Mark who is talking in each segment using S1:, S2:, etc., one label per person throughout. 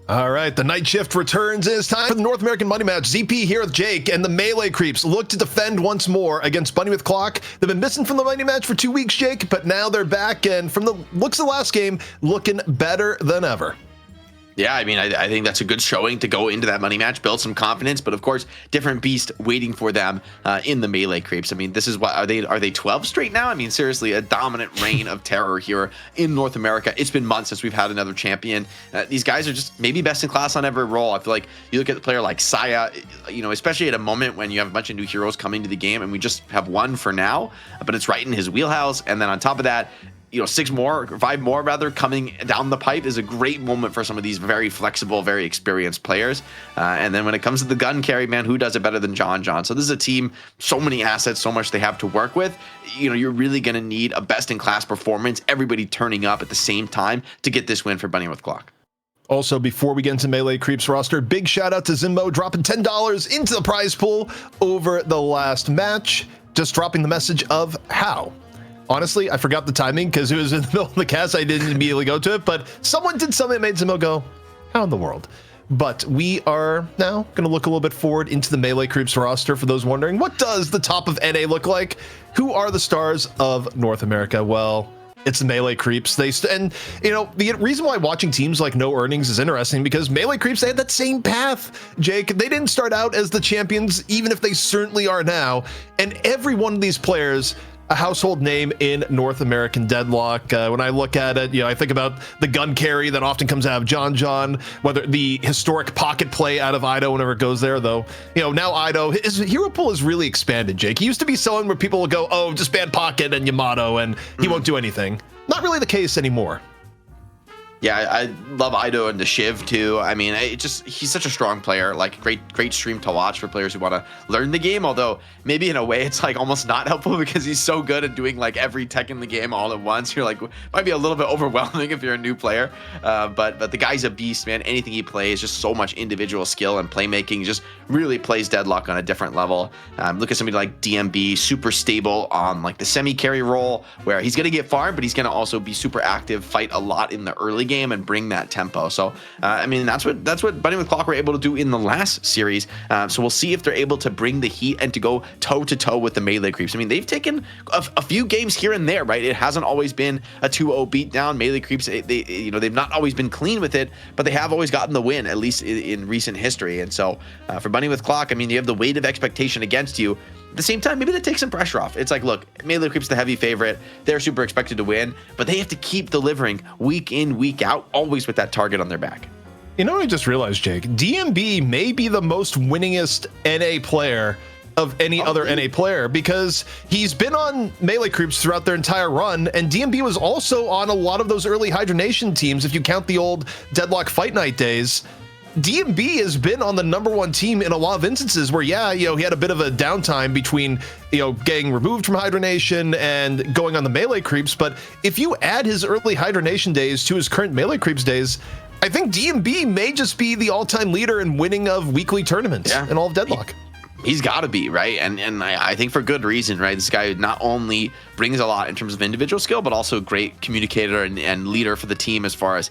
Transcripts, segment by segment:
S1: All right, the night shift returns. It's time for the North American Money Match. ZP here with Jake, and the Melee Creeps look to defend once more against Bunny with Clock. They've been missing from the Money Match for 2 weeks, Jake, but now they're back, and from the looks of the last game, looking better than ever.
S2: Yeah, I mean, I think that's a good showing to go into that money match, build some confidence, but of course, different beast waiting for them in the Melee Creeps. I mean, this is what are they 12 straight now? I mean, seriously, a dominant reign of terror here in North America. It's been months since we've had another champion. These guys are just maybe best in class on every role. I feel like you look at the player like Saya, you know, especially at a moment when you have a bunch of new heroes coming to the game, and we just have one for now, but it's right in his wheelhouse. And then on top of that, you know, 5 more rather, coming down the pipe is a great moment for some of these very flexible, very experienced players. And then when it comes to the gun carry, man, who does it better than John? So this is a team, so many assets, so much they have to work with. You know, you're really going to need a best-in-class performance, everybody turning up at the same time to get this win for Bunny with Clock.
S1: Also, before we get into Melee Creeps roster, big shout out to Zimbo dropping $10 into the prize pool over the last match. Just dropping the message of how. Honestly, I forgot the timing because it was in the middle of the cast. I didn't immediately go to it, but someone did something that made Zimmo go, how in the world? But we are now going to look a little bit forward into the Melee Creeps roster. For those wondering, what does the top of NA look like? Who are the stars of North America? Well, it's the Melee Creeps. And you know, the reason why watching teams like No Earnings is interesting because Melee Creeps, they had that same path, Jake. They didn't start out as the champions, even if they certainly are now. And every one of these players, a household name in North American Deadlock. When I look at it, you know, I think about the gun carry that often comes out of John, whether the historic pocket play out of Ido whenever it goes there, though. You know, now Ido, his hero pool has really expanded, Jake. He used to be someone where people will go, oh, just ban pocket and Yamato, and he won't do anything. Not really the case anymore.
S2: Yeah, I love Ido and the Shiv too. I mean, he's such a strong player, like great stream to watch for players who want to learn the game. Although maybe in a way it's like almost not helpful because he's so good at doing like every tech in the game all at once. You're like, might be a little bit overwhelming if you're a new player. But the guy's a beast, man. Anything he plays, just so much individual skill and playmaking. Just really plays Deadlock on a different level. Look at somebody like DMB, super stable on like the semi carry role, where he's gonna get farm, but he's gonna also be super active, fight a lot in the early game and bring that tempo. So I mean, that's what Bunny with Clock were able to do in the last series. So we'll see if they're able to bring the heat and to go toe to toe with the Melee Creeps. I mean, they've taken a few games here and there, right? It hasn't always been a 2-0 beatdown. Melee Creeps, they've not always been clean with it, but they have always gotten the win, at least in recent history. And so for Bunny with Clock, I mean, you have the weight of expectation against you. At the same time, maybe that takes some pressure off. It's like, look, Melee Creeps the heavy favorite. They're super expected to win, but they have to keep delivering week in, week out, always with that target on their back.
S1: You know what I just realized, Jake? DMB may be the most winningest NA player of any other NA player because he's been on Melee Creeps throughout their entire run, and DMB was also on a lot of those early Hydra Nation teams if you count the old Deadlock Fight Night days. DMB has been on the #1 team in a lot of instances where, yeah, you know, he had a bit of a downtime between, you know, getting removed from Hydra Nation and going on the Melee Creeps. But if you add his early Hydra Nation days to his current Melee Creeps days, I think DMB may just be the all-time leader in winning of weekly tournaments in all of Deadlock.
S2: He's got to be, right? And I think for good reason, right? This guy not only brings a lot in terms of individual skill, but also a great communicator and leader for the team as far as,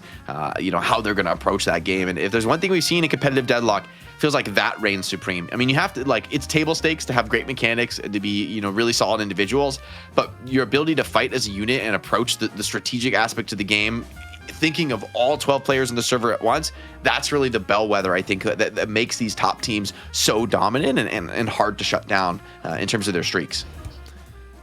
S2: you know, how they're going to approach that game. And if there's one thing we've seen in competitive Deadlock, feels like that reigns supreme. I mean, you have to, like, it's table stakes to have great mechanics and to be, you know, really solid individuals, but your ability to fight as a unit and approach the strategic aspect of the game, thinking of all 12 players in the server at once, that's really the bellwether, I think, that makes these top teams so dominant and hard to shut down in terms of their streaks.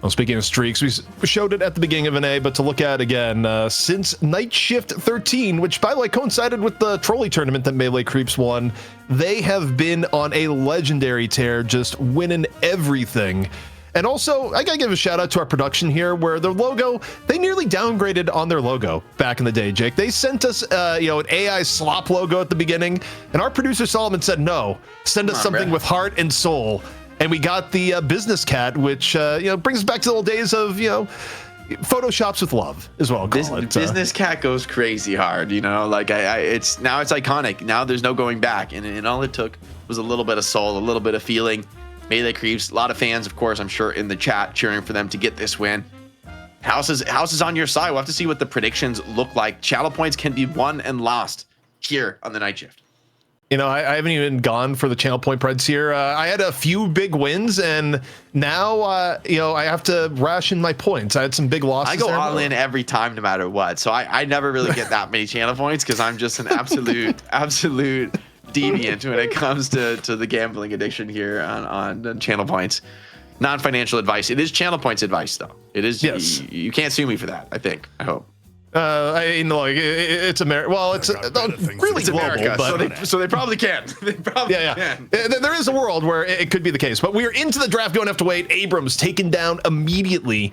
S1: Well, speaking of streaks, we showed it at the beginning of NA, but to look at again, since Night Shift 13, which by the way coincided with the trolley tournament that Melee Creeps won, they have been on a legendary tear, just winning everything. And also, I gotta give a shout out to our production here, where their logo, they nearly downgraded on their logo back in the day, Jake. They sent us, you know, an AI slop logo at the beginning, and our producer Solomon said, no, send us something with heart and soul. And we got the business cat, which, you know, brings us back to the old days of, you know, Photoshops with love is what I'll call it.
S2: Business cat goes crazy hard, you know, like it's iconic. Now there's no going back. And all it took was a little bit of soul, a little bit of feeling. Melee Creeps, a lot of fans, of course, I'm sure in the chat cheering for them to get this win. House is on your side. We'll have to see what the predictions look like. Channel points can be won and lost. here on the night shift.
S1: You know, I haven't even gone for the channel point prides here. I had a few big wins, and now, you know, I have to ration my points. I had some big losses.
S2: I go all in every time, no matter what. So I never really get that many channel points because I'm just an absolute deviant when it comes to the gambling addiction here on channel points. Non-financial advice. It is channel points advice, though. It is.
S1: Yes.
S2: You can't sue me for that. I think. I hope.
S1: I know, like it's America. Well, it's really
S2: It's
S1: global,
S2: America,
S1: but
S2: so they probably can. They probably can.
S1: There is a world where it could be the case, but we are into the draft. Don't have to wait. Abrams taken down immediately.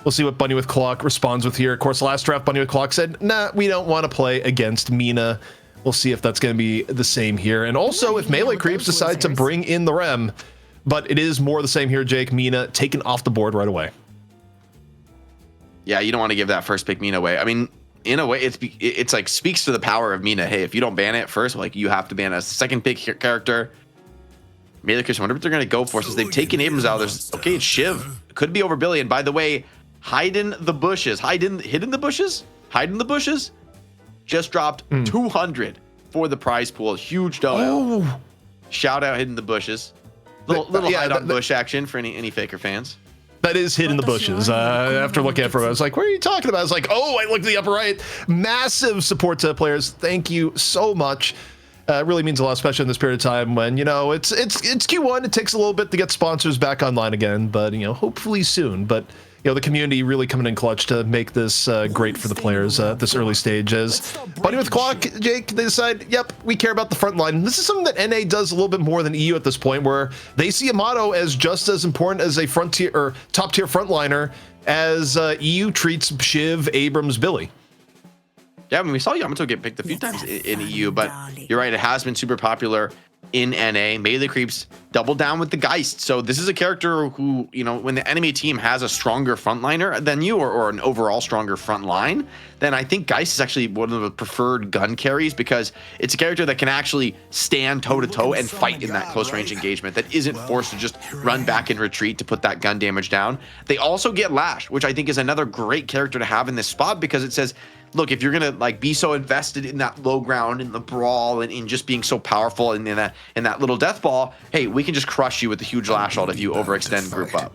S1: We'll see what Bunny with Clock responds with here. Of course, last draft, Bunny with Clock said, "Nah, we don't want to play against Mina." We'll see if that's going to be the same here, and also if Melee Creeps decide to bring in the Rem. But it is more the same here, Jake. Mina taken off the board right away.
S2: Yeah, you don't want to give that first pick Mina away. I mean, in a way, it's like speaks to the power of Mina. Hey, if you don't ban it first, like you have to ban it as the second pick character. Melee Creeps, I wonder what they're going to go for since they've taken Abrams out. There's it's Shiv. Could be over Billy. And by the way, hide in the bushes. Hidden the bushes. Just dropped 200 for the prize pool. Huge dough.
S1: Oh.
S2: Shout out Hidden the Bushes. Little hide on bush action for any Faker fans.
S1: That is hidden in the bushes. After looking at it, I was like, what are you talking about? I was like, oh, I looked at the upper right. Massive support to the players. Thank you so much. It really means a lot, especially in this period of time when, you know, it's Q1. It takes a little bit to get sponsors back online again, but, you know, hopefully soon. But, you know, the community really coming in clutch to make this great for the players at this early stage. As Bunny with Clock, Jake, they decide, yep, we care about the front line. And this is something that NA does a little bit more than EU at this point, where they see Yamato as just as important as a frontier or top tier frontliner as EU treats Shiv, Abrams, Billy.
S2: Yeah, I mean, we saw Yamato get picked a few times in EU, but you're right, it has been super popular in NA. Melee Creeps double down with the Geist. So this is a character who, you know, when the enemy team has a stronger frontliner than you or an overall stronger front line, then I think Geist is actually one of the preferred gun carries because it's a character that can actually stand toe-to-toe and fight in that close range engagement that isn't forced to just run back and retreat to put that gun damage down. They also get Lash, which I think is another great character to have in this spot because it says, look, if you're gonna like be so invested in that low ground, in the brawl, and in just being so powerful in that little death ball, hey, we can just crush you with the huge lash ult if you overextend group up.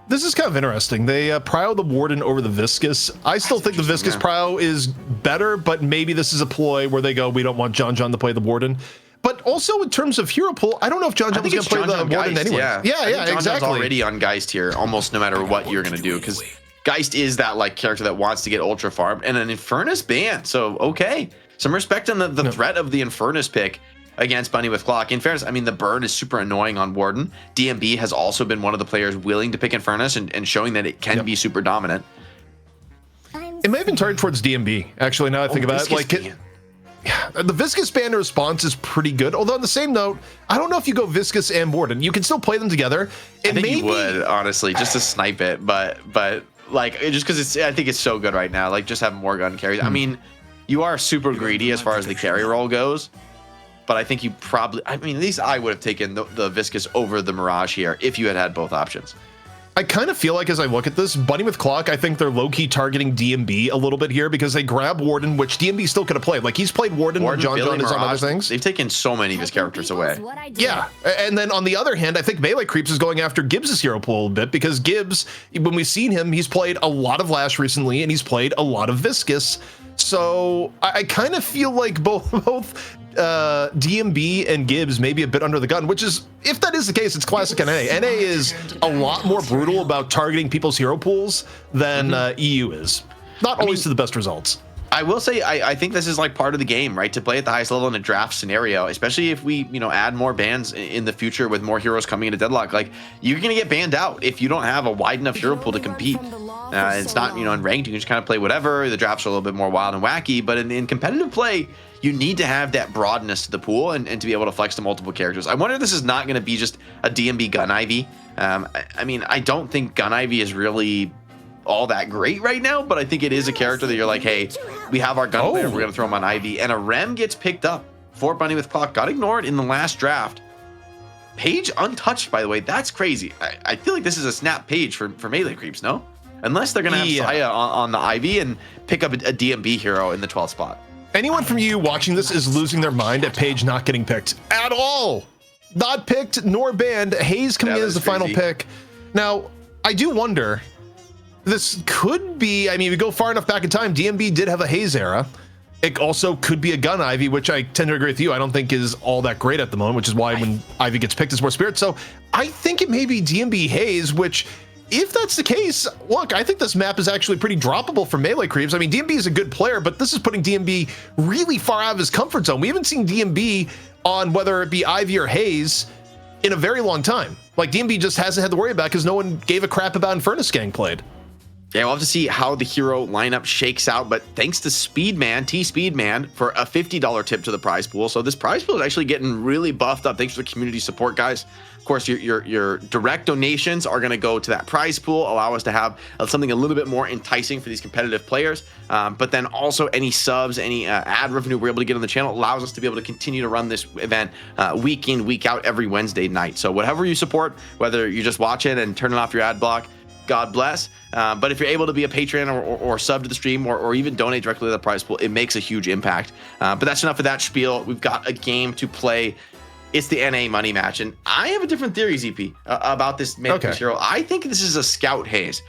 S1: This is kind of interesting. They prio the Warden over the Viscous. I still think the Viscous prio is better, but maybe this is a ploy where they go, we don't want John to play the Warden. But also in terms of hero pool, I don't know if John was going to play the Warden
S2: Geist,
S1: anyway. Yeah, exactly.
S2: Already on Geist here, almost no matter what you're going to do, because Geist is that like character that wants to get ultra farmed and an Infernus ban. So okay, some respect on the threat of the Infernus pick against Bunny with Clock. In fairness, I mean the burn is super annoying on Warden. DMB has also been one of the players willing to pick Infernus and showing that it can be super dominant.
S1: It may have been targeted towards DMB actually. Now I think about it, like the Viscous ban response is pretty good. Although on the same note, I don't know if you go Viscous and Warden. You can still play them together.
S2: I think you would honestly just to snipe it, but. Like just because I think it's so good right now. Like just have more gun carries. I mean, you are super greedy as far as the carry roll goes, but I think you probably. I mean, at least I would have taken the Viscous over the Mirage here if you had both options. I kind of feel like as I look at this, Bunny with Clock, I think they're low-key targeting DMB a little bit here because they grab Warden, which DMB still could have played. Like he's played Warden when John is on other things. They've taken so many of his characters away. Yeah, and then on the other hand, I think Melee Creeps is going after Gibbs' hero pool a bit because Gibbs, when we've seen him, he's played a lot of Lash recently and he's played a lot of Viscous. So I kind of feel like both DMB and Gibbs may be a bit under the gun, which is, if that is the case, it's classic NA. NA is a lot more brutal about targeting people's hero pools than EU is. Not always to the best results. I will say, I think this is like part of the game, right? To play at the highest level in a draft scenario, especially if we, add more bans in the future with more heroes coming into Deadlock. Like, you're going to get banned out if you don't have a wide enough hero pool to compete. It's not, in ranked, you can just kind of play whatever. The drafts are a little bit more wild and wacky, but in competitive play, you need to have that broadness to the pool and to be able to flex to multiple characters. I wonder if this is not going to be just a DMB Gun Ivy. I mean, I don't think Gun Ivy is really all that great right now, but I think it is a character that you're like, hey, we have our gun player, we're gonna throw him on Ivy, and a Rem gets picked up for Bunny with Clock. Got ignored in the last draft. Page untouched, by the way. That's crazy. I feel like this is a snap page for Melee Creeps, no? Unless they're gonna have Saya on the Ivy and pick up a DMB hero in the 12th spot.
S1: Anyone from you watching this is losing their mind at Paige not getting picked at all. Not picked nor banned. Hayes coming in as the final pick. Now, I do wonder, this could be, I mean, we go far enough back in time, DMB did have a Hayes era. It also could be a gun Ivy, which I tend to agree with you. I don't think is all that great at the moment, which is why when Ivy gets picked, it's more Spirit. So I think it may be DMB Hayes, which if that's the case, look, I think this map is actually pretty droppable for melee creeps. I mean, DMB is a good player, but this is putting DMB really far out of his comfort zone. We haven't seen DMB on whether it be Ivy or Hayes in a very long time. Like, DMB just hasn't had to worry about because no one gave a crap about Infernus Gang played.
S2: Yeah, we'll have to see how the hero lineup shakes out, but thanks to Speedman, T-Speedman, for a $50 tip to the prize pool. So this prize pool is actually getting really buffed up. Thanks for the community support, guys. Of course, your direct donations are going to go to that prize pool, allow us to have something a little bit more enticing for these competitive players. But then also any subs, any ad revenue we're able to get on the channel allows us to be able to continue to run this event week in, week out, every Wednesday night. So whatever you support, whether you just watch it and turning off your ad block, God bless. But if you're able to be a patron or sub to the stream or even donate directly to the prize pool, it makes a huge impact. But that's enough of that spiel. We've got a game to play. It's the NA money match. And I have a different theory, ZP, about this hero. I think this is a scout Hayes.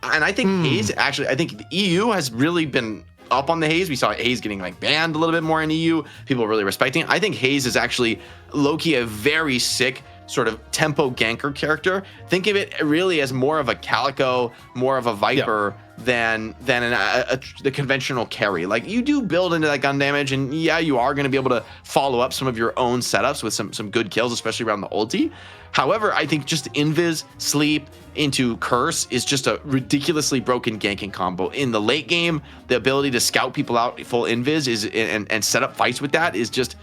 S2: And I think Hayes, actually, I think the EU has really been up on the Hayes. We saw Hayes getting like banned a little bit more in EU. People really respecting it. I think Hayes is actually low-key a very sick sort of tempo ganker character. Think of it really as more of a Calico, more of a Viper than the conventional carry. Like, you do build into that gun damage, and yeah, you are going to be able to follow up some of your own setups with some good kills, especially around the ulti. However, I think just invis, sleep into curse is just a ridiculously broken ganking combo. In the late game, the ability to scout people out full invis is and set up fights with that is just,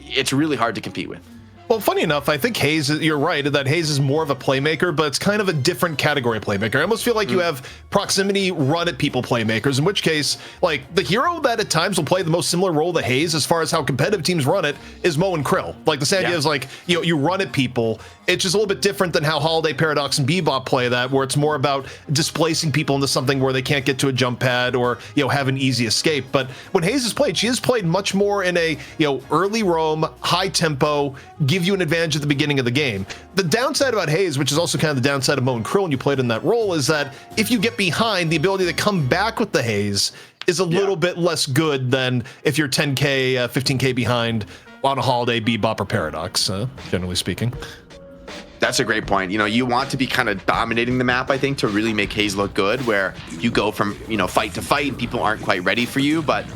S2: it's really hard to compete with.
S1: Well, funny enough, I think Hayes, you're right, that Hayes is more of a playmaker, but it's kind of a different category playmaker. I almost feel like you have proximity run at people playmakers, in which case, like, the hero that at times will play the most similar role to Hayes as far as how competitive teams run it is Mo and Krill. Like, the idea is like, you know, you run at people. It's just a little bit different than how Holiday, Paradox, and Bebop play that, where it's more about displacing people into something where they can't get to a jump pad or, you know, have an easy escape. But when Hayes has played, she has played much more in a, you know, early roam, high tempo, give you an advantage at the beginning of the game. The downside about Hayes, which is also kind of the downside of Mo and Krill when you played in that role, is that if you get behind, the ability to come back with the Hayes is a little bit less good than if you're 10K, 15K behind on a Holiday, Bebop, or Paradox, generally speaking.
S2: That's a great point. You know, you want to be kind of dominating the map, I think, to really make Hayes look good, where you go from, you know, fight to fight and people aren't quite ready for you. But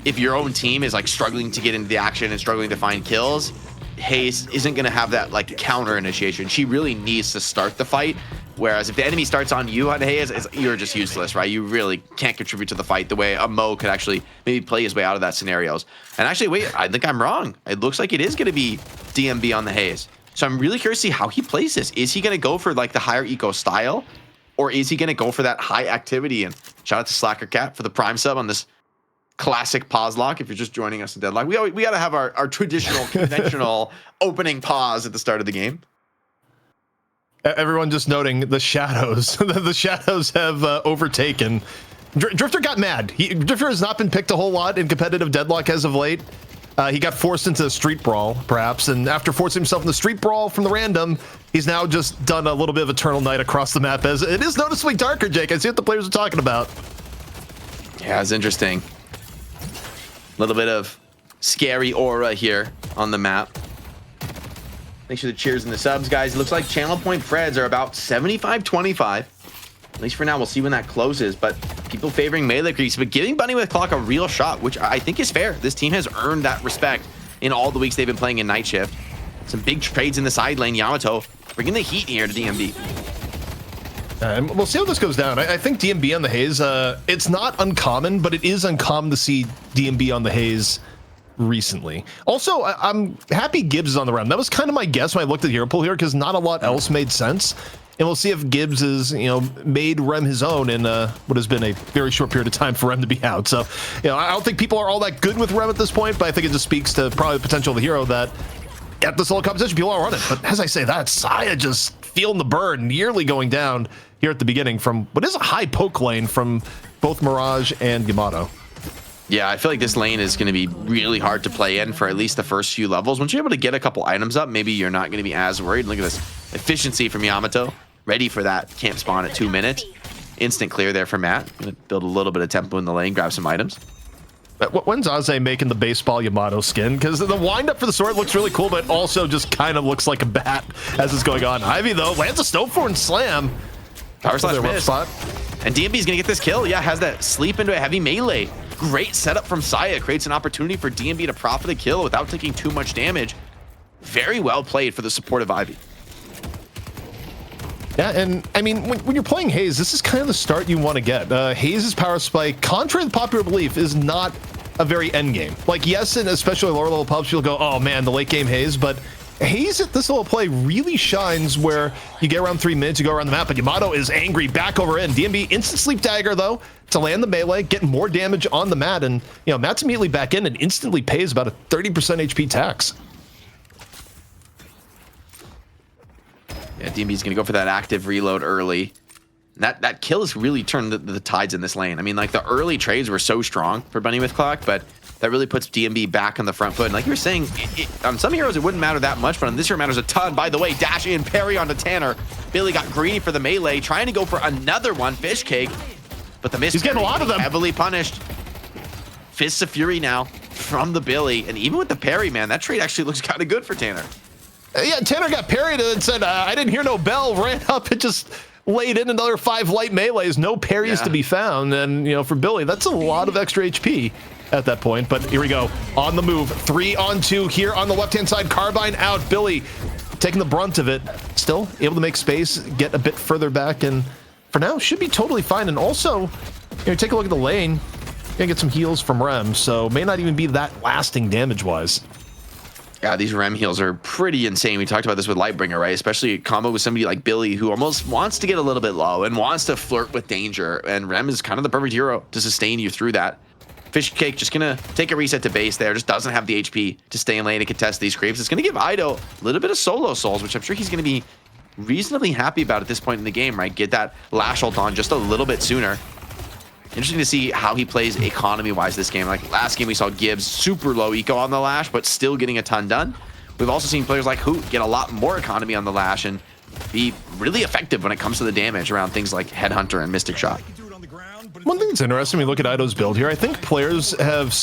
S2: if your own team is like struggling to get into the action and struggling to find kills, Hayes isn't going to have that like counter initiation. She really needs to start the fight. Whereas if the enemy starts on you on Hayes, you're just useless, right? You really can't contribute to the fight the way a Mo could actually maybe play his way out of that scenarios. And actually, wait, I think I'm wrong. It looks like it is going to be DMB on the Hayes. So I'm really curious to see how he plays this. Is he going to go for like the higher eco style, or is he going to go for that high activity? And shout out to Slacker Cat for the Prime sub on this classic pause lock. If you're just joining us in Deadlock, we got to have our traditional, conventional opening pause at the start of the game.
S1: Everyone just noting the shadows. The shadows have overtaken. Drifter got mad. Drifter has not been picked a whole lot in competitive Deadlock as of late. He got forced into a street brawl, perhaps, and after forcing himself in the street brawl from the random, he's now just done a little bit of Eternal Night across the map. As it is noticeably darker, Jake. I see what the players are talking about.
S2: Yeah, it's interesting. A little bit of scary aura here on the map. Make sure the cheers and the subs, guys. It looks like channel point Freds are about 75-25. At least for now, we'll see when that closes. But people favoring melee creeps, but giving Bunny with Clock a real shot, which I think is fair. This team has earned that respect in all the weeks they've been playing in Night Shift. Some big trades in the side lane. Yamato bringing the heat here to DMB.
S1: And we'll see how this goes down. I think DMB on the Haze, it's not uncommon, but it is uncommon to see DMB on the Haze recently. Also, I'm happy Gibbs is on the round. That was kind of my guess when I looked at the hero pool here, because not a lot else made sense. And we'll see if Gibbs is, you know, made Rem his own in what has been a very short period of time for Rem to be out. So, you know, I don't think people are all that good with Rem at this point, but I think it just speaks to probably the potential of the hero that at this little competition, people are running. But as I say that, Saya just feeling the burn, nearly going down here at the beginning from what is a high poke lane from both Mirage and Yamato.
S2: Yeah, I feel like this lane is going to be really hard to play in for at least the first few levels. Once you're able to get a couple items up, maybe you're not going to be as worried. Look at this efficiency from Yamato. Ready for that camp spawn at 2 minutes. Instant clear there for Matt. Gonna build a little bit of tempo in the lane, grab some items.
S1: When's Aze making the baseball Yamato skin? Because the windup for the sword looks really cool, but also just kind of looks like a bat as it's going on. Ivy, though, lands a Stoneform slam.
S2: Power slash miss. Spot. And DMB's going to get this kill. Yeah, has that sleep into a heavy melee. Great setup from Saya. Creates an opportunity for DMB to profit the kill without taking too much damage. Very well played for the support of Ivy.
S1: Yeah, and I mean, when you're playing Haze, this is kind of the start you want to get. Haze's power spike, contrary to popular belief, is not a very end game. Like, yes, and especially lower level pubs, people go, oh man, the late game Haze, but Haze at this level play really shines where you get around 3 minutes, you go around the map, but Yamato is angry, back over in. DMB, instant sleep dagger, though, to land the melee, getting more damage on the mat, and, you know, Matt's immediately back in and instantly pays about a 30% HP tax.
S2: Yeah, DMB's going to go for that active reload early. That kill has really turned the tides in this lane. I mean, like, the early trades were so strong for Bunny with Clock, but that really puts DMB back on the front foot. And like you were saying, on some heroes it wouldn't matter that much, but on this hero it matters a ton. By the way, dash in, parry onto Tanner. Billy got greedy for the melee, trying to go for another one, Fish Cake, but the miss.
S1: He's getting a lot of them.
S2: Heavily punished. Fists of Fury now from the Billy, and even with the parry, man, that trade actually looks kind of good for Tanner.
S1: Yeah, Tanner got parried and said, I didn't hear no bell, ran up and just laid in another 5 light melees, no parries to be found. And, you know, for Billy, that's a lot of extra HP at that point. But here we go, on the move, 3 on 2 here on the left-hand side, Carbine out, Billy taking the brunt of it, still able to make space, get a bit further back, and for now, should be totally fine. And also, you know, take a look at the lane, gonna get some heals from Rem, so may not even be that lasting damage-wise.
S2: Yeah, these Rem heals are pretty insane. We talked about this with Lightbringer, right? Especially a combo with somebody like Billy, who almost wants to get a little bit low and wants to flirt with danger. And Rem is kind of the perfect hero to sustain you through that. Fish Cake just gonna take a reset to base there. Just doesn't have the HP to stay in lane and contest these creeps. It's gonna give Ido a little bit of solo souls, which I'm sure he's gonna be reasonably happy about at this point in the game, right? Get that Lash ult on just a little bit sooner. Interesting to see how he plays economy-wise this game. Like last game, we saw Gibbs super low eco on the Lash, but still getting a ton done. We've also seen players like Hoot get a lot more economy on the Lash and be really effective when it comes to the damage around things like Headhunter and Mystic Shot.
S1: One thing that's interesting when you look at Ido's build here, I think players have,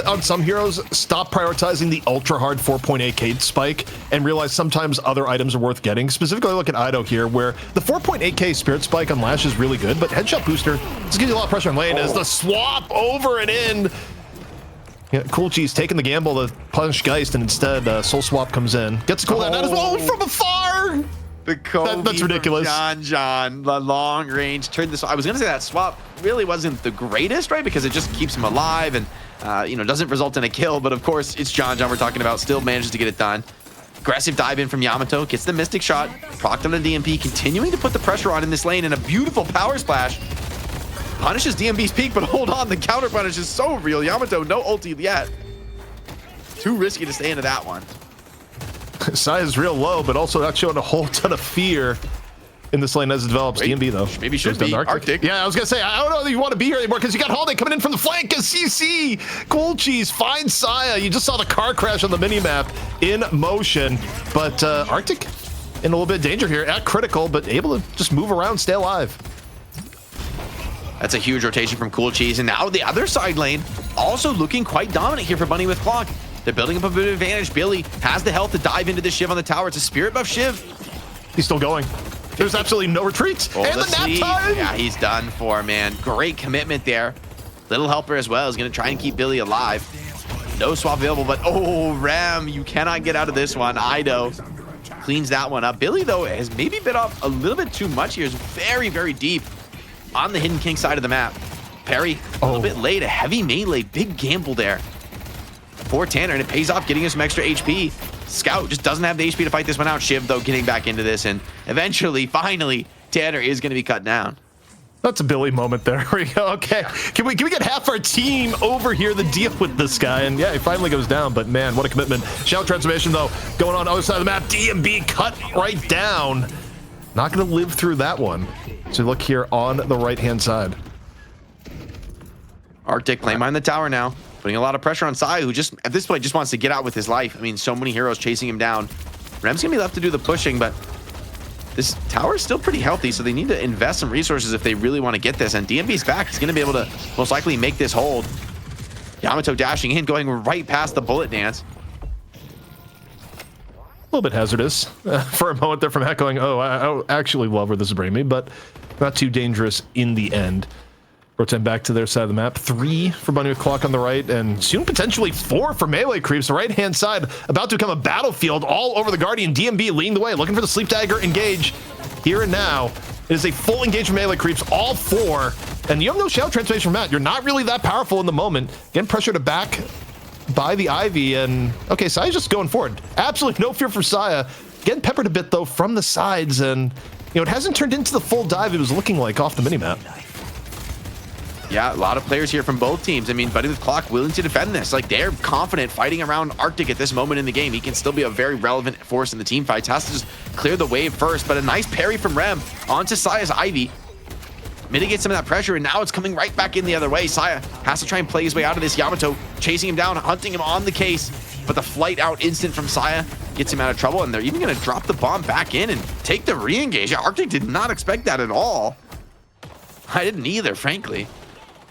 S1: on some heroes, stopped prioritizing the ultra-hard 4.8k spike and realize sometimes other items are worth getting. Specifically, look at Ido here, where the 4.8k spirit spike on Lash is really good, but Headshot Booster just gives you a lot of pressure on lane as the swap over and in. Yeah, Cool Cheese taking the gamble to punish Geist, and instead Soul Swap comes in. Gets a cooldown out as well from afar!
S2: The Kobe
S1: that's ridiculous.
S2: John, the long range turned this. I was gonna say that swap really wasn't the greatest, right? Because it just keeps him alive and you know, doesn't result in a kill. But of course, it's John we're talking about. Still manages to get it done. Aggressive dive in from Yamato, gets the Mystic Shot, procced on the DMP, continuing to put the pressure on in this lane, and a beautiful power splash. Punishes DMB's peak, but hold on, the counter punish is so real. Yamato, no ulti yet. Too risky to stay into that one.
S1: Sai is real low, but also not showing a whole ton of fear in this lane as it develops.
S2: Wait,
S1: DMB, though.
S2: Maybe should be Arctic.
S1: Yeah, I was going to say, I don't know if you want to be here anymore because you got Holiday coming in from the flank as CC. Cool Cheese finds Saya. You just saw the car crash on the minimap in motion. But Arctic in a little bit of danger here at critical, but able to just move around, stay alive.
S2: That's a huge rotation from Cool Cheese. And now the other side lane also looking quite dominant here for Bunny with Clock. They're building up a bit of advantage. Billy has the health to dive into the Shiv on the tower. It's a spirit buff Shiv.
S1: He's still going. There's absolutely no retreat.
S2: Oh,
S1: and the nap time.
S2: Yeah, he's done for, man. Great commitment there. Little helper as well is going to try and keep Billy alive. No swap available, but oh, Rem, you cannot get out of this one. Ido cleans that one up. Billy, though, has maybe bit off a little bit too much here. Is very, very deep on the Hidden King side of the map. Parry a little bit late. A heavy melee. Big gamble there for Tanner, and it pays off getting him some extra HP. Scout just doesn't have the HP to fight this one out. Shiv, though, getting back into this, and eventually, finally, Tanner is going to be cut down.
S1: That's a Billy moment there. Here we go. Okay, can we get half our team over here to deal with this guy? And yeah, he finally goes down, but man, what a commitment. Shout transformation, though, going on the other side of the map. DMB cut right down. Not going to live through that one. So look here on the right-hand side.
S2: Arctic playing behind the tower now, putting a lot of pressure on Sai, who just, at this point, just wants to get out with his life. I mean, so many heroes chasing him down. Rem's gonna be left to do the pushing, but this tower is still pretty healthy, so they need to invest some resources if they really want to get this. And DMB's back. He's going to be able to most likely make this hold. Yamato dashing in, going right past the bullet dance.
S1: A little bit hazardous for a moment there from Heck going, oh, I actually love where this is bringing me, but not too dangerous in the end. Rotem back to their side of the map. 3 for Bunny with Clock on the right, and soon potentially 4 for melee creeps. The right-hand side about to become a battlefield all over the Guardian. DMB leading the way, looking for the Sleep Dagger engage. Here and now, it is a full engage from melee creeps, all 4. And you have no shadow transformation from Matt. You're not really that powerful in the moment. Getting pressure to back by the Ivy, and okay, Saya's just going forward. Absolutely no fear for Saya. Getting peppered a bit, though, from the sides, and it hasn't turned into the full dive it was looking like off the minimap.
S2: Yeah, a lot of players here from both teams. I mean, Buddy with Clock willing to defend this. Like, they're confident fighting around Arctic at this moment in the game. He can still be a very relevant force in the team fights. Has to just clear the wave first, but a nice parry from Rem onto Saya's Ivy. Mitigates some of that pressure, and now it's coming right back in the other way. Saya has to try and play his way out of this. Yamato chasing him down, hunting him on the case, but the flight out instant from Saya gets him out of trouble, and they're even going to drop the bomb back in and take the re-engage. Arctic did not expect that at all. I didn't either, frankly.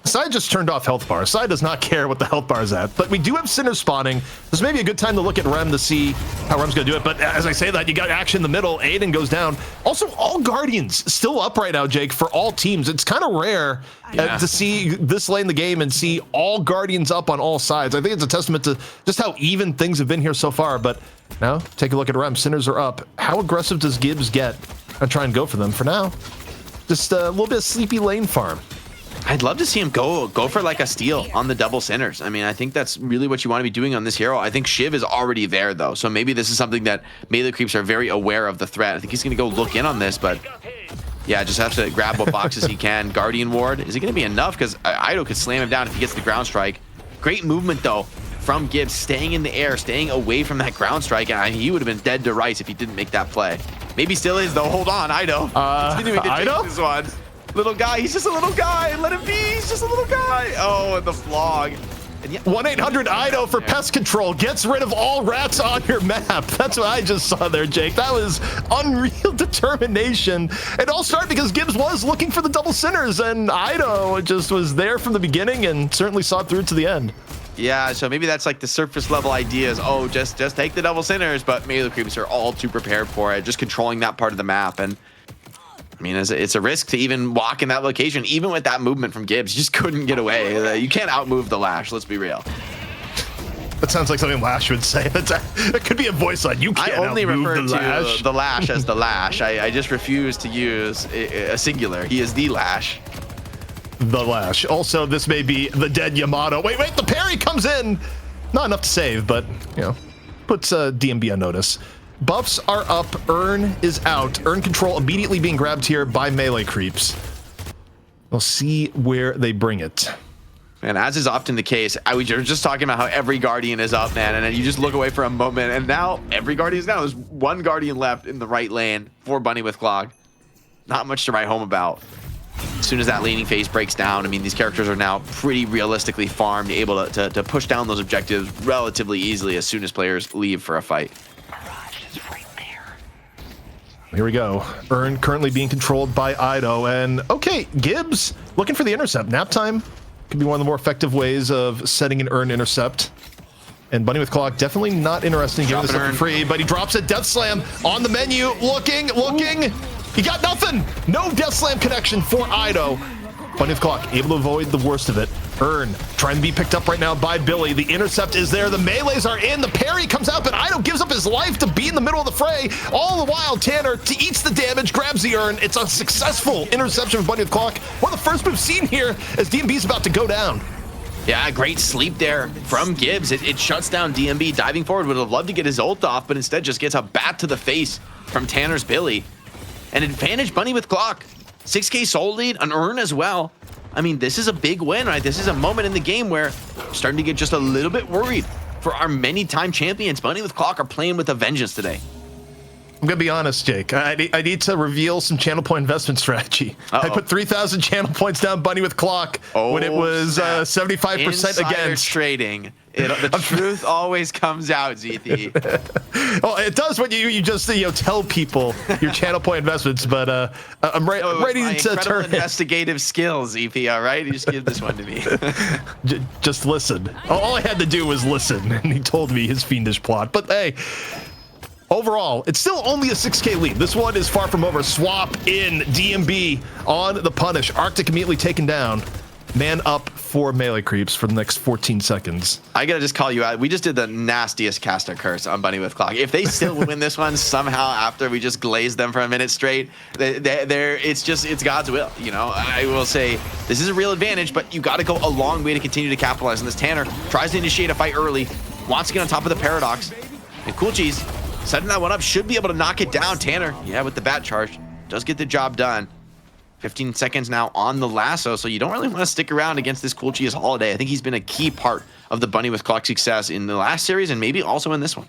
S1: Sai just turned off health bar. Sai does not care what the health bar is at, but we do have Sinners spawning. This may be a good time to look at Rem to see how Rem's gonna do it, but as I say that, you got action in the middle. Aiden goes down. Also, all Guardians still up right now, Jake, for all teams. It's kind of rare to see this late in the game and see all Guardians up on all sides. I think it's a testament to just how even things have been here so far, but now take a look at Rem. Sinners are up. How aggressive does Gibbs get? I'll try and go for them for now. Just a little bit of sleepy lane farm.
S2: I'd love to see him go for like a steal on the double Sinners. I mean, I think that's really what you want to be doing on this hero. I think Shiv is already there, though, so maybe this is something that melee creeps are very aware of the threat. I think he's going to go look in on this, but yeah, just have to grab what boxes he can. Guardian Ward, is it going to be enough? Because Ido could slam him down if he gets the ground strike. Great movement, though, from Gibbs, staying in the air, staying away from that ground strike. And he would have been dead to rights if he didn't make that play. Maybe still is, though. Hold on, Ido.
S1: Ido?
S2: This one. Little guy, he's just a little guy. Let him be, he's just a little guy. Oh, and the vlog.
S1: 1-800 Ido for pest control gets rid of all rats on your map. That's what I just saw there, Jake. That was unreal determination. It all started because Gibbs was looking for the double Sinners, and Ido just was there from the beginning and certainly saw it through to the end.
S2: Yeah, so maybe that's like the surface level ideas. Oh, just take the double Sinners, but maybe the creeps are all too prepared for it, just controlling that part of the map. And I mean, it's a risk to even walk in that location. Even with that movement from Gibbs, you just couldn't get away. You can't outmove the Lash, let's be real.
S1: That sounds like something Lash would say. It could be a voice line. You can't
S2: I only refer
S1: the Lash.
S2: to the Lash as the Lash. I just refuse to use a singular. He is the Lash.
S1: The Lash. Also, this may be the dead Yamato. Wait, the parry comes in. Not enough to save, but, puts DMB on notice. Buffs are up, Urn is out. Urn control immediately being grabbed here by melee creeps. We'll see where they bring it.
S2: And as is often the case, I was just talking about how every Guardian is up, man, and then you just look away for a moment, and now every Guardian is down. There's one Guardian left in the right lane for Bunny with Clog. Not much to write home about. As soon as that laning phase breaks down, I mean, these characters are now pretty realistically farmed, able to push down those objectives relatively easily as soon as players leave for a fight.
S1: Here we go. Urn currently being controlled by Ido, and okay, Gibbs looking for the intercept. Nap time could be one of the more effective ways of setting an Urn intercept. And Bunny with Clock definitely not interested in giving this up for free, but he drops a Death Slam on the menu. Looking. He got nothing. No Death Slam connection for Ido. Bunny with Clock able to avoid the worst of it. Urn trying to be picked up right now by Billy. The intercept is there. The melees are in. The parry comes out, but Ido gives up his life to be in the middle of the fray. All the while, Tanner eats the damage, grabs the Urn. It's a successful interception from Bunny with Clock. One of the first moves seen here as DMB's about to go down.
S2: Yeah, great sleep there from Gibbs. It shuts down DMB. Diving forward, would have loved to get his ult off, but instead just gets a bat to the face from Tanner's Billy. An advantage Bunny with Clock. 6k soul lead, an Urn as well. I mean, this is a big win, right? This is a moment in the game where I'm starting to get just a little bit worried for our many-time champions. Bunny with Clock are playing with a vengeance today.
S1: I'm gonna be honest, Jake. I need to reveal some channel point investment strategy. I put 3,000 channel points down Bunny with Clock when it was 75% against
S2: trading. The truth always comes out, ZT.
S1: Well, it does when you just tell people your channel point investments. But I'm ready to turn
S2: investigative skills, EP. All right, you just give this one to me.
S1: Just listen. All I had to do was listen, and he told me his fiendish plot. But hey. Overall, it's still only a 6K lead. This one is far from over. Swap in DMB on the punish. Arctic immediately taken down. Man up for melee creeps for the next 14 seconds.
S2: I gotta just call you out. We just did the nastiest caster curse on Bunny with Clock. If they still win this one somehow after we just glazed them for a minute straight, it's God's will. I will say this is a real advantage, but you got to go a long way to continue to capitalize on this. Tanner tries to initiate a fight early, wants to get on top of the paradox, and Cool Cheese setting that one up, should be able to knock it down. Tanner, with the bat charge, does get the job done. 15 seconds now on the lasso, so you don't really want to stick around against this Cool Cheese Holiday. I think he's been a key part of the Bunny with Clock success in the last series and maybe also in this one.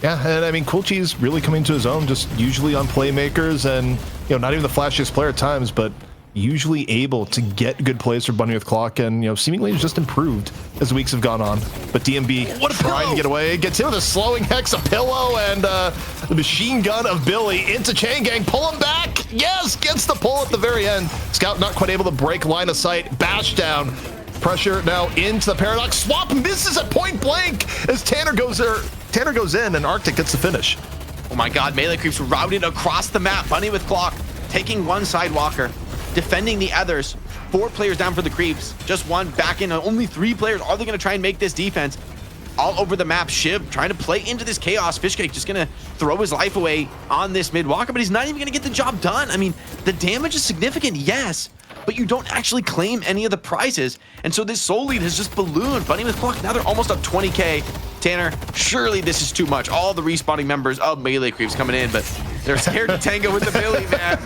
S1: Yeah, and I mean, Cool Cheese really coming to his own, just usually on playmakers and, not even the flashiest player at times, but usually able to get good plays for Bunny with Clock, and seemingly has just improved as the weeks have gone on. But DMB trying to get away, gets hit with a slowing hex, a pillow, and the machine gun of Billy into Chain Gang. Pull him back. Yes, gets the pull at the very end. Scout not quite able to break line of sight. Bash down. Pressure now into the paradox. Swap misses at point blank as Tanner goes in, and Arctic gets the finish.
S2: Oh my God! Melee creeps routed across the map. Bunny with Clock taking one sidewalker, defending the others. 4 players down for the creeps. Just one back in. Only 3 players. Are they going to try and make this defense? All over the map. Shiv trying to play into this chaos. Fishcake just going to throw his life away on this mid walker, but he's not even going to get the job done. I mean, the damage is significant, yes, but you don't actually claim any of the prizes. And so this soul lead has just ballooned. Bunny with Clock, now they're almost up 20K. Tanner, surely this is too much. All the respawning members of Melee Creeps coming in, but they're scared to tango with the Billy, man.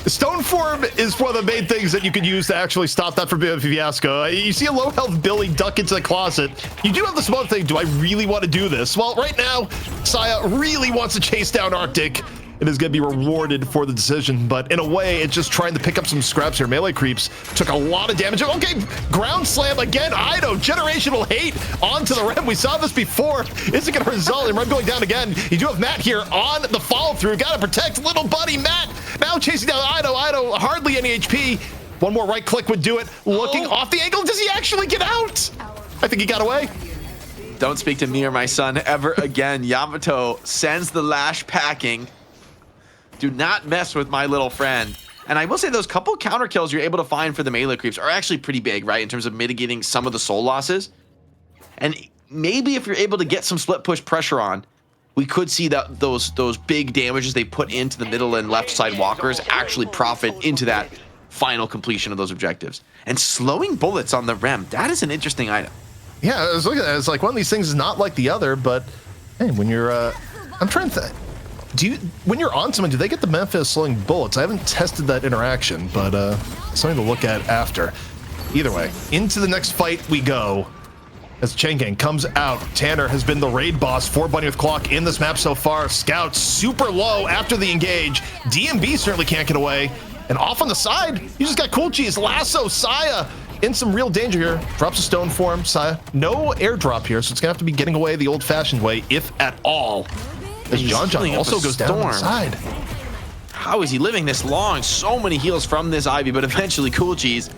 S1: Stone Form is one of the main things that you could use to actually stop that from being a fiasco. You see a low health Billy duck into the closet. You do have the smart thing, do I really want to do this? Well, right now, Saya really wants to chase down Arctic. It is going to be rewarded for the decision, but in a way, it's just trying to pick up some scraps here. Melee Creeps took a lot of damage. Okay, ground slam again. Ido, generational hate onto the rim. We saw this before. Is it going to result in rim going down again? You do have Matt here on the follow through. Got to protect little buddy Matt. Now chasing down Ido. Ido hardly any HP. One more right click would do it. Looking off the angle. Does he actually get out? I think he got away.
S2: Don't speak to me or my son ever again. Yamato sends the lash packing. Do not mess with my little friend. And I will say those couple counter kills you're able to find for the Melee Creeps are actually pretty big, right? In terms of mitigating some of the soul losses. And maybe if you're able to get some split push pressure on, we could see that those big damages they put into the middle and left side walkers actually profit into that final completion of those objectives. And slowing bullets on the rim, that is an interesting item.
S1: Yeah, I was looking at it. It's like one of these things is not like the other, but hey, when you're, I'm trying to think. When you're on someone, do they get the benefit of slowing bullets? I haven't tested that interaction, but something to look at after. Either way, into the next fight we go. As Chain Gang comes out, Tanner has been the raid boss for Bunny with Clock in this map so far. Scout super low after the engage. DMB certainly can't get away. And off on the side, you just got Cool Cheese, Lasso, Saya in some real danger here. Drops a stone form, Saya. No airdrop here, so it's gonna have to be getting away the old-fashioned way, if at all. As John also goes down on the side.
S2: How is he living this long? So many heals from this Ivy, but eventually Cool Cheese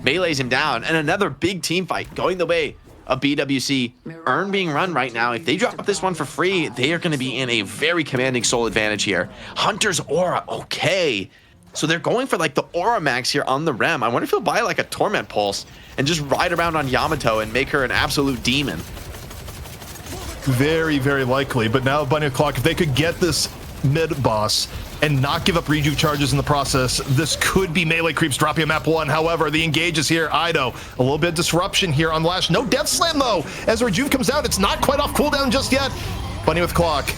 S2: melees him down. And another big team fight going the way of BWC. Earn being run right now. If they drop this one for free, they are going to be in a very commanding soul advantage here. Hunter's Aura, okay. So they're going for like the Aura Max here on the Rem. I wonder if he'll buy like a Torment Pulse and just ride around on Yamato and make her an absolute demon.
S1: Very, very likely. But now Bunny Clock, if they could get this mid boss and not give up rejuve charges in the process, this could be Melee Creeps dropping a map 1. However, the engage is here. Ido, a little bit of disruption here on Lash. No Death Slam though. As the rejuve comes out, it's not quite off cooldown just yet. Bunny with Clock.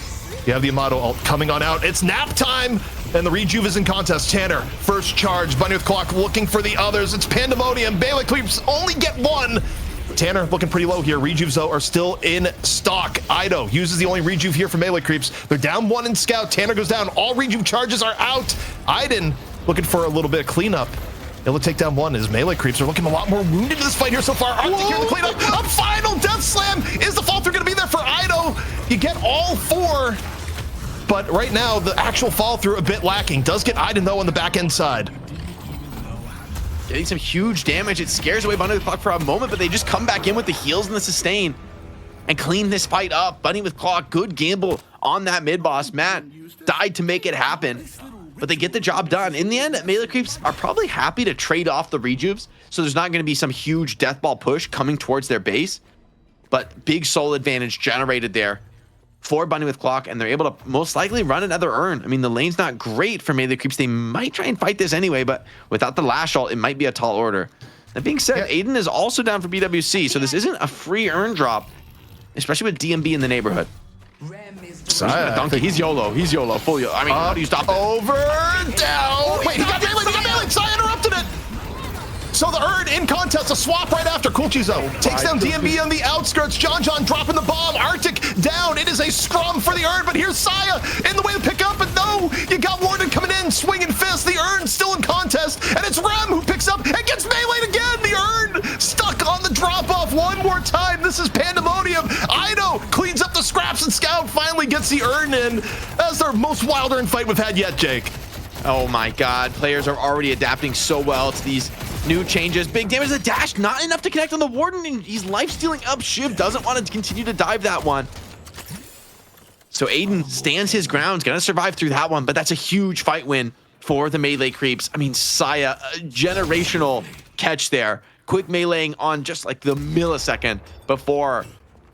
S1: You have the Amato ult coming on out. It's nap time, and the rejuve is in contest. Tanner, first charge. Bunny with Clock looking for the others. It's pandemonium. Melee Creeps only get one. Tanner looking pretty low here. Rejuves, though, are still in stock. Ido uses the only rejuve here for melee creeps. They're down 1 in scout. Tanner goes down. All rejuve charges are out. Iden looking for a little bit of cleanup. Able to take down 1. His melee creeps are looking a lot more wounded in this fight here so far. Arctic here to clean up. A final death slam. Is the fall through going to be there for Ido? You get all 4. But right now, the actual fall through a bit lacking. Does get Iden, though, on the back end side.
S2: Getting some huge damage. It scares away Bunny with Clock for a moment, but they just come back in with the heals and the sustain and clean this fight up. Bunny with Clock, good gamble on that mid boss. Matt died to make it happen, but they get the job done. In the end, melee creeps are probably happy to trade off the rejuves, so there's not going to be some huge death ball push coming towards their base, but big soul advantage generated there for Bunny with Clock, and they're able to most likely run another urn. I mean, the lane's not great for melee creeps. They might try and fight this anyway, but without the lash ult, it might be a tall order. That being said, Aiden is also down for BWC, so this isn't a free urn drop, especially with DMB in the neighborhood. Donkey, he's YOLO. He's YOLO. Full YOLO. I mean, how do you stop it?
S1: Over, down. Wait, he got melee. He got melee. Sai interrupted it. So the urn in contest, a swap right after. Kulchizo takes down DMB on the outskirts. John dropping the bomb. Arctic down. It is a scrum for the urn, but here's Saya in the way to pick up, but no, you got Warden coming in, swinging fist. The urn still in contest, and it's Rem who picks up and gets meleeed again. The urn stuck on the drop off one more time. This is pandemonium. Ido cleans up the scraps, and Scout finally gets the urn in. That's their most wild urn fight we've had yet, Jake.
S2: Oh my God, players are already adapting so well to these new changes. Big damage to the dash, not enough to connect on the Warden, and he's life-stealing up. Shiv doesn't want to continue to dive that one. So Aiden stands his ground, gonna survive through that one, but that's a huge fight win for the melee creeps. I mean, Saya, a generational catch there. Quick meleeing on just like the millisecond before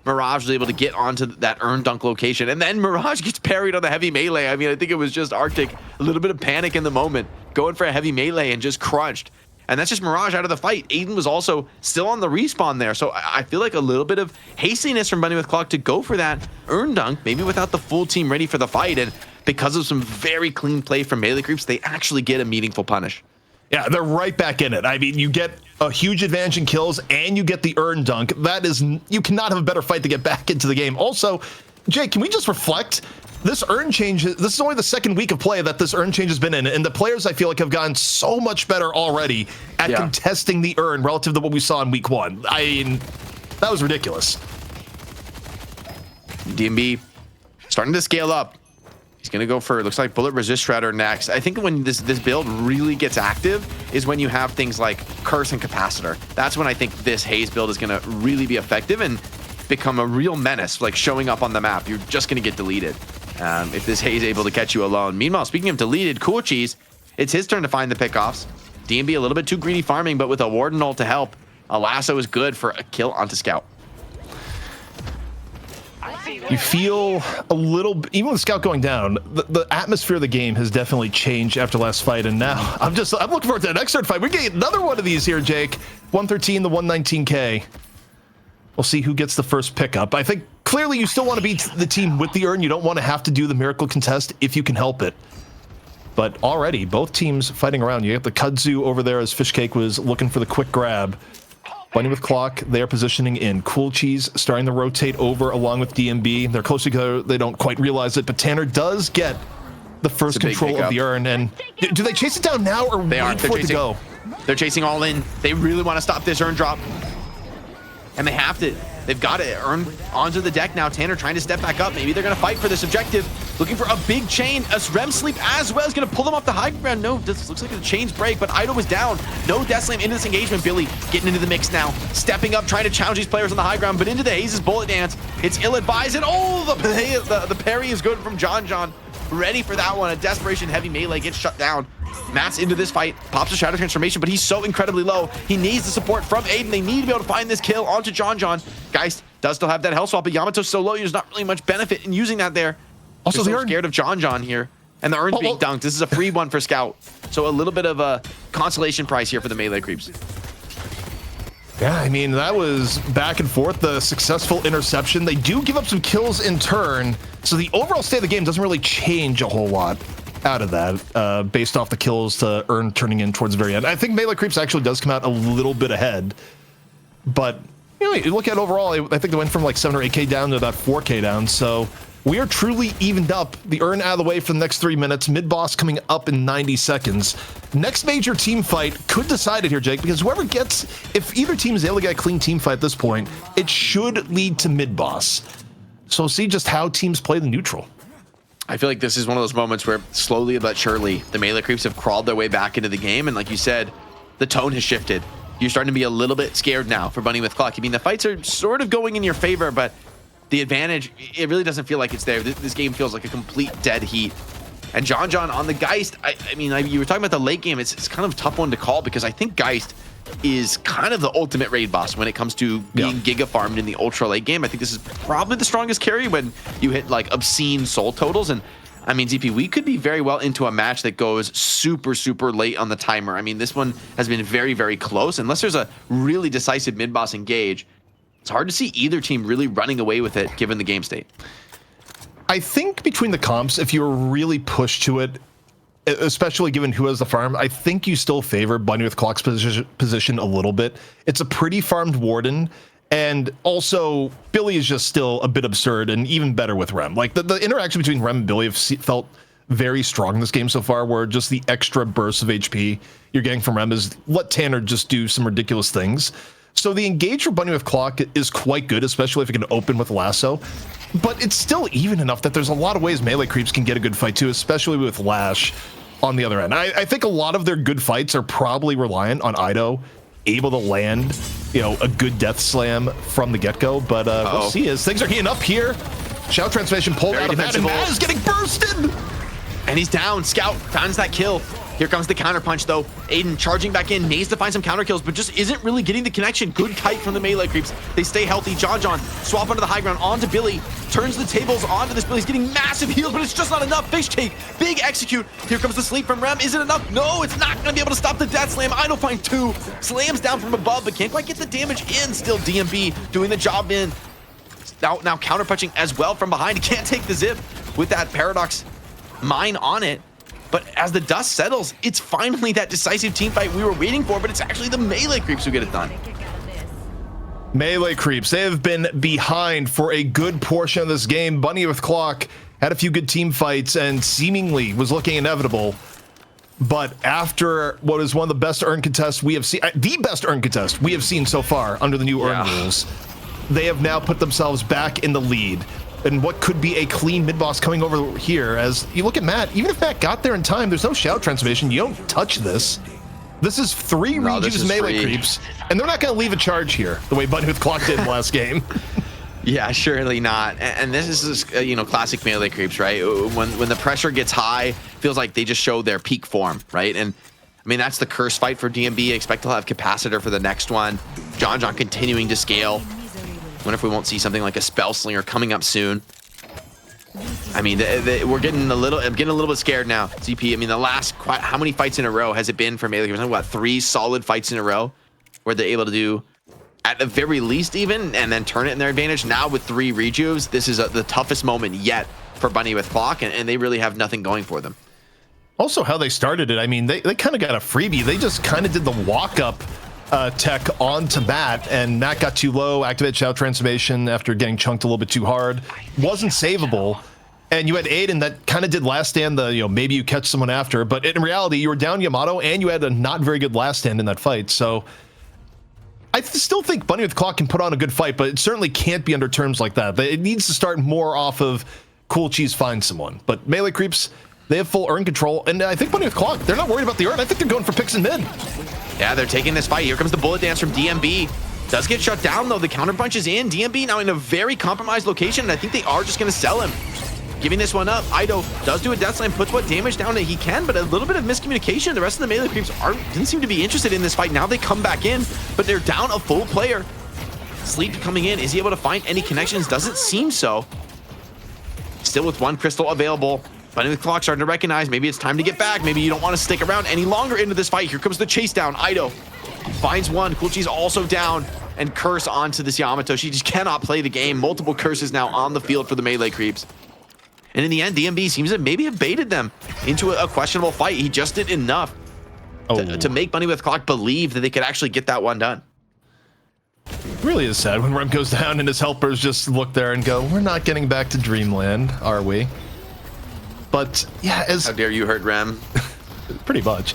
S2: Mirage was able to get onto that urn dunk location, and then Mirage gets parried on the heavy melee. I mean, I think it was just Arctic, a little bit of panic in the moment, going for a heavy melee and just crunched. And that's just Mirage out of the fight. Aiden was also still on the respawn there, so I feel like a little bit of hastiness from Bunny with Clock to go for that urn dunk, maybe without the full team ready for the fight, and because of some very clean play from melee creeps, they actually get a meaningful punish.
S1: Yeah, they're right back in it. I mean, you get a huge advantage in kills, and you get the urn dunk. That is, you cannot have a better fight to get back into the game. Also, Jake, can we just reflect? This urn change, this is only the second week of play that this urn change has been in, and the players, I feel like, have gotten so much better already at contesting the urn relative to what we saw in week 1. I mean, that was ridiculous.
S2: DMB starting to scale up. He's gonna go for, looks like bullet resist shredder next. I think when this build really gets active is when you have things like curse and capacitor. That's when I think this Haze build is gonna really be effective and become a real menace, like showing up on the map. You're just gonna get deleted if this Haze is able to catch you alone. Meanwhile, speaking of deleted, Cool Cheese, it's his turn to find the pickoffs. DMB a little bit too greedy farming, but with a Warden ult to help, a lasso is good for a kill onto Scout.
S1: You feel a little, even with Scout going down, the atmosphere of the game has definitely changed after last fight, and now I'm looking forward to the next third fight. We're getting another one of these here, Jake. 113 to 119K. We'll see who gets the first pickup. I think clearly you still want to beat the team with the urn. You don't want to have to do the miracle contest if you can help it. But already, both teams fighting around. You got the Kudzu over there as Fishcake was looking for the quick grab. Bunny with Clock, they are positioning in. Cool Cheese starting to rotate over along with DMB. They're close together. They don't quite realize it, but Tanner does get the first control of the urn. And do they chase it down now or wait for it to go?
S2: They're chasing all in. They really want to stop this urn drop. And they have to. They've got to urn onto the deck now. Tanner trying to step back up. Maybe they're going to fight for this objective. Looking for a big chain. A Rem sleep as well is going to pull them off the high ground. No, this looks like the chains break, but Ido was down. No death slam into this engagement. Billy getting into the mix now. Stepping up, trying to challenge these players on the high ground, but into the Haze's bullet dance. It's ill-advised, and oh, the parry is good from John. Ready for that one. A desperation heavy melee gets shut down. Matt's into this fight, pops a shadow transformation, but he's so incredibly low. He needs the support from Aiden. They need to be able to find this kill onto John. Geist does still have that health swap, but Yamato's so low, there's not really much benefit in using that there. Also, they're so scared of John here. And the urn's being dunked. This is a free one for Scout. So a little bit of a consolation prize here for the melee creeps.
S1: Yeah, I mean, that was back and forth, the successful interception. They do give up some kills in turn, so the overall state of the game doesn't really change a whole lot out of that, based off the kills to urn turning in towards the very end. I think melee creeps actually does come out a little bit ahead, but you know, you look at overall, I think they went from like 7 or 8K down to about 4K down. So we are truly evened up. The urn out of the way for the next 3 minutes. Mid boss coming up in 90 seconds. Next major team fight could decide it here, Jake, because whoever gets, if either team is able to get a clean team fight at this point, it should lead to mid boss. So see just how teams play the neutral.
S2: I feel like this is one of those moments where slowly but surely the melee creeps have crawled their way back into the game. And like you said, the tone has shifted. You're starting to be a little bit scared now for Bunny with Clock. I mean, the fights are sort of going in your favor, but the advantage, it really doesn't feel like it's there. This game feels like a complete dead heat. And John on the Geist, I mean, you were talking about the late game. It's kind of a tough one to call because I think Geist is kind of the ultimate raid boss when it comes to being giga farmed in the ultra late game. I think this is probably the strongest carry when you hit like obscene soul totals. And I mean, ZP, we could be very well into a match that goes super, super late on the timer. I mean, this one has been very, very close. Unless there's a really decisive mid-boss engage, it's hard to see either team really running away with it given the game state.
S1: I think between the comps, if you're really pushed to it, especially given who has the farm, I think you still favor Bunny with Clock's position a little bit. It's a pretty farmed Warden. And also, Billy is just still a bit absurd and even better with Rem. Like, the interaction between Rem and Billy have felt very strong in this game so far, where just the extra bursts of HP you're getting from Rem is let Tanner just do some ridiculous things. So the engage for Bunny with Clock is quite good, especially if it can open with Lasso. But it's still even enough that there's a lot of ways melee creeps can get a good fight too, especially with Lash on the other end. I think a lot of their good fights are probably reliant on Ido able to land, you know, a good death slam from the get-go, but we'll see as things are heating up here. Shout transformation pulled out of Matt, and Matt is getting bursted!
S2: And he's down. Scout finds that kill. Here comes the counter punch though. Aiden charging back in, needs to find some counter kills, but just isn't really getting the connection. Good kite from the melee creeps. They stay healthy. John swap onto the high ground, onto Billy, turns the tables onto this Billy. He's getting massive heals, but it's just not enough. Fish cake, big execute. Here comes the sleep from Rem. Is it enough? No, it's not gonna be able to stop the death slam. Idle find 2. Slams down from above, but can't quite get the damage in. Still DMB doing the job in. Now counter punching as well from behind. He can't take the zip with that Paradox mine on it. But as the dust settles, it's finally that decisive team fight we were waiting for, but it's actually the melee creeps who get it done.
S1: Melee creeps, they have been behind for a good portion of this game. Bunny with Clock had a few good team fights and seemingly was looking inevitable. But after what is one of the best urn contests we have seen, the best urn contest we have seen so far under the new urn rules, they have now put themselves back in the lead. And what could be a clean mid-boss coming over here. As you look at Matt, even if Matt got there in time, there's no shout transformation. You don't touch this. This is 3 rejuice melee creeps, and they're not going to leave a charge here the way Bunny with Clock did in the last game.
S2: Yeah, surely not. And this is, you know, classic melee creeps, right? When the pressure gets high, feels like they just show their peak form, right? And I mean, that's the curse fight for DMB. Expect to have Capacitor for the next one. John continuing to scale. Wonder if we won't see something like a Spell Slinger coming up soon. I mean, we're getting I'm getting a little bit scared now. ZP, I mean, the last, how many fights in a row has it been for melee creeps? What, 3 solid fights in a row where they're able to do, at the very least even, and then turn it in their advantage. Now with 3 rejuves, this is the toughest moment yet for Bunny with Clock, and they really have nothing going for them.
S1: Also, how they started it, I mean, they kind of got a freebie. They just kind of did the walk-up tech onto Matt, and Matt got too low, activated shout transformation after getting chunked a little bit too hard. Wasn't savable. And you had Aiden that kind of did last stand, the, you know, maybe you catch someone after, but in reality, you were down Yamato and you had a not very good last stand in that fight. So I still think Bunny with Clock can put on a good fight, but it certainly can't be under terms like that. It needs to start more off of cool cheese find someone. But melee creeps, they have full urn control, and I think Bunny with Clock, they're not worried about the urn. I think they're going for picks and mid.
S2: Yeah, they're taking this fight. Here comes the bullet dance from DMB. Does get shut down though. The counter punch is in. DMB now in a very compromised location, and I think they are just going to sell him. Giving this one up. Ido does do a death slam, puts what damage down that he can, but a little bit of miscommunication. The rest of the melee creeps didn't seem to be interested in this fight. Now they come back in, but they're down a full player. Sleep coming in. Is he able to find any connections? Doesn't seem so. Still with 1 crystal available. Bunny with Clock starting to recognize maybe it's time to get back. Maybe you don't want to stick around any longer into this fight. Here comes the chase down. Ido finds 1. Cool Cheese also down, and curse onto this Yamato. She just cannot play the game. Multiple curses now on the field for the melee creeps. And in the end, DMB seems to maybe have baited them into a questionable fight. He just did enough to make Bunny with Clock believe that they could actually get that one done.
S1: Really is sad when Rem goes down and his helpers just look there and go, we're not getting back to Dreamland, are we? But yeah,
S2: How dare you hurt Rem?
S1: pretty much.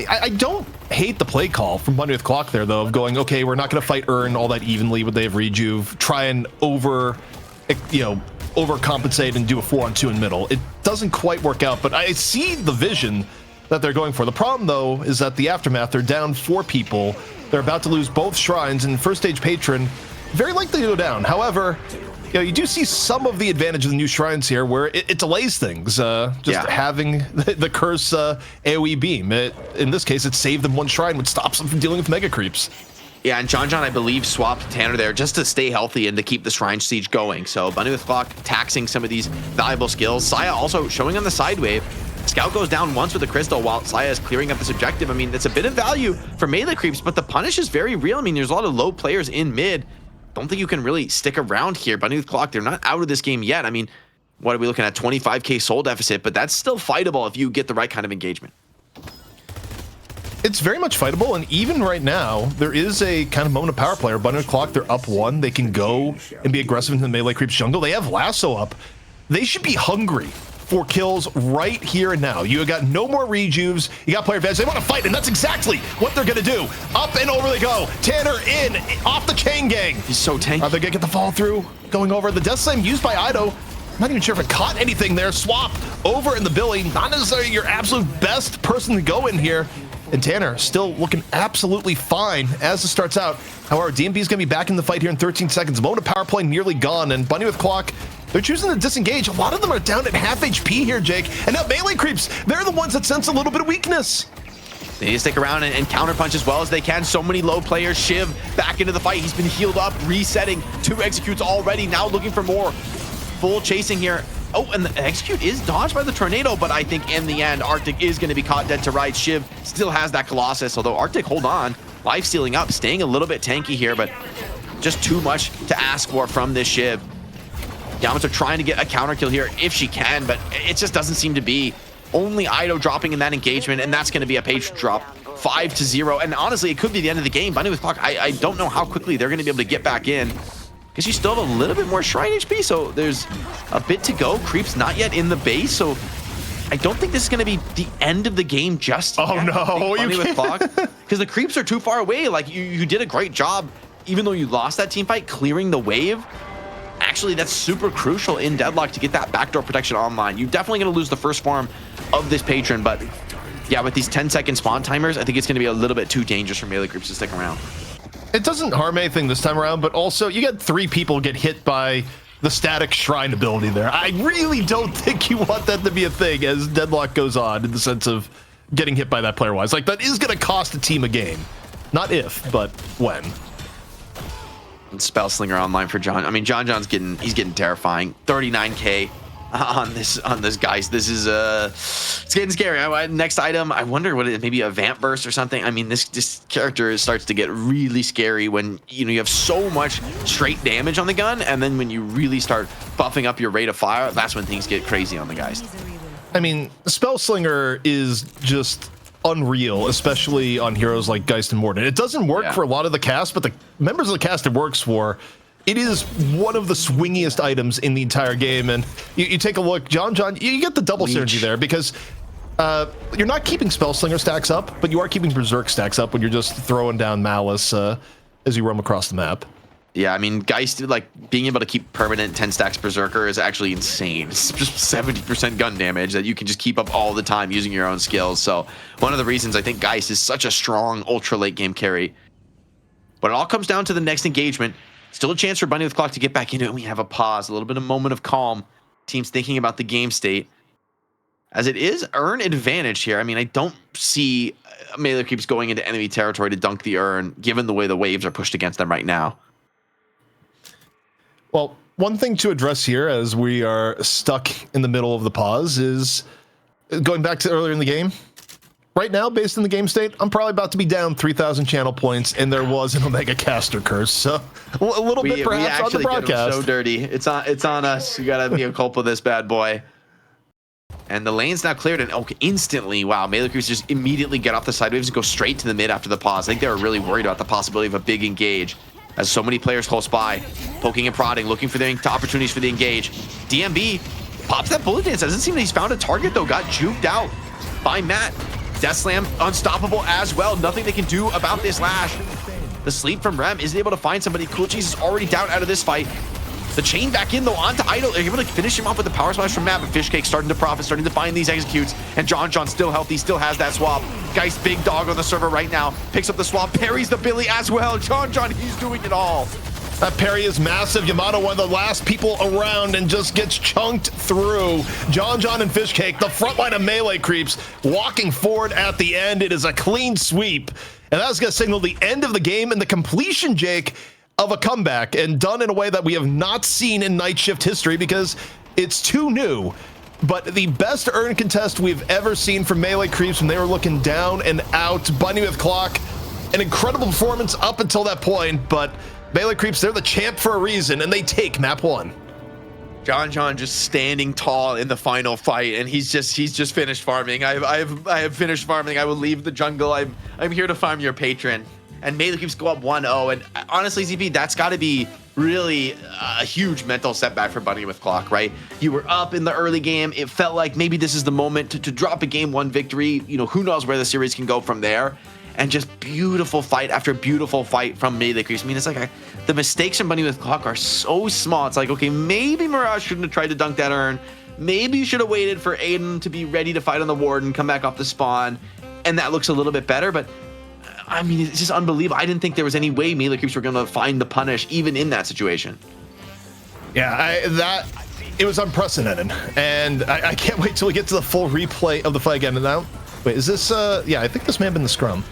S1: I don't hate the play call from Bunny with Clock there, though, of going, okay, we're not going to fight Urn all that evenly with they have Rejuve, try and overcompensate and do a 4-on-2 in middle. It doesn't quite work out, but I see the vision that they're going for. The problem, though, is that the aftermath, they're down 4 people. They're about to lose both shrines, and first stage patron very likely to go down. However, you do see some of the advantage of the new shrines here, where it delays things. Having the curse AoE beam. In this case, it saved them 1 shrine, which stops them from dealing with mega creeps.
S2: Yeah, and John, I believe, swapped Tanner there just to stay healthy and to keep the Shrine Siege going. So Bunny with Clock taxing some of these valuable skills. Saya also showing on the side wave. Scout goes down once with the crystal while Saya is clearing up this objective. I mean, it's a bit of value for melee creeps, but the punish is very real. I mean, there's a lot of low players in mid. Don't think you can really stick around here. Bunny with Clock, they're not out of this game yet. I mean, what are we looking at? 25k soul deficit, but that's still fightable if you get the right kind of engagement.
S1: It's very much fightable, and even right now, there is a kind of moment of power player. Bunny with Clock, they're up 1. They can go and be aggressive into the melee creeps jungle. They have Lasso up. They should be hungry for kills right here and now. You got no more rejuves. You got player advantage. They want to fight, and that's exactly what they're going to do. Up and over they go. Tanner in, off the chain gang.
S2: He's so tanky.
S1: Are they going to get the fall through? Going over. The Death Slam used by Ido. Not even sure if it caught anything there. Swap over in the Billy. Not necessarily your absolute best person to go in here. And Tanner still looking absolutely fine as it starts out. However, DMP is going to be back in the fight here in 13 seconds. Moment of power play nearly gone, and Bunny with Clock, they're choosing to disengage. A lot of them are down at half HP here, Jake. And now melee creeps, they're the ones that sense a little bit of weakness.
S2: They need to stick around and counterpunch as well as they can. So many low players. Shiv back into the fight. He's been healed up, resetting. 2 executes already. Now looking for more. Full chasing here. Oh, and the execute is dodged by the tornado, but I think in the end, Arctic is going to be caught dead to rights. Shiv still has that Colossus, although Arctic, hold on. Life stealing up, staying a little bit tanky here, but just too much to ask for from this Shiv. Yamato trying to get a counter kill here if she can, but it just doesn't seem to be. Only Ido dropping in that engagement, and that's going to be a page drop. 5-0, and honestly, it could be the end of the game. Bunny with Clock, I don't know how quickly they're going to be able to get back in. Because you still have a little bit more Shrine HP, so there's a bit to go. Creep's not yet in the base, so I don't think this is going to be the end of the game just yet.
S1: Oh, no.
S2: Bunny with Clock, because the creeps are too far away. Like, you did a great job, even though you lost that team fight, clearing the wave. Actually, that's super crucial in Deadlock to get that backdoor protection online. You're definitely going to lose the first farm of this patron, but yeah, with these 10-second spawn timers, I think it's going to be a little bit too dangerous for melee creeps to stick around.
S1: It doesn't harm anything this time around, but also you got 3 people get hit by the static shrine ability there. I really don't think you want that to be a thing as Deadlock goes on, in the sense of getting hit by that player-wise. Like, that is going to cost a team a game. Not if, but when.
S2: And Spellslinger online for John. I mean, John's getting terrifying. 39k on this guys. This is it's getting scary. Next item, I wonder what it is, maybe a vamp burst or something. I mean, this character starts to get really scary when you have so much straight damage on the gun, and then when you really start buffing up your rate of fire, that's when things get crazy on the guys.
S1: I mean, Spellslinger is just unreal, especially on heroes like Geist and Morden. It doesn't work for a lot of the cast, but the members of the cast it works for, it is one of the swingiest items in the entire game. And you take a look, John, you get the double synergy there, because you're not keeping Spellslinger stacks up, but you are keeping Berserk stacks up when you're just throwing down Malice as you roam across the map.
S2: Yeah, I mean, Geist, like, being able to keep permanent 10 stacks Berserker is actually insane. It's just 70% gun damage that you can just keep up all the time using your own skills. So one of the reasons I think Geist is such a strong ultra late game carry. But it all comes down to the next engagement. Still a chance for Bunny with Clock to get back into it. We have a pause, a little bit of moment of calm. Teams thinking about the game state. As it is Urn advantage here. I mean, I don't see melee creeps going into enemy territory to dunk the Urn, given the way the waves are pushed against them right now.
S1: Well, one thing to address here as we are stuck in the middle of the pause is going back to earlier in the game. Right now, based on the game state, I'm probably about to be down 3,000 channel points, and there was an Omega caster curse, so a little bit perhaps on the broadcast.
S2: So dirty. It's on us. We gotta be a culp of this bad boy. And the lane's now cleared, and instantly, wow, melee creeps just immediately get off the side waves and go straight to the mid after the pause. I think they were really worried about the possibility of a big engage. as so many players close by, poking and prodding, looking for the opportunities for the engage. DMB pops that bullet dance. Doesn't seem that he's found a target though. Got juked out by Matt. Death Slam unstoppable as well. Nothing they can do about this Lash. The sleep from Rem isn't able to find somebody. Cool Cheese is already down out of this fight. The chain back in though onto Idol. They're able to finish him off with the power smash from Matt, but Fishcake starting to profit, starting to find these executes, and John still healthy, still has that swap. Geist big dog on the server right now. Picks up the swap, parries the Billy as well. John, he's doing it all.
S1: That parry is massive. Yamato, one of the last people around, and just gets chunked through. John and Fishcake, the front line of melee creeps, walking forward at the end. It is a clean sweep. And that's going to signal the end of the game and the completion, Jake, of a comeback, and done in a way that we have not seen in Night Shift history because it's too new. But the best earn contest we've ever seen from melee creeps when they were looking down and out. Bunny with Clock, an incredible performance up until that point, but melee creeps, they're the champ for a reason, and they take map 1.
S2: John just standing tall in the final fight, and he's just finished farming. I have finished farming. I will leave the jungle. I'm here to farm your patron. And melee creeps go up 1-0, and honestly, ZP, that's got to be really a huge mental setback for Bunny with Clock, right? You were up in the early game. It felt like maybe this is the moment to drop a game 1 victory. You know, who knows where the series can go from there. And just beautiful fight after beautiful fight from melee creeps. I mean, it's like the mistakes from Bunny with Clock are so small. It's like, okay, maybe Mirage shouldn't have tried to dunk that urn. Maybe you should have waited for Aiden to be ready to fight on the Warden, come back off the spawn, and that looks a little bit better. But I mean, it's just unbelievable. I didn't think there was any way melee creeps were going to find the punish, even in that situation.
S1: Yeah, it was unprecedented, and I can't wait till we get to the full replay of the fight again. And now, wait, is this? Yeah, I think this may have been the scrum.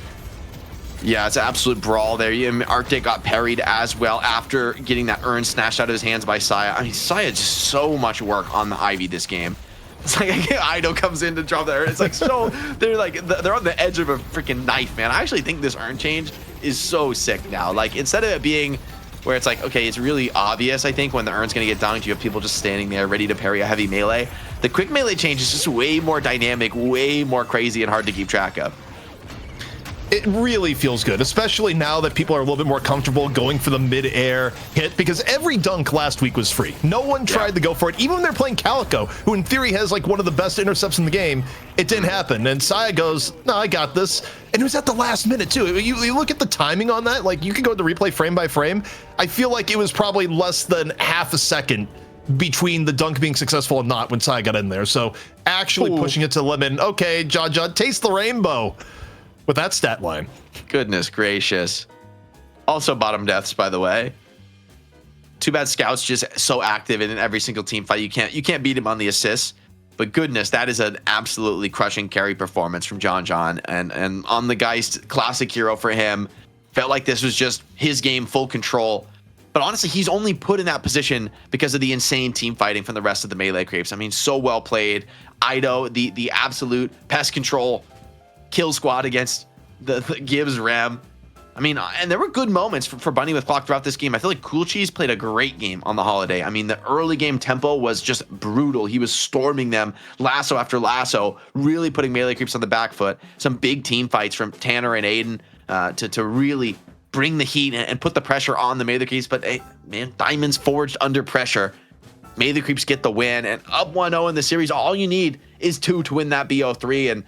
S2: Yeah, it's an absolute brawl there. Arctic got parried as well after getting that urn snatched out of his hands by Saya. I mean, Saya just so much work on the Ivy this game. It's like Ido comes in to drop that urn. It's like so they're on the edge of a freaking knife, man. I actually think this urn change is so sick now. Like, instead of it being where it's like, okay, it's really obvious, I think, when the urn's gonna get dunked, you have people just standing there ready to parry a heavy melee. The quick melee change is just way more dynamic, way more crazy, and hard to keep track of.
S1: It really feels good, especially now that people are a little bit more comfortable going for the mid-air hit, because every dunk last week was free. No one tried to go for it, even when they're playing Calico, who in theory has like one of the best intercepts in the game. It didn't happen, and Saya goes, no, I got this. And it was at the last minute too. You look at the timing on that, like you can go to the replay frame by frame. I feel like it was probably less than half a second between the dunk being successful and not when Saya got in there. So actually pushing it to the limit, and okay, John, taste the rainbow with that stat line.
S2: Goodness gracious. Also bottom deaths, by the way. Too bad Scout's just so active in every single team fight. You can't beat him on the assists. But goodness, that is an absolutely crushing carry performance from John. And on the Geist, classic hero for him. Felt like this was just his game, full control. But honestly, he's only put in that position because of the insane team fighting from the rest of the melee creeps. I mean, so well played. Ido, the absolute pest control kill squad against the Gibbs Ram. I mean, and there were good moments for Bunny with Clock throughout this game. I feel like Cool Cheese played a great game on the holiday. I mean, the early game tempo was just brutal. He was storming them lasso after lasso, really putting melee creeps on the back foot. Some big team fights from Tanner and Aiden to really bring the heat and put the pressure on the melee creeps. But hey, man, Diamonds forged under pressure. Melee creeps get the win, and up 1-0 in the series. All you need is 2 to win that BO3, and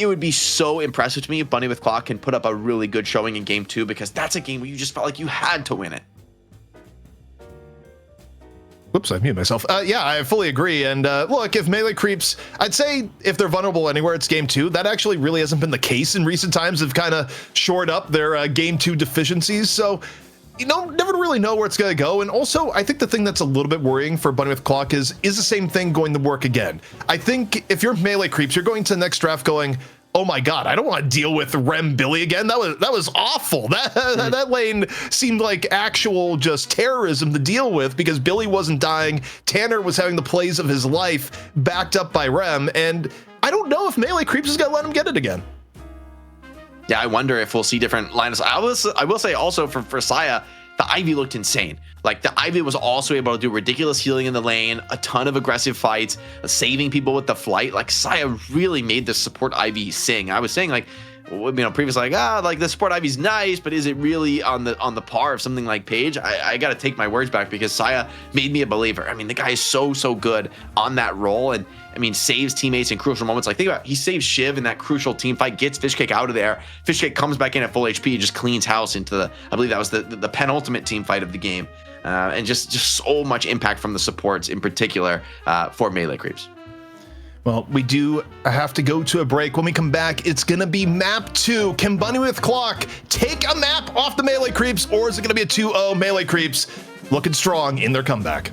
S2: it would be so impressive to me if Bunny with Clock can put up a really good showing in game 2, because that's a game where you just felt like you had to win it.
S1: Whoops, I muted myself. Yeah, I fully agree. And look, if melee creeps, I'd say if they're vulnerable anywhere, it's game 2. That actually really hasn't been the case in recent times. They've kind of shored up their game 2 deficiencies. So, never really know where it's going to go. And also, I think the thing that's a little bit worrying for Bunny with Clock is the same thing going to work again. I think if you're melee creeps, you're going to the next draft going, oh my God, I don't want to deal with Rem Billy again. That was awful. That lane seemed like actual just terrorism to deal with, because Billy wasn't dying. Tanner was having the plays of his life backed up by Rem. And I don't know if melee creeps is going to let him get it again.
S2: Yeah, I wonder if we'll see different lineups. I will say also for Saya, the Ivy looked insane. Like, the Ivy was also able to do ridiculous healing in the lane, a ton of aggressive fights, saving people with the flight. Like, Saya really made the support Ivy sing. I was saying, like, previously like the support Ivy's nice, but is it really on the par of something like Paige? I got to take my words back because Saya made me a believer. I mean, the guy is so good on that role, and I mean, saves teammates in crucial moments. Like, think about it, he saves Shiv in that crucial team fight, gets Fishcake out of there. Fishcake comes back in at full HP, just cleans house into I believe that was the penultimate team fight of the game. And just so much impact from the supports in particular for melee creeps.
S1: Well, we do have to go to a break. When we come back, it's going to be map 2. Can Bunny with Clock take a map off the melee creeps, or is it going to be a 2-0 melee creeps looking strong in their comeback?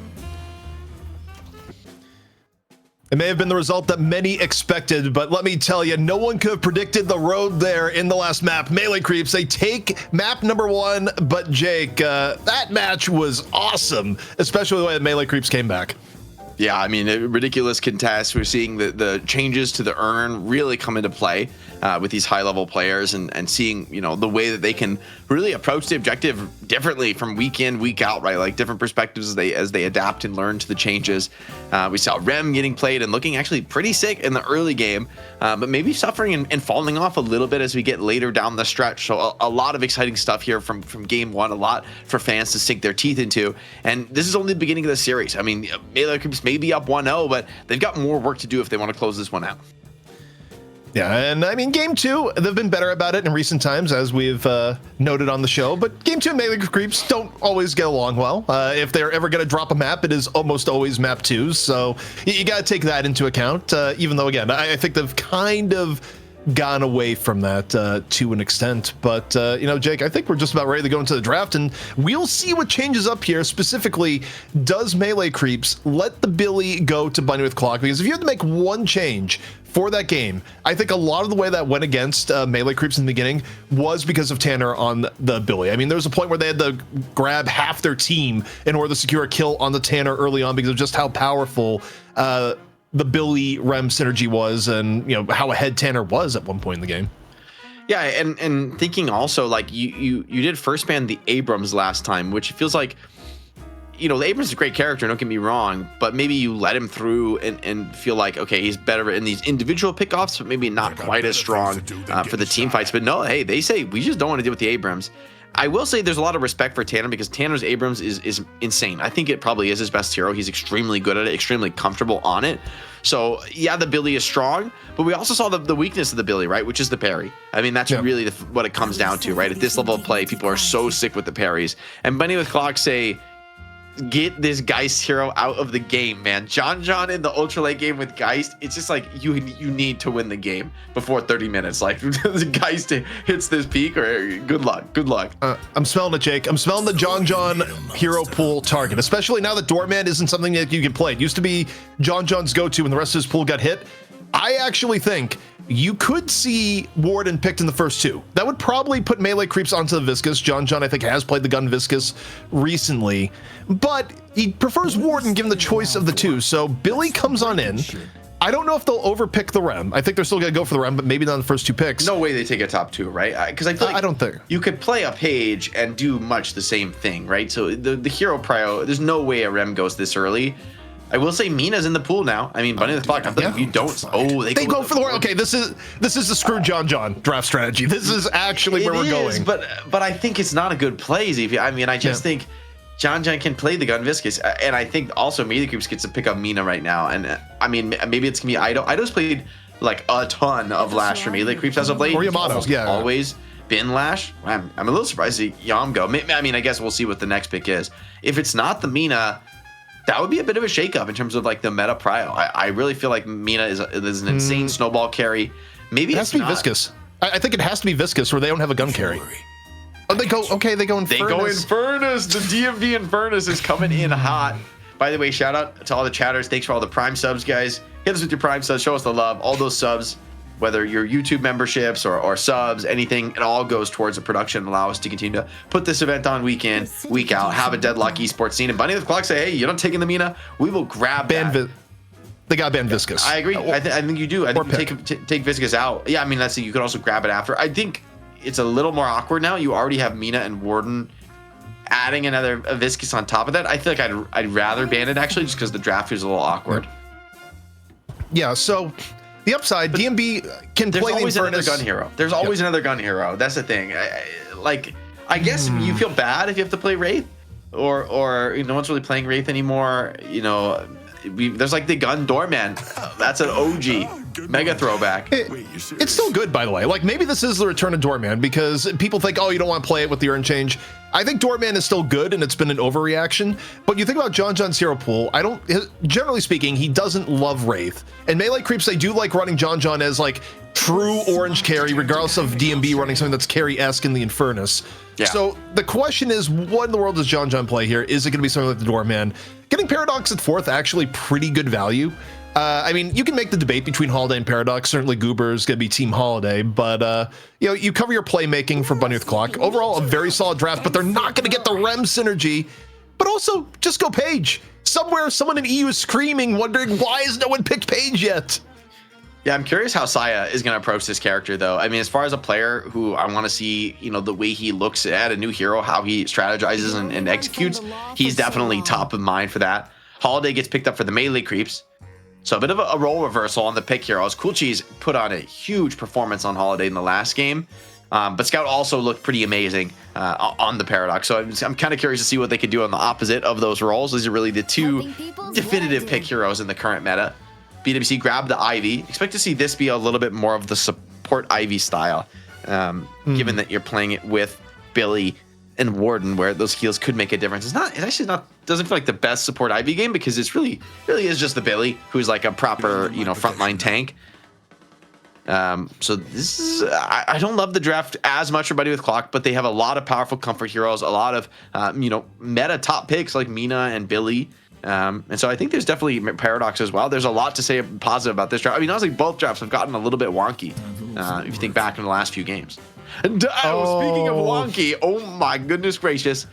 S1: It may have been the result that many expected, but let me tell you, no one could have predicted the road there in the last map. Melee creeps, they take map number 1, but Jake, that match was awesome, especially the way the melee creeps came back.
S2: Yeah, I mean, a ridiculous contest. We're seeing the changes to the urn really come into play with these high-level players, and seeing, the way that they can really approach the objective differently from week in, week out, right? Like different perspectives as they adapt and learn to the changes. We saw Rem getting played and looking actually pretty sick in the early game, but maybe suffering and falling off a little bit as we get later down the stretch. So a lot of exciting stuff here from game 1, a lot for fans to sink their teeth into. And this is only the beginning of the series. I mean, melee creeps may be up 1-0, but they've got more work to do if they want to close this one out.
S1: Yeah, and I mean, game 2, they've been better about it in recent times, as we've noted on the show, but game 2 and melee creeps don't always get along well. If they're ever going to drop a map, it is almost always map 2s, so you got to take that into account, even though, again, I think they've kind of gone away from that to an extent. But, Jake, I think we're just about ready to go into the draft, and we'll see what changes up here. Specifically, does melee creeps let the Billy go to Bunny with Clock? Because if you had to make one change for that game, I think a lot of the way that went against melee creeps in the beginning was because of Tanner on the Billy. I mean, there was a point where they had to grab half their team in order to secure a kill on the Tanner early on because of just how powerful the Billy Rem synergy was, and how ahead Tanner was at one point in the game.
S2: Yeah, and thinking also, like, you did first ban the Abrams last time, which feels like, the Abrams is a great character, don't get me wrong, but maybe you let him through and feel like, okay, he's better in these individual pickoffs, but maybe not quite as strong for the team fights. But no, hey, they say we just don't want to deal with the Abrams. I will say there's a lot of respect for Tanner because Tanner's Abrams is insane. I think it probably is his best hero. He's extremely good at it, extremely comfortable on it. So yeah, the Billy is strong, but we also saw the weakness of the Billy, right? Which is the parry. I mean, that's really what it comes down to, right? At this level of play, people are so sick with the parries. And Bunny with Clock say, get this Geist hero out of the game, man. John in the ultra late game with Geist, it's just like you need to win the game before 30 minutes. Like, the Geist hits this peak, or good luck.
S1: I'm smelling it, Jake. I'm smelling the John hero pool target, especially now that Doorman isn't something that you can play. It used to be John's go-to when the rest of his pool got hit. I actually think you could see Warden picked in the first 2. That would probably put melee creeps onto the Viscous. John, I think, has played the gun Viscous recently, but he prefers Warden given the choice of the 2. So Billy comes on in. I don't know if they'll overpick the Rem. I think they're still going to go for the Rem, but maybe not in the first 2 picks.
S2: No way they take a top 2, right? Because I feel like
S1: I don't think
S2: you could play a Page and do much the same thing, right? So the hero prio, there's no way a Rem goes this early. I will say Mina's in the pool now. I mean, Bunny the Clock. I think if you don't,
S1: they go for the Warden. Okay, this is the screw John draft strategy. This is actually where we're going.
S2: But I think it's not a good play, ZP. I mean, I just think John can play the gun Viscous, and I think also melee creeps gets to pick up Mina right now. And I mean, maybe it's gonna be Ido. Ido's played like a ton of Lash for melee creeps as of late.
S1: Or Yamato,
S2: always been Lash. I'm a little surprised to see Yam go. I mean, I guess we'll see what the next pick is. If it's not the Mina, that would be a bit of a shakeup in terms of like the meta prio. I really feel like Mina is an insane snowball carry. Maybe
S1: it has to be Viscous. I think it has to be Viscous, where they don't have a gun carry. Oh, they go Infernus.
S2: They go Infernus. The DMV Infernus is coming in hot. By the way, shout out to all the chatters. Thanks for all the Prime subs, guys. Hit us with your Prime subs. Show us the love. All those subs, whether your YouTube memberships or subs, anything, it all goes towards the production and allow us to continue to put this event on week in, week out, have a Deadlock esports scene. And Bunny with Clock say, hey, you're not taking the Mina? We will grab that.
S1: They got ban Viscous.
S2: I agree. I think you do. I think you take Viscous out. Yeah, I mean, you could also grab it after. I think it's a little more awkward now. You already have Mina and Warden. Adding another Viscous on top of that, I feel like I'd rather ban it, actually, just because the draft is a little awkward.
S1: Yeah, so The upside, DMB can
S2: There's
S1: play the
S2: always another
S1: Infernus.
S2: gun hero. There's always another gun hero. That's the thing. I guess you feel bad if you have to play Wraith, or no one's really playing Wraith anymore. There's like the gun doorman. That's an OG mega throwback.
S1: It's still good, by the way. Like, maybe this is the return of Doorman, because people think, oh, you don't want to play it with the urn change. I think Doorman is still good, and it's been an overreaction. But you think about John's hero pool, generally speaking, he doesn't love Wraith. And Melee Creeps, they do like running John as like true orange carry, regardless of DMB running something that's carry-esque in the Infernus.
S2: Yeah.
S1: So the question is, what in the world does John play here? Is it going to be something like the Doorman? Getting Paradox at 4th, actually pretty good value. I mean, you can make the debate between Holiday and Paradox. Certainly Goober is going to be Team Holiday, but you cover your playmaking for Bunny with Clock. Overall, a very solid draft, but they're not going to get the Rem synergy. But also, just go Page. Somewhere, someone in EU is screaming, wondering why has no one picked Page yet?
S2: Yeah, I'm curious how Saya is going to approach this character, though. I mean, as far as a player who I want to see, the way he looks at a new hero, how he strategizes and executes, he's definitely top of mind for that. Holiday gets picked up for the melee creeps. So a bit of a role reversal on the pick heroes. Cool Cheese put on a huge performance on Holiday in the last game. But Scout also looked pretty amazing on the Paradox. So I'm kind of curious to see what they could do on the opposite of those roles. These are really the two definitive pick heroes in the current meta. BWC grabbed the Ivy. Expect to see this be a little bit more of the support Ivy style, given that you're playing it with Billy and Warden, where those heals could make a difference. It actually doesn't feel like the best support Ivy game, because it's really is just the Billy, who's like a proper, frontline tank. So this is, I don't love the draft as much for Buddy with Clock, but they have a lot of powerful comfort heroes, a lot of, meta top picks like Mina and Billy. And so I think there's definitely Paradox as well. There's a lot to say positive about this draft. I mean, honestly, both drafts have gotten a little bit wonky, if you think back in the last few games. Speaking of wonky, oh my goodness gracious.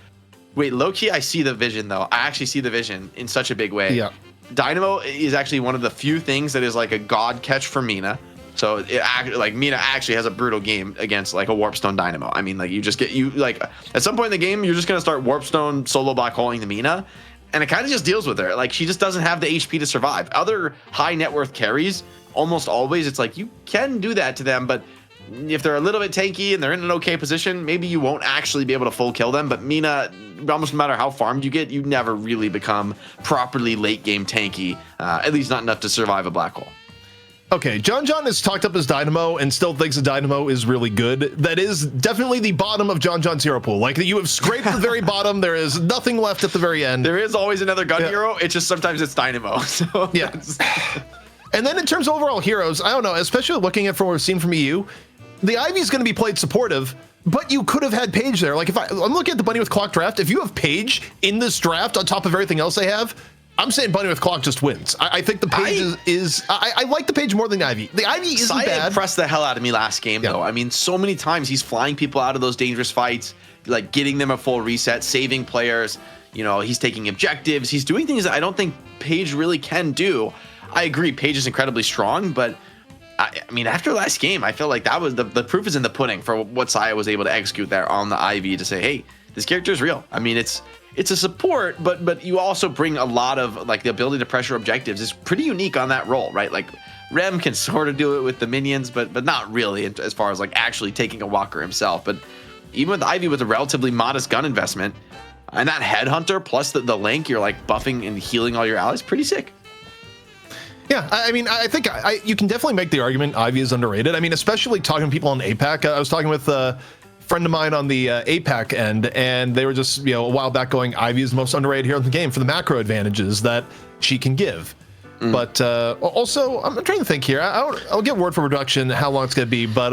S2: Wait, low-key, I see the vision, though. I actually see the vision in such a big way.
S1: Yeah.
S2: Dynamo is actually one of the few things that is like a god catch for Mina. So Mina actually has a brutal game against like a Warpstone Dynamo. I mean, like at some point in the game, you're just going to start Warpstone solo black holing the Mina. And it kind of just deals with her. Like, she just doesn't have the HP to survive. Other high net worth carries, almost always, it's like you can do that to them, but if they're a little bit tanky and they're in an okay position, maybe you won't actually be able to full kill them. But Mina, almost no matter how farmed you get, you never really become properly late game tanky, at least not enough to survive a black hole.
S1: Okay, John has talked up his Dynamo and still thinks the Dynamo is really good. That is definitely the bottom of John's hero pool. Like, you have scraped the very bottom. There is nothing left at the very end.
S2: There is always another gun hero. It's just sometimes it's Dynamo. So
S1: yeah. And then in terms of overall heroes, I don't know, especially looking at from what we've seen from EU, the Ivy is going to be played supportive, but you could have had Page there. Like, I'm looking at the Bunny with Clock draft, if you have Page in this draft on top of everything else they have, I'm saying Bunny with Clock just wins. I think the Page I like the Page more than the Ivy. The Ivy isn't bad.
S2: Impressed the hell out of me last game, though. I mean, so many times he's flying people out of those dangerous fights, like getting them a full reset, saving players. He's taking objectives. He's doing things that I don't think Page really can do. I agree, Page is incredibly strong, but I mean, after last game, I feel like that was the proof is in the pudding for what Saya was able to execute there on the Ivy to say, hey, this character is real. I mean, it's a support, but you also bring a lot of like the ability to pressure objectives. It's pretty unique on that role, right? Like Rem can sort of do it with the minions, but not really as far as like actually taking a walker himself. But even with Ivy with a relatively modest gun investment and that Headhunter plus the link, you're like buffing and healing all your allies, pretty sick.
S1: Yeah, I mean, I think you can definitely make the argument Ivy is underrated. I mean, especially talking to people on APAC. I was talking with a friend of mine on the APAC end, and they were just, a while back going, Ivy is the most underrated hero in the game for the macro advantages that she can give. But also, I'm trying to think here. I'll get word for production how long it's going to be, but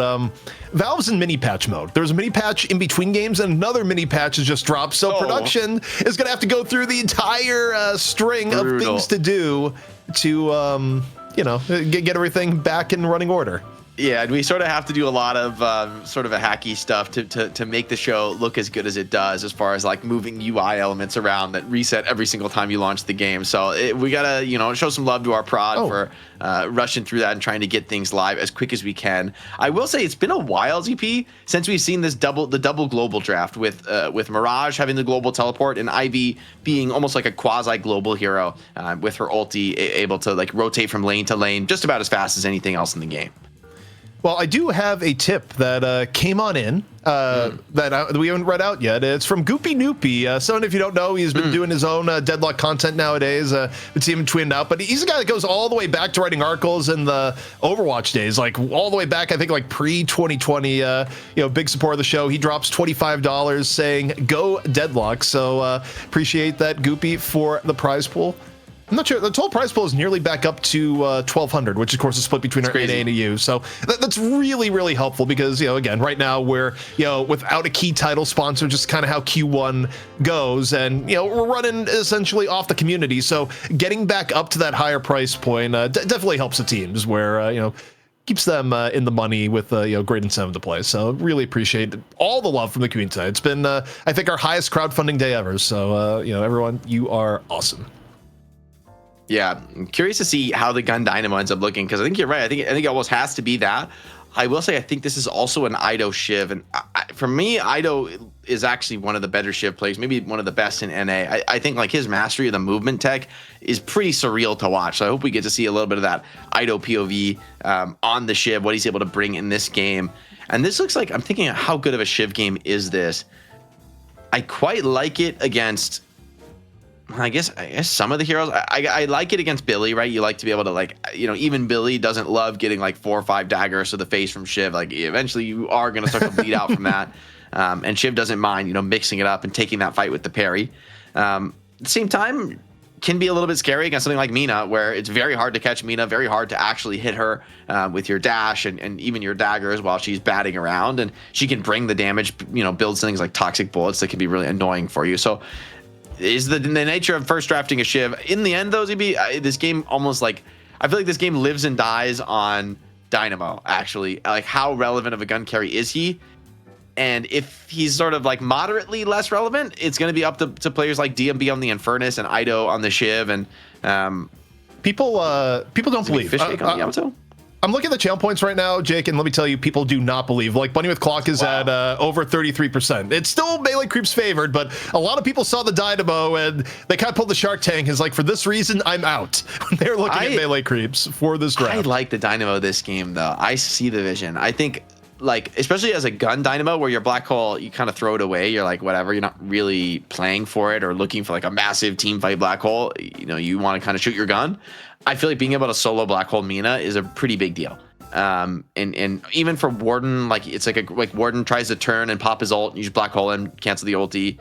S1: Valve's in mini patch mode. There's a mini patch in between games, and another mini patch has just dropped. So production is going to have to go through the entire string of things to do to, get everything back in running order.
S2: Yeah, and we sort of have to do a lot of sort of a hacky stuff to make the show look as good as it does, as far as like moving UI elements around that reset every single time you launch the game. So we gotta, show some love to our prod for rushing through that and trying to get things live as quick as we can. I will say it's been a while, ZP, since we've seen the double global draft with Mirage having the global teleport and Ivy being almost like a quasi global hero with her ulti able to like rotate from lane to lane just about as fast as anything else in the game.
S1: Well, I do have a tip that came on in that we haven't read out yet. It's from Goopy Noopy. Someone, if you don't know, he's been doing his own Deadlock content nowadays. We'd see him tweeting out, but he's a guy that goes all the way back to writing articles in the Overwatch days, like all the way back, I think, like pre-2020. Big support of the show. He drops $25 saying, "Go Deadlock." So appreciate that, Goopy, for the prize pool. I'm not sure. The total prize pool is nearly back up to 1,200, which of course is split between our NA and EU. So that's really, really helpful because, again, right now we're, without a key title sponsor, just kind of how Q1 goes. And, we're running essentially off the community. So getting back up to that higher price point definitely helps the teams where, keeps them in the money with great incentive to play. So really appreciate all the love from the community. It's been, I think, our highest crowdfunding day ever. So, everyone, you are awesome.
S2: Yeah, I'm curious to see how the gun dynamo ends up looking, because I think you're right. I think it almost has to be that. I will say I think this is also an Ido Shiv, and for me, Ido is actually one of the better Shiv players, maybe one of the best in NA. I think like his mastery of the movement tech is pretty surreal to watch. So I hope we get to see a little bit of that Ido POV on the Shiv, what he's able to bring in this game. And this looks like, I'm thinking, how good of a Shiv game is this? I quite like it against, I guess some of the heroes. I like it against Billy, right? You like to be able to even Billy doesn't love getting like 4 or 5 daggers to the face from Shiv. Like eventually you are going to start to bleed out from that. And Shiv doesn't mind, mixing it up and taking that fight with the parry. At the same time, can be a little bit scary against something like Mina, where it's very hard to catch Mina, very hard to actually hit her with your dash and even your daggers while she's batting around. And she can bring the damage, builds things like toxic bullets that can be really annoying for you. So is the nature of first drafting a Shiv. In the end, though, ZB, this game almost I feel like this game lives and dies on Dynamo, actually. Like, how relevant of a gun carry is he? And if he's sort of like moderately less relevant, it's going to be up to players like DMB on the Infernus and Ido on the Shiv. And
S1: people don't believe.
S2: Fish on the Yamato?
S1: I'm looking at the channel points right now, Jake, and let me tell you, people do not believe. Like, Bunny with Clock is at over 33%. It's still Melee Creeps favored, but a lot of people saw the Dynamo and they kind of pulled the Shark Tank. Is like, for this reason, I'm out. They're looking at Melee Creeps for this draft.
S2: I like the Dynamo this game, though. I see the vision. I think, especially as a gun Dynamo, where your black hole, you kind of throw it away. You're like, whatever. You're not really playing for it or looking for like a massive team fight black hole. You want to kind of shoot your gun. I feel like being able to solo black hole Mina is a pretty big deal. And even for Warden, it's like Warden tries to turn and pop his ult, you just black hole him, cancel the ulti.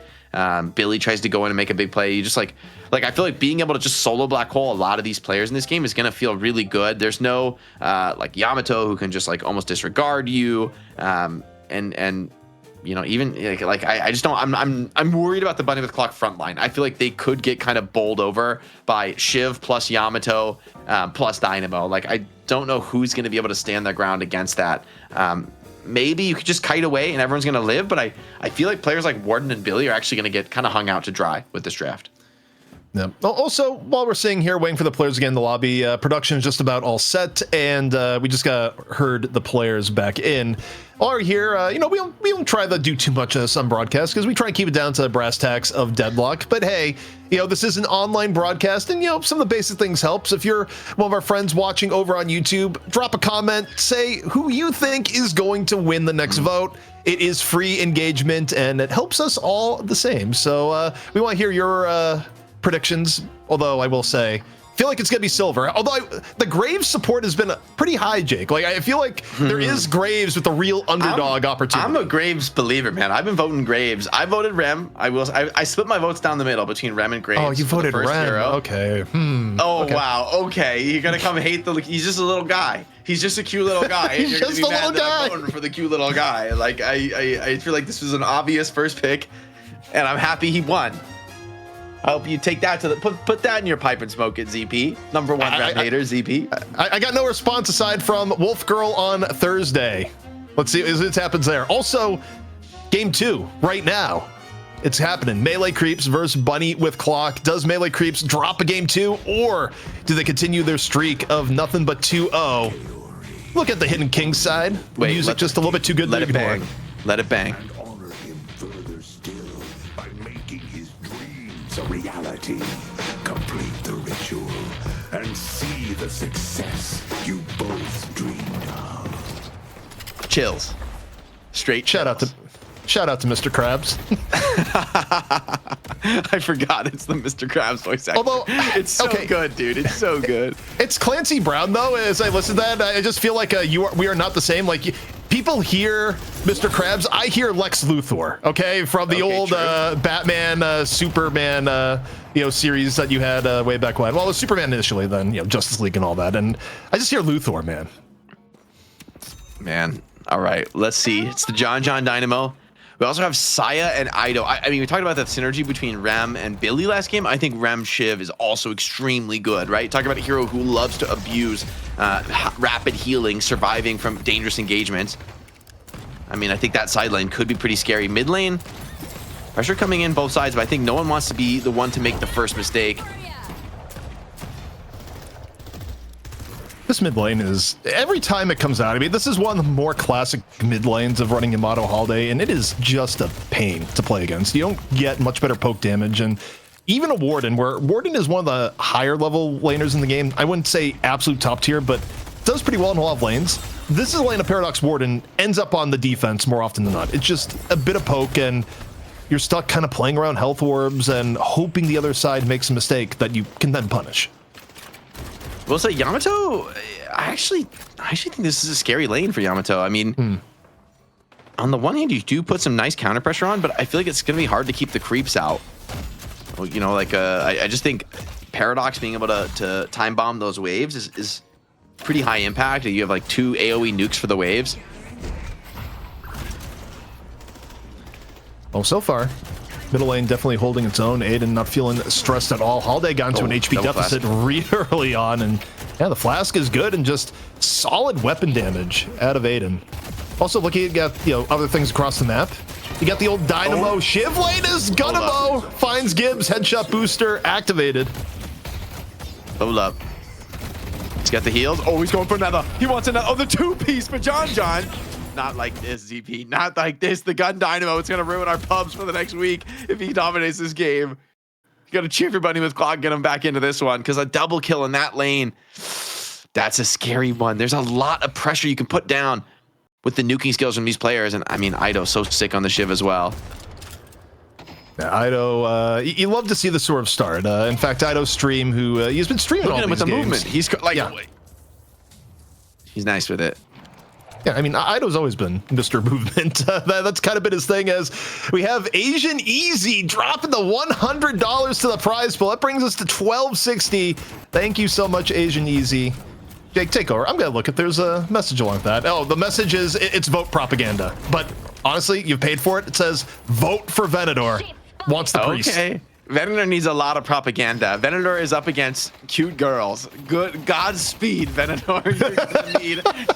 S2: Billy tries to go in and make a big play. You just like I feel like being able to just solo black hole a lot of these players in this game is gonna feel really good. There's no Yamato who can just almost disregard you. Even I just don't. I'm worried about the Bunny with Clock front line. I feel like they could get kind of bowled over by Shiv plus Yamato plus Dynamo. I don't know who's going to be able to stand their ground against that. Maybe you could just kite away and everyone's going to live, but I feel like players like Warden and Billy are actually going to get kind of hung out to dry with this draft.
S1: Yeah. Also, while we're sitting here waiting for the players to get in the lobby, production is just about all set, and we just heard the players back in. While we're here, we don't try to do too much of some broadcasts because we try and keep it down to the brass tacks of Deadlock. But hey, this is an online broadcast, and some of the basic things helps. If you're one of our friends watching over on YouTube, drop a comment, say who you think is going to win the next vote. It is free engagement, and it helps us all the same. So we want to hear your predictions, although I will say, feel like it's gonna be Silver. Although the Graves support has been pretty high, Jake. I feel like there is Graves with a real underdog opportunity.
S2: I'm a Graves believer, man. I've been voting Graves. I voted Rem. I split my votes down the middle between Rem and Graves.
S1: Oh, you voted Rem.
S2: Hero.
S1: Okay.
S2: Oh,
S1: okay.
S2: Wow. Okay. You're gonna come hate he's just a little guy. He's just a cute little guy.
S1: He's
S2: you're
S1: just
S2: gonna be
S1: a little
S2: mad that
S1: guy.
S2: I'm voting for the cute little guy. I feel like this was an obvious first pick, and I'm happy he won. I hope you take that to the put that in your pipe and smoke it, ZP. Number one rep hater, ZP.
S1: I got no response aside from Wolf Girl on Thursday. Let's see if it happens there. Also, game 2 right now. It's happening. Melee Creeps versus Bunny with Clock. Does Melee Creeps drop a game 2, or do they continue their streak of nothing but 2-0? Look at the Hidden King side.
S2: Wait,
S1: music just a little bit too good.
S2: Let it bang. Let it bang.
S3: And honor him further still by making his dreams a reality. Complete the ritual and see the success you both dreamed of.
S2: Chills. Straight
S1: Shout out to Mr. Krabs.
S2: I forgot it's the Mr. Krabs voice actor.
S1: Although
S2: it's so good, dude. It's so good.
S1: It's Clancy Brown though. As I listen to that, I just feel like we are not the same. Like people hear Mr. Krabs, I hear Lex Luthor. Okay, from the old Batman, Superman, series that you had way back when. Well, it was Superman initially, then Justice League and all that, and I just hear Luthor, man.
S2: Man, all right. Let's see. It's the John Dynamo. We also have Saya and Ido. I mean, we talked about that synergy between Rem and Billy last game. I think Rem Shiv is also extremely good, right? Talking about a hero who loves to abuse rapid healing, surviving from dangerous engagements. I mean, I think that side lane could be pretty scary. Mid lane, pressure coming in both sides, but I think no one wants to be the one to make the first mistake.
S1: This mid lane is, every time it comes out, I mean, this is one of the more classic mid lanes of running Yamato Holiday, and it is just a pain to play against. You don't get much better poke damage, and even a Warden, where Warden is one of the higher level laners in the game. I wouldn't say absolute top tier, but does pretty well in a lot of lanes. This is a lane of Paradox Warden, ends up on the defense more often than not. It's just a bit of poke, and you're stuck kind of playing around health orbs and hoping the other side makes a mistake that you can then punish.
S2: We'll say Yamato, I actually think this is a scary lane for Yamato. I mean, on the one hand, you do put some nice counter pressure on, but I feel like it's going to be hard to keep the creeps out. Well, I just think Paradox being able to time bomb those waves is pretty high impact. You have like 2 AoE nukes for the waves.
S1: Well, so far, middle lane definitely holding its own. Aiden not feeling stressed at all. Holiday got into an HP deficit really early on, and yeah, the flask is good and just solid weapon damage out of Aiden. Also, looking at other things across the map. You got the old Dynamo. Shiv lane is Gunnamo. Finds Gibbs. Headshot booster activated.
S2: Hold up. He's got the heals. Oh, he's going for another. He wants another. Oh, the 2-piece for John. Not like this, ZP. Not like this. The gun Dynamo. It's going to ruin our pubs for the next week if he dominates this game. You got to cheer for Bunny with Clock, get him back into this one, because a double kill in that lane, that's a scary one. There's a lot of pressure you can put down with the nuking skills from these players. And I mean, Ido's so sick on the Shiv as well.
S1: Yeah, Ido, you love to see the sort of start. In fact, Ido's stream, who he's been streaming all these games. Look at him with the movement.
S2: He's like, he's nice with it.
S1: Yeah, I mean, Ido's always been Mr. Movement. That's kind of been his thing. As we have Asian Easy dropping the $100 to the prize pool. That brings us to $12.60. Thank you so much, Asian Easy. Jake, take over. I'm going to look if there's a message along that. Oh, the message is it's vote propaganda. But honestly, you've paid for it. It says vote for Venador. Wants the priest. Okay.
S2: Venador needs a lot of propaganda. Venador is up against cute girls. Good Godspeed, Venador.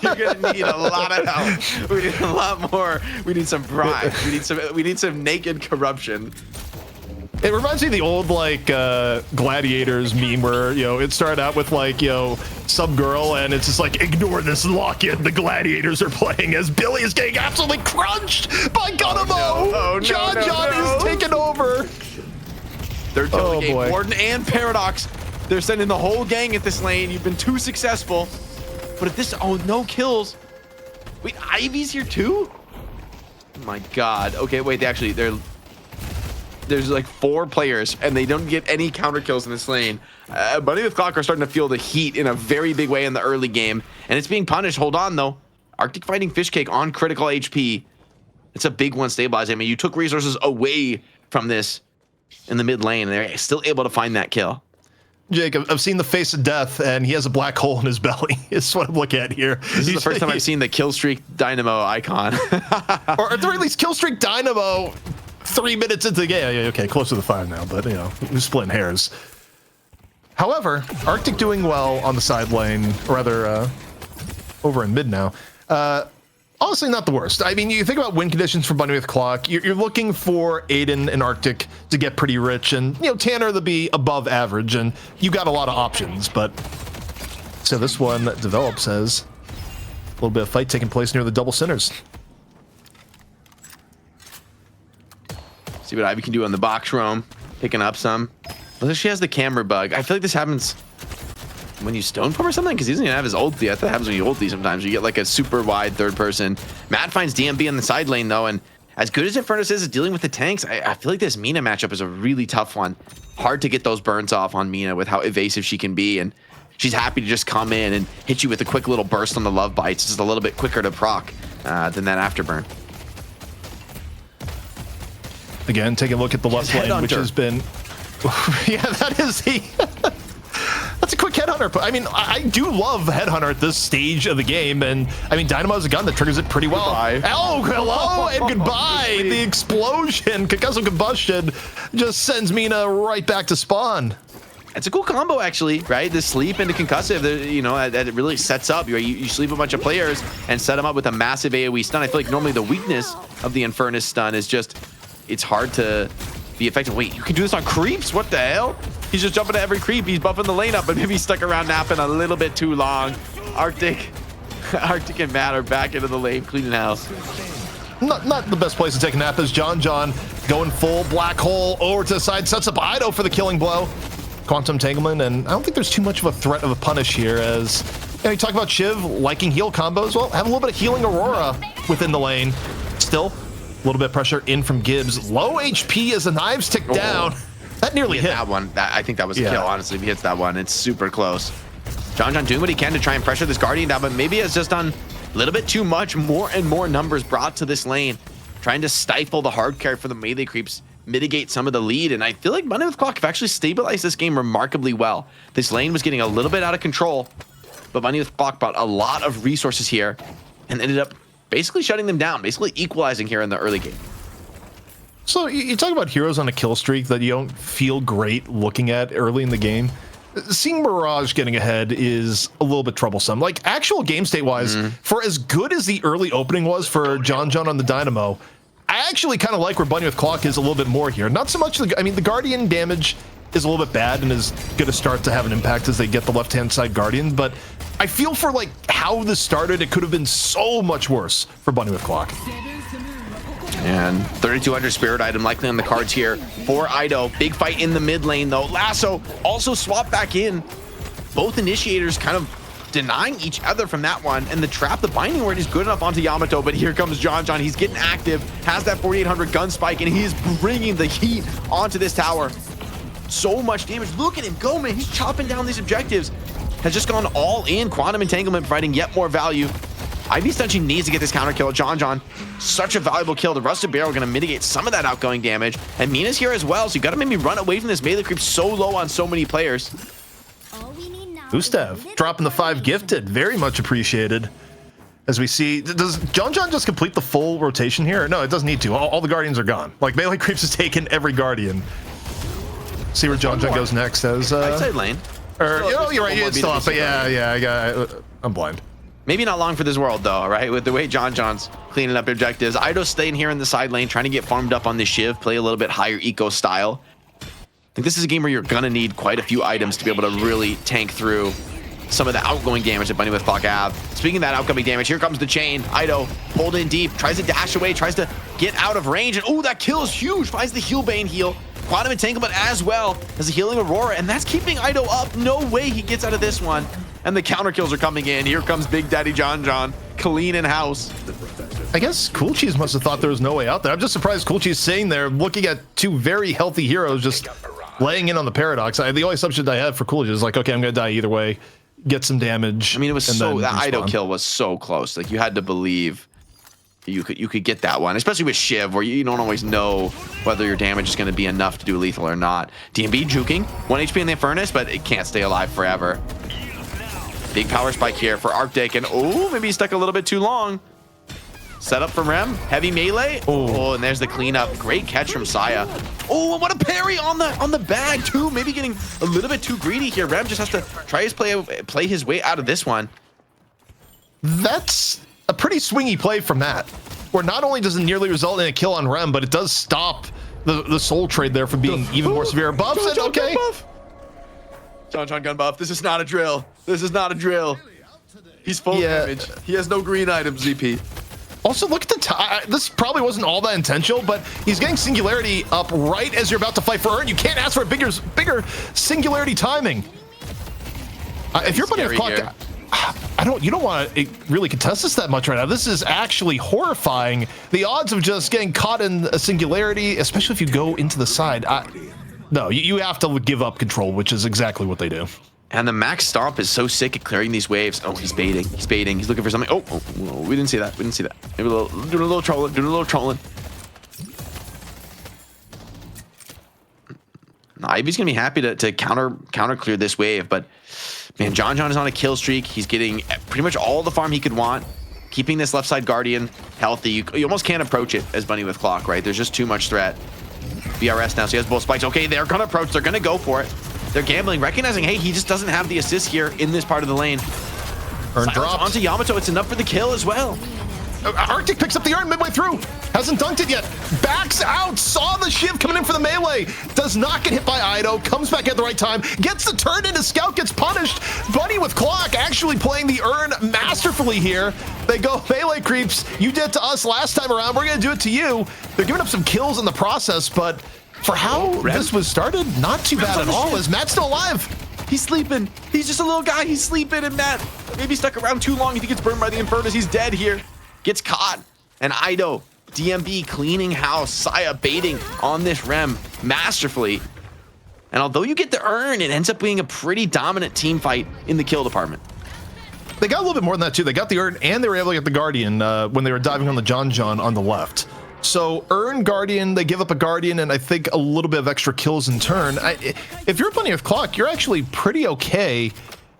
S2: You're gonna need a lot of help. We need a lot more. We need some bribes. We need some naked corruption.
S1: It reminds me of the old Gladiators meme where it started out with some girl and it's just like, ignore this lock-in. The Gladiators are playing as Billy is getting absolutely crunched by Gunnamo. John is taking over.
S2: Third kill of the game. Boy. Warden and Paradox. They're sending the whole gang at this lane. You've been too successful. But if this, no kills. Wait, Ivy's here too? Oh my God. Okay, wait, there's like 4 players and they don't get any counter kills in this lane. Bunny with Clock are starting to feel the heat in a very big way in the early game. And it's being punished. Hold on though. Arctic Fighting Fishcake on critical HP. It's a big one stabilizing. I mean, you took resources away from this in the mid lane, and they're still able to find that kill.
S1: Jake, I've seen the face of death, and he has a black hole in his belly. Is what I'm looking at here.
S2: This is the first time I've seen the Killstreak Dynamo icon.
S1: or at the very least, Killstreak Dynamo 3 minutes into the game. Yeah, okay, close to the 5 now, but, you know, we're splitting hairs. However, Arctic doing well on the side lane, or rather, over in mid now. Honestly, not the worst. I mean, you think about win conditions for Bunny with Clock, you're looking for Aiden and Arctic to get pretty rich, and, you know, Tanner to be above average, and you got a lot of options, but... So this one develops as a little bit of fight taking place near the double centers.
S2: See what Ivy can do on the box roam, picking up some. Well, she has the camera bug. I feel like this happens when you stone form or something, because he doesn't even have his ulti. I thought it happens when you ulti sometimes. You get like a super wide third person. Matt finds DMB on the side lane though, and as good as Infernus is at dealing with the tanks, I feel like this Mina matchup is a really tough one. Hard to get those burns off on Mina with how evasive she can be, and she's happy to just come in and hit you with a quick little burst on the love bites. Just a little bit quicker to proc than that afterburn.
S1: Again, take a look at the left lane, which has been... yeah, that is a... That's a quick headhunter. I mean, I do love headhunter at this stage of the game, and I mean, Dynamo is a gun that triggers it pretty well.
S2: Goodbye.
S1: Oh, hello and goodbye. The explosion, concussive combustion, just sends Mina right back to spawn.
S2: It's a cool combo, actually, right? The sleep into concussive, you know, that it really sets up. You sleep a bunch of players and set them up with a massive AoE stun. I feel like normally the weakness of the Infernus stun is just, it's hard to be effective. Wait, you can do this on creeps? What the hell? He's just jumping to every creep. He's buffing the lane up, but maybe he's stuck around napping a little bit too long. Arctic and Matt are back into the lane, cleaning house.
S1: Not the best place to take a nap is John going full black hole over to the side, sets up Ido for the killing blow. Quantum Entanglement, and I don't think there's too much of a threat of a punish here, as you know, you talk about Shiv liking heal combos. Well, have a little bit of healing Aurora within the lane. Still, a little bit of pressure in from Gibbs. Low HP as the knives tick down. That nearly hit.
S2: That one. I think that was a kill, honestly. If he hits that one, it's super close. John doing what he can to try and pressure this Guardian down, but maybe has just done a little bit too much. More and more numbers brought to this lane, trying to stifle the hard carry for the melee creeps, mitigate some of the lead, and I feel like Bunny with Clock have actually stabilized this game remarkably well. This lane was getting a little bit out of control, but Bunny with Clock brought a lot of resources here and ended up basically shutting them down, basically equalizing here in the early game.
S1: So you talk about heroes on a kill streak that you don't feel great looking at early in the game. Seeing Mirage getting ahead is a little bit troublesome. Like, actual game state wise, for as good as the early opening was for John on the Dynamo, I actually kind of like where Bunny with Clock is a little bit more here. Not so much, I mean, the Guardian damage is a little bit bad and is going to start to have an impact as they get the left-hand side Guardian, but I feel for, like, how this started, it could have been so much worse for Bunny with Clock.
S2: And 3200 spirit item likely on the cards here for Ido. Big fight in the mid lane, though. Lasso also swapped back in. Both initiators kind of denying each other from that one, and the trap, the binding word is good enough onto Yamato, but here comes John. He's getting active, has that 4800 gun spike, and he's bringing the heat onto this tower. So much damage. Look at him go, man. He's chopping down these objectives. Has just gone all in. Quantum Entanglement providing yet more value. Ivy Stunching needs to get this counter kill. John, such a valuable kill. The Rusted Barrel going to mitigate some of that outgoing damage, and Mina's here as well, so you got to maybe run away from this melee creep so low on so many players.
S1: Gustav dropping the 5 gifted, very much appreciated. As we see, does John just complete the full rotation here? No, it doesn't need to. All the Guardians are gone. Like, melee creeps has taken every Guardian. See where John goes next as
S2: right side lane.
S1: Or, you're right, it's still up, but I'm blind.
S2: Maybe not long for this world, though, right? With the way John's cleaning up objectives. Ido's staying here in the side lane, trying to get farmed up on the Shiv, play a little bit higher eco style. I think this is a game where you're going to need quite a few items to be able to really tank through some of the outgoing damage that Bunny with Clock have. Speaking of that outgoing damage, here comes the chain. Ido pulled in deep, tries to dash away, tries to get out of range, and oh, that kill is huge. Finds the heal Bane heal. Quantum Entanglement as well as a healing Aurora, and that's keeping Ido up. No way he gets out of this one. And the counter kills are coming in. Here comes Big Daddy John, clean in house.
S1: I guess Cool Cheese must have thought there was no way out there. I'm just surprised Cool Cheese sitting there looking at 2 very healthy heroes just laying in on the Paradox. The only assumption I had for Cool Cheese is like, okay, I'm going to die either way, get some damage.
S2: I mean, it was so, that Ido kill was so close. Like, you had to believe you could get that one, especially with Shiv, where you don't always know whether your damage is going to be enough to do lethal or not. DMB juking, 1 HP in the Furnace, but it can't stay alive forever. Big power spike here for Arctic, and oh, maybe he stuck a little bit too long. Set up from Rem. Heavy melee. Oh, and there's the cleanup. Great catch from Saya. Oh, and what a parry on the bag too. Maybe getting a little bit too greedy here. Rem just has to try his play his way out of this one.
S1: That's a pretty swingy play from Matt, where not only does it nearly result in a kill on Rem, but it does stop the soul trade there from being even more severe. Buffs it, okay.
S2: John gun buff. This is not a drill. This is not a drill. He's full damage. He has no green items, ZP.
S1: Also, look at the time. This probably wasn't all that intentional, but he's getting Singularity up right as you're about to fight for Urn. You can't ask for a bigger Singularity timing. If you're Bunny of Clock, you don't want to really contest this that much right now. This is actually horrifying. The odds of just getting caught in a Singularity, especially if you go into the side. No, you have to give up control, which is exactly what they do.
S2: And the Max Stomp is so sick at clearing these waves. Oh, he's baiting. He's baiting. He's looking for something. Oh, we didn't see that. We didn't see that. Maybe doing a little trolling. Ivy's gonna be happy to counter clear this wave, but man, John is on a kill streak. He's getting pretty much all the farm he could want. Keeping this left side Guardian healthy. You almost can't approach it as Bunny with Clock, right? There's just too much threat. BRS now, so he has both spikes. Okay, they're gonna approach. They're gonna go for it. They're gambling, recognizing, hey, he just doesn't have the assist here in this part of the lane.
S1: Urn drops
S2: onto Yamato. It's enough for the kill as well.
S1: Arctic picks up the Urn midway through. Hasn't dunked it yet. Backs out. Saw the Shiv coming in for the melee. Does not get hit by Ido. Comes back at the right time. Gets the turn into Scout. Gets punished. Bunny with Clock actually playing the Urn masterfully here. They go melee creeps. You did it to us last time around. We're going to do it to you. They're giving up some kills in the process, but for how this was started, not too bad at all. Is Matt still alive?
S2: He's sleeping. He's just a little guy. He's sleeping, and Matt maybe stuck around too long. If he gets burned by the Infernus, he's dead here. Gets caught. And Ido, DMB cleaning house. Saya baiting on this Rem masterfully. And although you get the Urn, it ends up being a pretty dominant team fight in the kill department.
S1: They got a little bit more than that, too. They got the Urn, and they were able to get the Guardian when they were diving on the John on the left. So Urn, Guardian, they give up a Guardian, and I think a little bit of extra kills in turn. If you're Bunny of Clock, you're actually pretty okay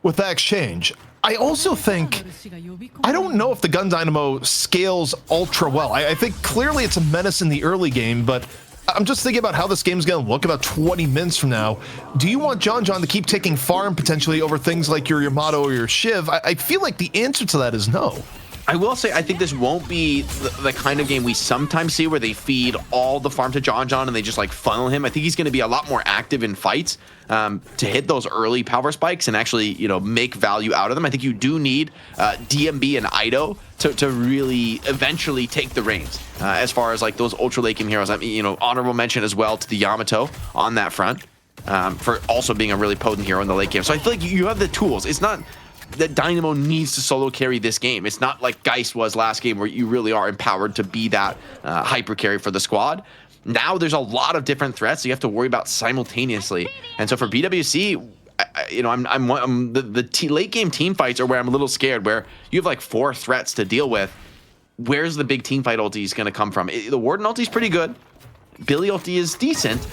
S1: with that exchange. I also think, I don't know if the gun dynamo scales ultra well. I think clearly it's a menace in the early game, but I'm just thinking about how this game's going to look about 20 minutes from now. Do you want John to keep taking farm potentially over things like your Yamato or your Shiv? I feel like the answer to that is no.
S2: I will say, I think this won't be the kind of game we sometimes see where they feed all the farm to John and they just like funnel him. I think he's going to be a lot more active in fights to hit those early power spikes and actually, make value out of them. I think you do need DMB and Ido to really eventually take the reins as far as like those ultra late game heroes. I mean, honorable mention as well to the Yamato on that front for also being a really potent hero in the late game. So I feel like you have the tools. It's not that Dynamo needs to solo carry this game. It's not like Geist was last game where you really are empowered to be that hyper carry for the squad. Now there's a lot of different threats you have to worry about simultaneously. And so for BWC, the late game team fights are where I'm a little scared, where you have like 4 threats to deal with. Where's the big team fight ulti going to come from? The Warden ulti is pretty good. Billy ulti is decent.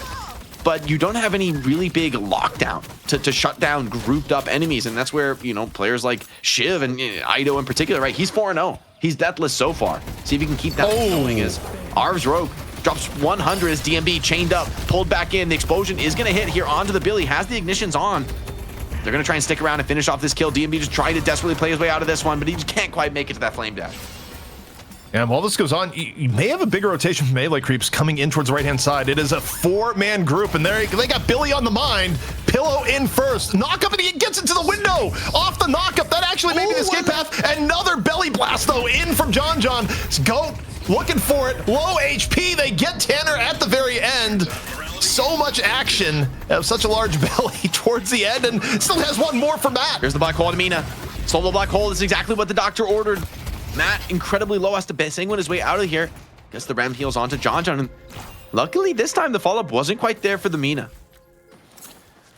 S2: But you don't have any really big lockdown to shut down grouped up enemies. And that's where, players like Shiv and Ido in particular, right? He's 4-0. He's deathless so far. See if he can keep that going as Arv's Rogue drops 100 as DMB chained up, pulled back in. The explosion is going to hit here onto the Billy. Has the ignitions on. They're going to try and stick around and finish off this kill. DMB just trying to desperately play his way out of this one, but he just can't quite make it to that flame dash.
S1: And while this goes on, you may have a bigger rotation from melee creeps coming in towards the right-hand side. It is a 4-man group, and they got Billy on the mind. Pillow in first. Knock up, and he gets into the window. Off the knock-up. That actually may be the escape path. Another belly blast, though, in from John. Goat looking for it. Low HP. They get Tanner at the very end. So much action. Have such a large belly towards the end, and still has one more for Matt.
S2: Here's the black hole to Mina. Solo black hole is exactly what the doctor ordered. Matt incredibly low, has to sanguine his way out of here. Gets the Rem heals onto John, and luckily this time the follow-up wasn't quite there for the Mina.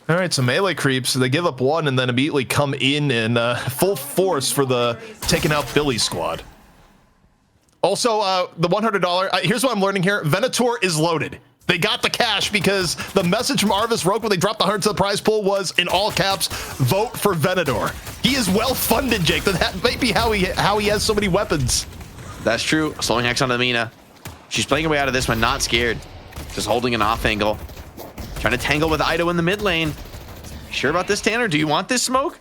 S1: All right, so melee creeps, they give up one and then immediately come in full force for the taking out Billy squad. Also, the $100, here's what I'm learning here. Venator is loaded. They got the cash because the message from Arvis Roke when they dropped the 100 to the prize pool was, in all caps, vote for Venator. He is well funded, Jake. That might be how he has so many weapons.
S2: That's true. Slowing Hex onto Mina. She's playing her way out of this one, not scared. Just holding an off angle. Trying to tangle with Ido in the mid lane. Sure about this, Tanner? Do you want this smoke?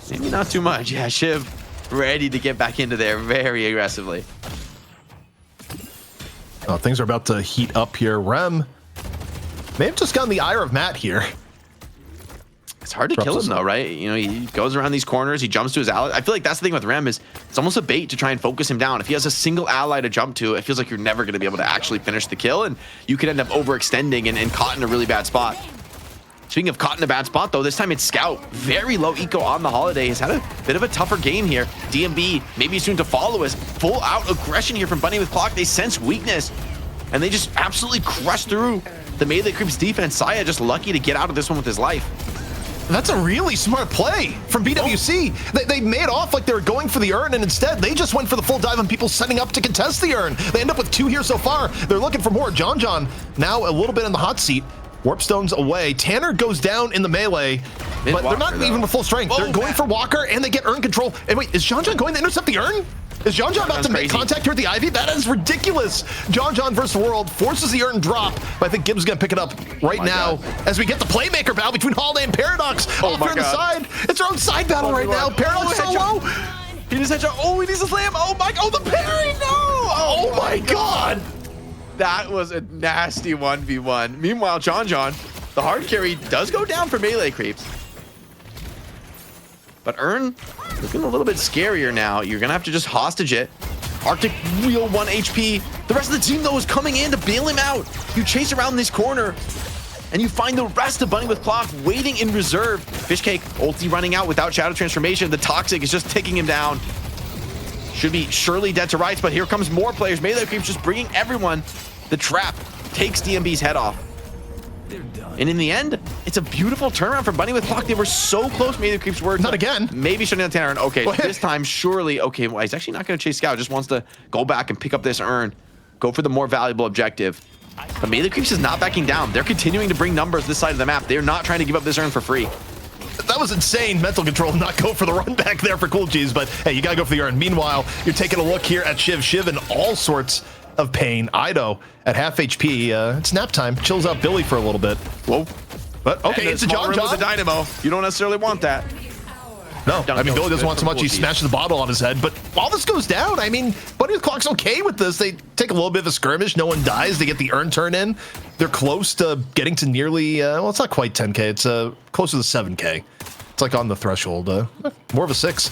S2: Maybe not too much. Yeah, Shiv ready to get back into there very aggressively.
S1: Oh, things are about to heat up here. Rem may have just gotten the ire of Matt here.
S2: It's hard to kill him though, right? You know, he goes around these corners, he jumps to his ally. I feel like that's the thing with Rem is it's almost a bait to try and focus him down. If he has a single ally to jump to, it feels like you're never going to be able to actually finish the kill, and you could end up overextending and caught in a really bad spot. Speaking of caught in a bad spot though, this time it's Scout. Very low eco on the Holiday. Has had a bit of a tougher game here. DMB maybe soon to follow us. Full out aggression here from Bunny with Clock. They sense weakness and they just absolutely crush through the melee creeps defense. Saya just lucky to get out of this one with his life.
S1: That's a really smart play from BWC. They made off like they were going for the urn, and instead they just went for the full dive on people setting up to contest the urn. They end up with 2 here so far. They're looking for more. John now a little bit in the hot seat. Warpstone's away. Tanner goes down in the melee, but they're not even with full strength. They're going for Walker, and they get urn control. And wait, is John going to intercept the urn? Is John about to make contact here with the Ivy? That is ridiculous. John versus the world forces the urn drop, but I think Gibbs is going to pick it up right now as we get the playmaker battle between Holiday and Paradox. Off here on the side. It's our own side battle right now. Paradox so low.
S2: He just had oh, he needs to slam. Oh my, oh, the parry, no.
S1: Oh my God.
S2: That was a nasty 1v1. Meanwhile, John, the hard carry does go down for melee creeps. But Urn looking a little bit scarier now. You're going to have to just hostage it. Arctic real 1 HP. The rest of the team, though, is coming in to bail him out. You chase around this corner, and you find the rest of Bunny with Clock waiting in reserve. Fishcake, ulti running out without Shadow Transformation. The Toxic is just taking him down. Should be surely dead to rights, but here comes more players. Melee Creeps just bringing everyone. The trap takes DMB's head off. And in the end, it's a beautiful turnaround for Bunny with Clock. They were so close. Melee Creeps were
S1: not again.
S2: Maybe shutting down Tanner. Okay, this time surely. Okay, well, he's actually not going to chase Scout. Just wants to go back and pick up this urn. Go for the more valuable objective. But Melee Creeps is not backing down. They're continuing to bring numbers this side of the map. They're not trying to give up this urn for free.
S1: That was insane mental control, not go for the run back there for Cool Cheese, but hey, you gotta go for the urn. Meanwhile, you're taking a look here at Shiv in all sorts of pain. Ido at half HP. It's nap time. Chills out Billy for a little bit. Whoa. But okay, it's a John.
S2: With a Dynamo. You don't necessarily want that.
S1: No, I mean, Billy doesn't want so much. He smashes the bottle on his head. But while this goes down, I mean, Bunny with Clock's okay with this. They take a little bit of a skirmish. No one dies. They get the urn turn in. They're close to getting to nearly, well, it's not quite 10K. It's close to the 7K. It's like on the threshold. More of a 6.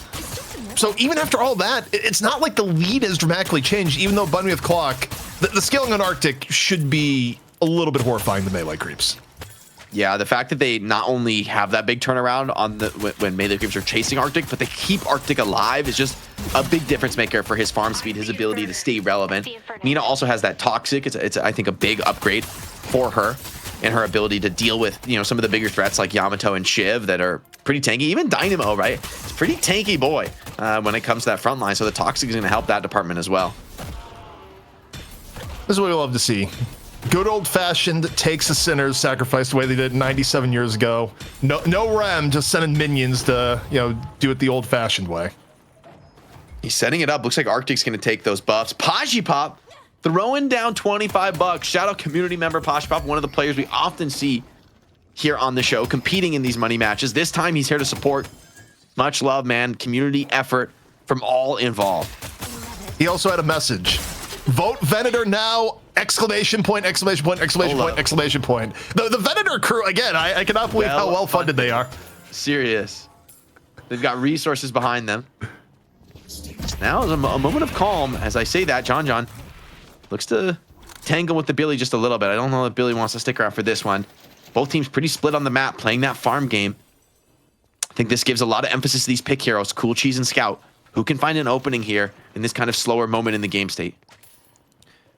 S1: So even after all that, it's not like the lead has dramatically changed, even though Bunny with Clock, the scaling on Arctic should be a little bit horrifying to melee creeps.
S2: Yeah, the fact that they not only have that big turnaround on the when melee creeps are chasing Arctic, but they keep Arctic alive is just a big difference maker for his farm speed, his ability to stay relevant. Mina also has that Toxic. It's I think a big upgrade for her and her ability to deal with, you know, some of the bigger threats like Yamato and Shiv that are pretty tanky. Even Dynamo, right? It's a pretty tanky boy when it comes to that front line. So the Toxic is going to help that department as well.
S1: This is what we love to see. Good old-fashioned takes the sinners, sacrifice the way they did 97 years ago. No Rem, just sending minions to, you know, do it the old-fashioned way.
S2: He's setting it up. Looks like Arctic's going to take those buffs. Pajipop throwing down $25. Shout out community member Pajipop, one of the players we often see here on the show, competing in these money matches. This time he's here to support. Much love, man. Community effort from all involved.
S1: He also had a message. Vote Venator now! Exclamation point, exclamation point, exclamation point, exclamation point. The Venator crew, again, I cannot believe how well funded they are.
S2: Serious. They've got resources behind them. Now is a moment of calm. As I say that, John looks to tangle with the Billy just a little bit. I don't know if Billy wants to stick around for this one. Both teams pretty split on the map, playing that farm game. I think this gives a lot of emphasis to these pick heroes, Cool Cheese and Scout, who can find an opening here in this kind of slower moment in the game state.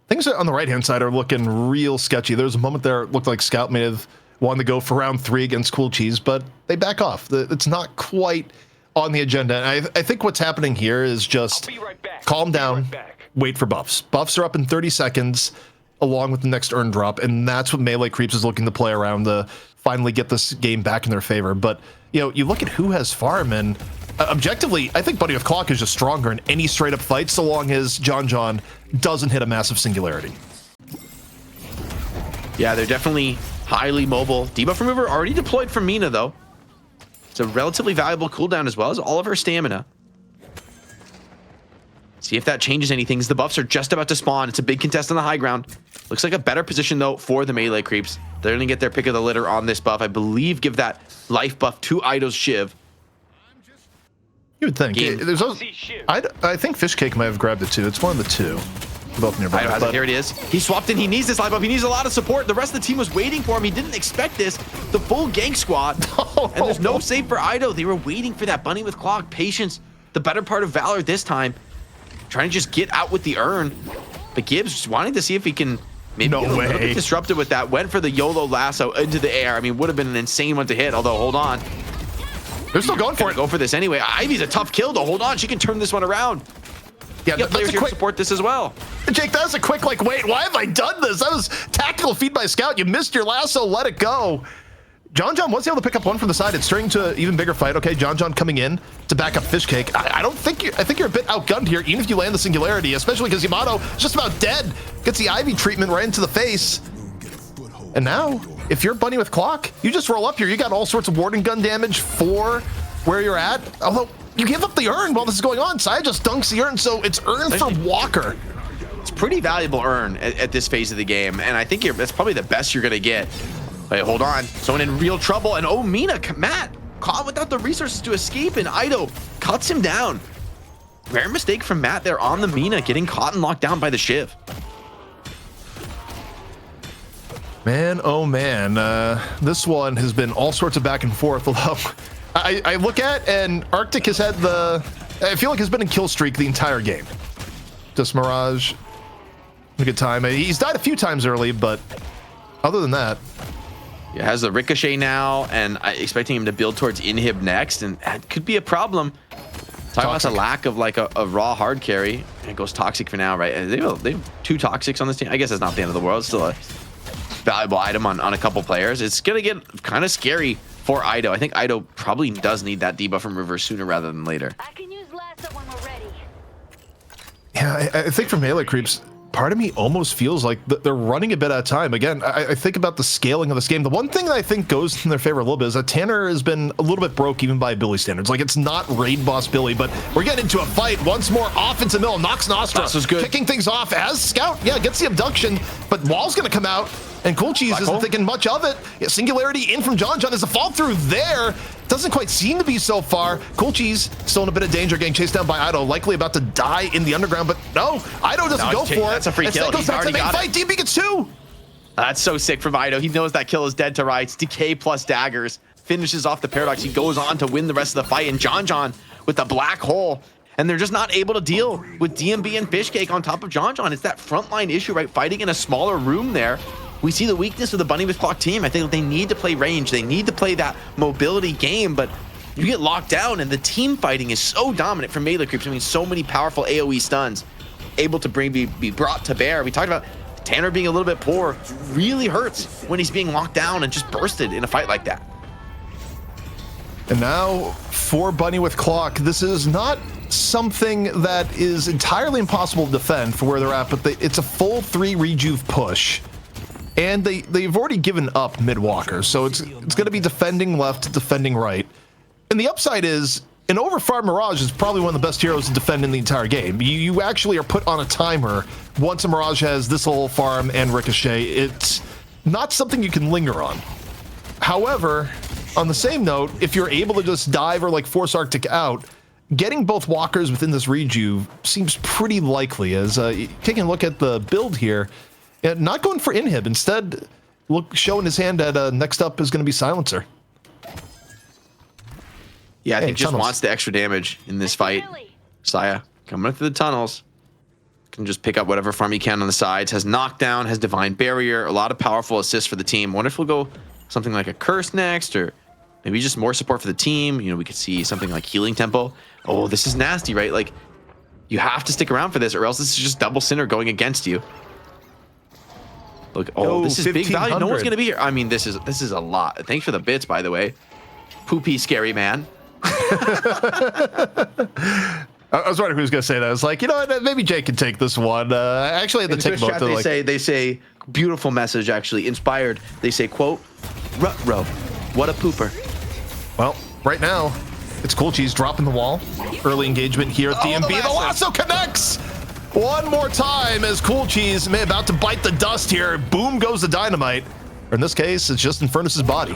S1: Things on the right-hand side are looking real sketchy. There was a moment there it looked like Scout may have wanted to go for round 3 against Cool Cheese, but they back off. It's not quite on the agenda. And I think what's happening here is just calm down, wait for buffs. Buffs are up in 30 seconds along with the next urn drop, and that's what Melee Creeps is looking to play around to finally get this game back in their favor. But, you know, you look at who has farm, and Objectively, I think Buddy with Clock is just stronger in any straight up fight so long as John doesn't hit a massive singularity.
S2: Yeah, they're definitely highly mobile. Debuff remover already deployed from Mina, though. It's a relatively valuable cooldown as well as all of her stamina. See if that changes anything. The buffs are just about to spawn. It's a big contest on the high ground. Looks like a better position, though, for the melee creeps. They're going to get their pick of the litter on this buff. I believe give that life buff to Ido's Shiv.
S1: You would think. There's also, I think Fishcake might have grabbed it, too. It's one of the two. Both nearby.
S2: Ido has it. Here it is. He swapped in. He needs this life buff. He needs a lot of support. The rest of the team was waiting for him. He didn't expect this. The full gank squad. And there's no save for Ido. They were waiting for that bunny with clock. Patience. The better part of Valor this time. Trying to just get out with the urn. But Gibbs just wanting to see if he can maybe get a little bit disrupted with that. Went for the YOLO lasso into the air. I mean, would have been an insane one to hit. Although, hold on.
S1: They're still going for it.
S2: Go for this anyway. Ivy's a tough kill, though. Hold on. She can turn this one around. Yeah, the players here to support this as well.
S1: Jake, that was a quick, like, wait, why have I done this? That was tactical feed by Scout. You missed your lasso. Let it go. John was able to pick up one from the side. It's straying to an even bigger fight. Okay, John coming in to back up Fishcake. I think you're a bit outgunned here, even if you land the singularity, especially because Yamato is just about dead. Gets the Ivy treatment right into the face. And now, if you're Bunny with Clock, you just roll up here. You got all sorts of warding gun damage for where you're at. Although, you give up the urn while this is going on. Saya just dunks the urn, so it's urn for Walker.
S2: It's pretty valuable urn at this phase of the game, and I think that's probably the best you're going to get. Wait, hold on. Someone in real trouble, and oh, Mina, Matt, caught without the resources to escape, and Ido cuts him down. Rare mistake from Matt there on the Mina, getting caught and locked down by the Shiv.
S1: Man, oh man, this one has been all sorts of back and forth, although I look at, and Arctic has had I feel like has been in kill streak the entire game. Just Mirage, a good time. He's died a few times early, but other than that.
S2: He has the Ricochet now, and I'm expecting him to build towards Inhib next, and that could be a problem. Talking about the lack of like a raw hard carry. And it goes Toxic for now, right? They have 2 Toxics on this team. I guess that's not the end of the world. It's still a valuable item on a couple players. It's going to get kind of scary for Ido. I think Ido probably does need that debuff from reverse sooner rather than later.
S4: I can use lasso when we're ready.
S1: Yeah, I think for melee creeps, part of me almost feels like they're running a bit out of time. Again, I think about the scaling of this game. The one thing that I think goes in their favor a little bit is that Tanner has been a little bit broke even by Billy standards. Like, it's not raid boss Billy, but we're getting into a fight once more. Off into middle, knocks Nostra.
S2: This is good.
S1: Kicking things off as Scout, yeah, gets the abduction, but Wall's going to come out, and Cool Cheese isn't thinking much of it. Yeah, singularity in from John. There's a fall through there. Doesn't quite seem to be so far. Cool Cheese still in a bit of danger, getting chased down by Ido, likely about to die in the underground, but no, Ido doesn't go for it.
S2: That's a free kill.
S1: Goes back to the main fight. DB gets 2.
S2: That's so sick from Ido. He knows that kill is dead to rights. Decay plus daggers. Finishes off the Paradox. He goes on to win the rest of the fight. And John with the black hole. And they're just not able to deal with DMB and Fishcake on top of John. It's that frontline issue, right? Fighting in a smaller room there. We see the weakness of the Bunny with Clock team. I think they need to play range. They need to play that mobility game, but you get locked down, and the team fighting is so dominant from melee creeps. I mean, so many powerful AoE stuns able to be brought to bear. We talked about Tanner being a little bit poor. Really hurts when he's being locked down and just bursted in a fight like that.
S1: And now for Bunny with Clock, this is not something that is entirely impossible to defend for where they're at, but it's a full 3 rejuve push. And they've already given up mid-walker, so it's going to be defending left, defending right. And the upside is, an overfarmed Mirage is probably one of the best heroes to defend in the entire game. You actually are put on a timer once a Mirage has this little farm and Ricochet. It's not something you can linger on. However, on the same note, if you're able to just dive or like force Arctic out, getting both walkers within this rejuve seems pretty likely. As taking a look at the build here, not going for inhib, instead showing his hand at next up is going to be silencer.
S2: Yeah, I think just wants the extra damage in this fight. Saya coming up through the tunnels. Can just pick up whatever farm he can on the sides. Has knockdown, has divine barrier, a lot of powerful assists for the team. Wonder if we'll go something like a curse next, or maybe just more support for the team. You know, we could see something like healing tempo. Oh, this is nasty, right? Like, you have to stick around for this, or else this is just double sinner going against you. Look, this is big value. No one's gonna be here. I mean, this is a lot. Thanks for the bits, by the way. Poopy scary man.
S1: I was wondering who was going to say that. I was like, you know what, maybe Jake can take this one. I actually had to take
S2: Twitch
S1: both.
S2: chat, they say, beautiful message, actually, inspired. They say, quote, "Rut-row, what a pooper."
S1: Well, right now, it's Cool Cheese dropping the wall. Early engagement here at DMB. The lasso connects one more time as Cool Cheese may about to bite the dust here. Boom goes the dynamite. Or in this case, it's just Infernus's body.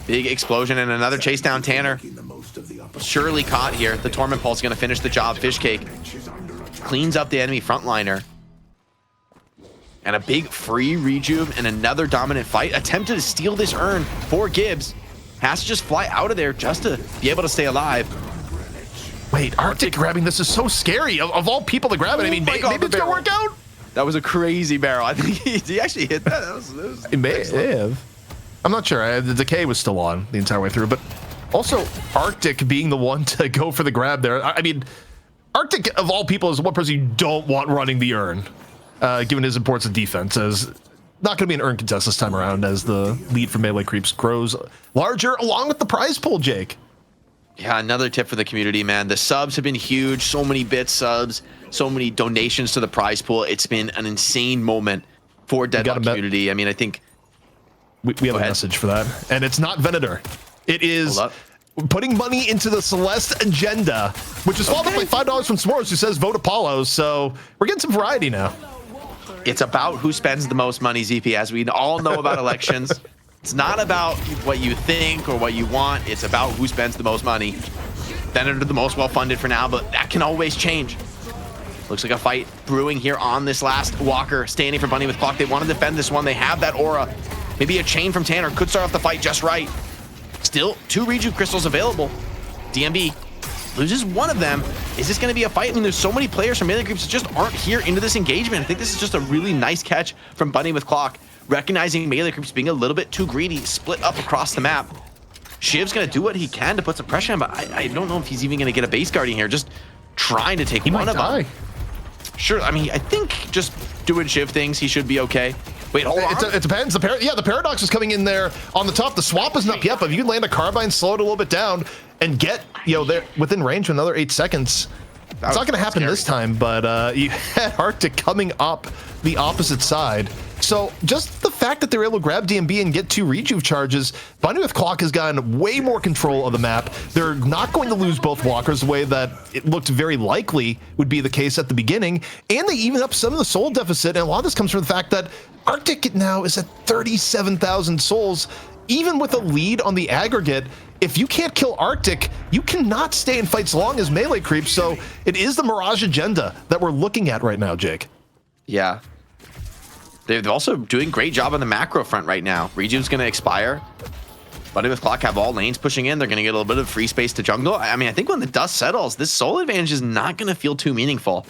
S2: Big explosion and another chase down Tanner. Surely caught here. The Torment Pulse is going to finish the job. Fish Cake cleans up the enemy frontliner. And a big free rejuve and another dominant fight. Attempted to steal this urn for Gibbs. Has to just fly out of there just to be able to stay alive.
S1: Wait, Arctic grabbing this is so scary. Of all people to grab it, I mean, maybe it's going to work out.
S2: That was a crazy barrel. I think he actually hit that. That was
S1: It may have. I'm not sure. The decay was still on the entire way through, but also Arctic being the one to go for the grab there. I mean, Arctic of all people is one person you don't want running the urn, given his importance of defense. As not going to be an urn contest this time around, as the lead for Melee Creeps grows larger along with the prize pool. Jake.
S2: Yeah, another tip for the community, man. The subs have been huge. So many bit subs, so many donations to the prize pool. It's been an insane moment for Deadlock community. I mean, I think
S1: we have a message for that, and it's not Venator. It is putting money into the Celeste agenda, which is followed up by $5 from S'mores, who says vote Apollo. So we're getting some variety now.
S2: It's about who spends the most money, ZP, as we all know about elections. It's not about what you think or what you want. It's about who spends the most money. Venator the most well-funded for now, but that can always change. Looks like a fight brewing here on this last Walker, standing for Bunny with Clock. They want to defend this one. They have that aura. Maybe a chain from Tanner could start off the fight just right. Still 2 Rejuve crystals available. DMB loses one of them. Is this going to be a fight? I mean, there's so many players from Melee Groups that just aren't here into this engagement. I think this is just a really nice catch from Bunny with Clock, recognizing Melee Groups being a little bit too greedy, split up across the map. Shiv's going to do what he can to put some pressure on, but I don't know if he's even going to get a base guardian here, just trying to take one of them. Sure, I mean, I think just doing Shiv things, he should be okay. Wait, hold on.
S1: It depends. The Paradox is coming in there on the top. The swap isn't up yet, but if you can land a Carbine, slow it a little bit down, and get, there within range for another 8 seconds. It's not going to happen this time, but you had Arctic coming up the opposite side. So just the fact that they're able to grab DMB and get 2 Rejuve charges, Bunny with Clock has gotten way more control of the map. They're not going to lose both Walkers the way that it looked very likely would be the case at the beginning. And they even up some of the soul deficit. And a lot of this comes from the fact that Arctic now is at 37,000 souls. Even with a lead on the aggregate, if you can't kill Arctic, you cannot stay in fights long as Melee Creeps. So it is the Mirage agenda that we're looking at right now, Jake.
S2: Yeah. They're also doing a great job on the macro front right now. Rejuve's going to expire. Bunny with Clock have all lanes pushing in. They're going to get a little bit of free space to jungle. I mean, I think when the dust settles, this soul advantage is not going to feel too meaningful.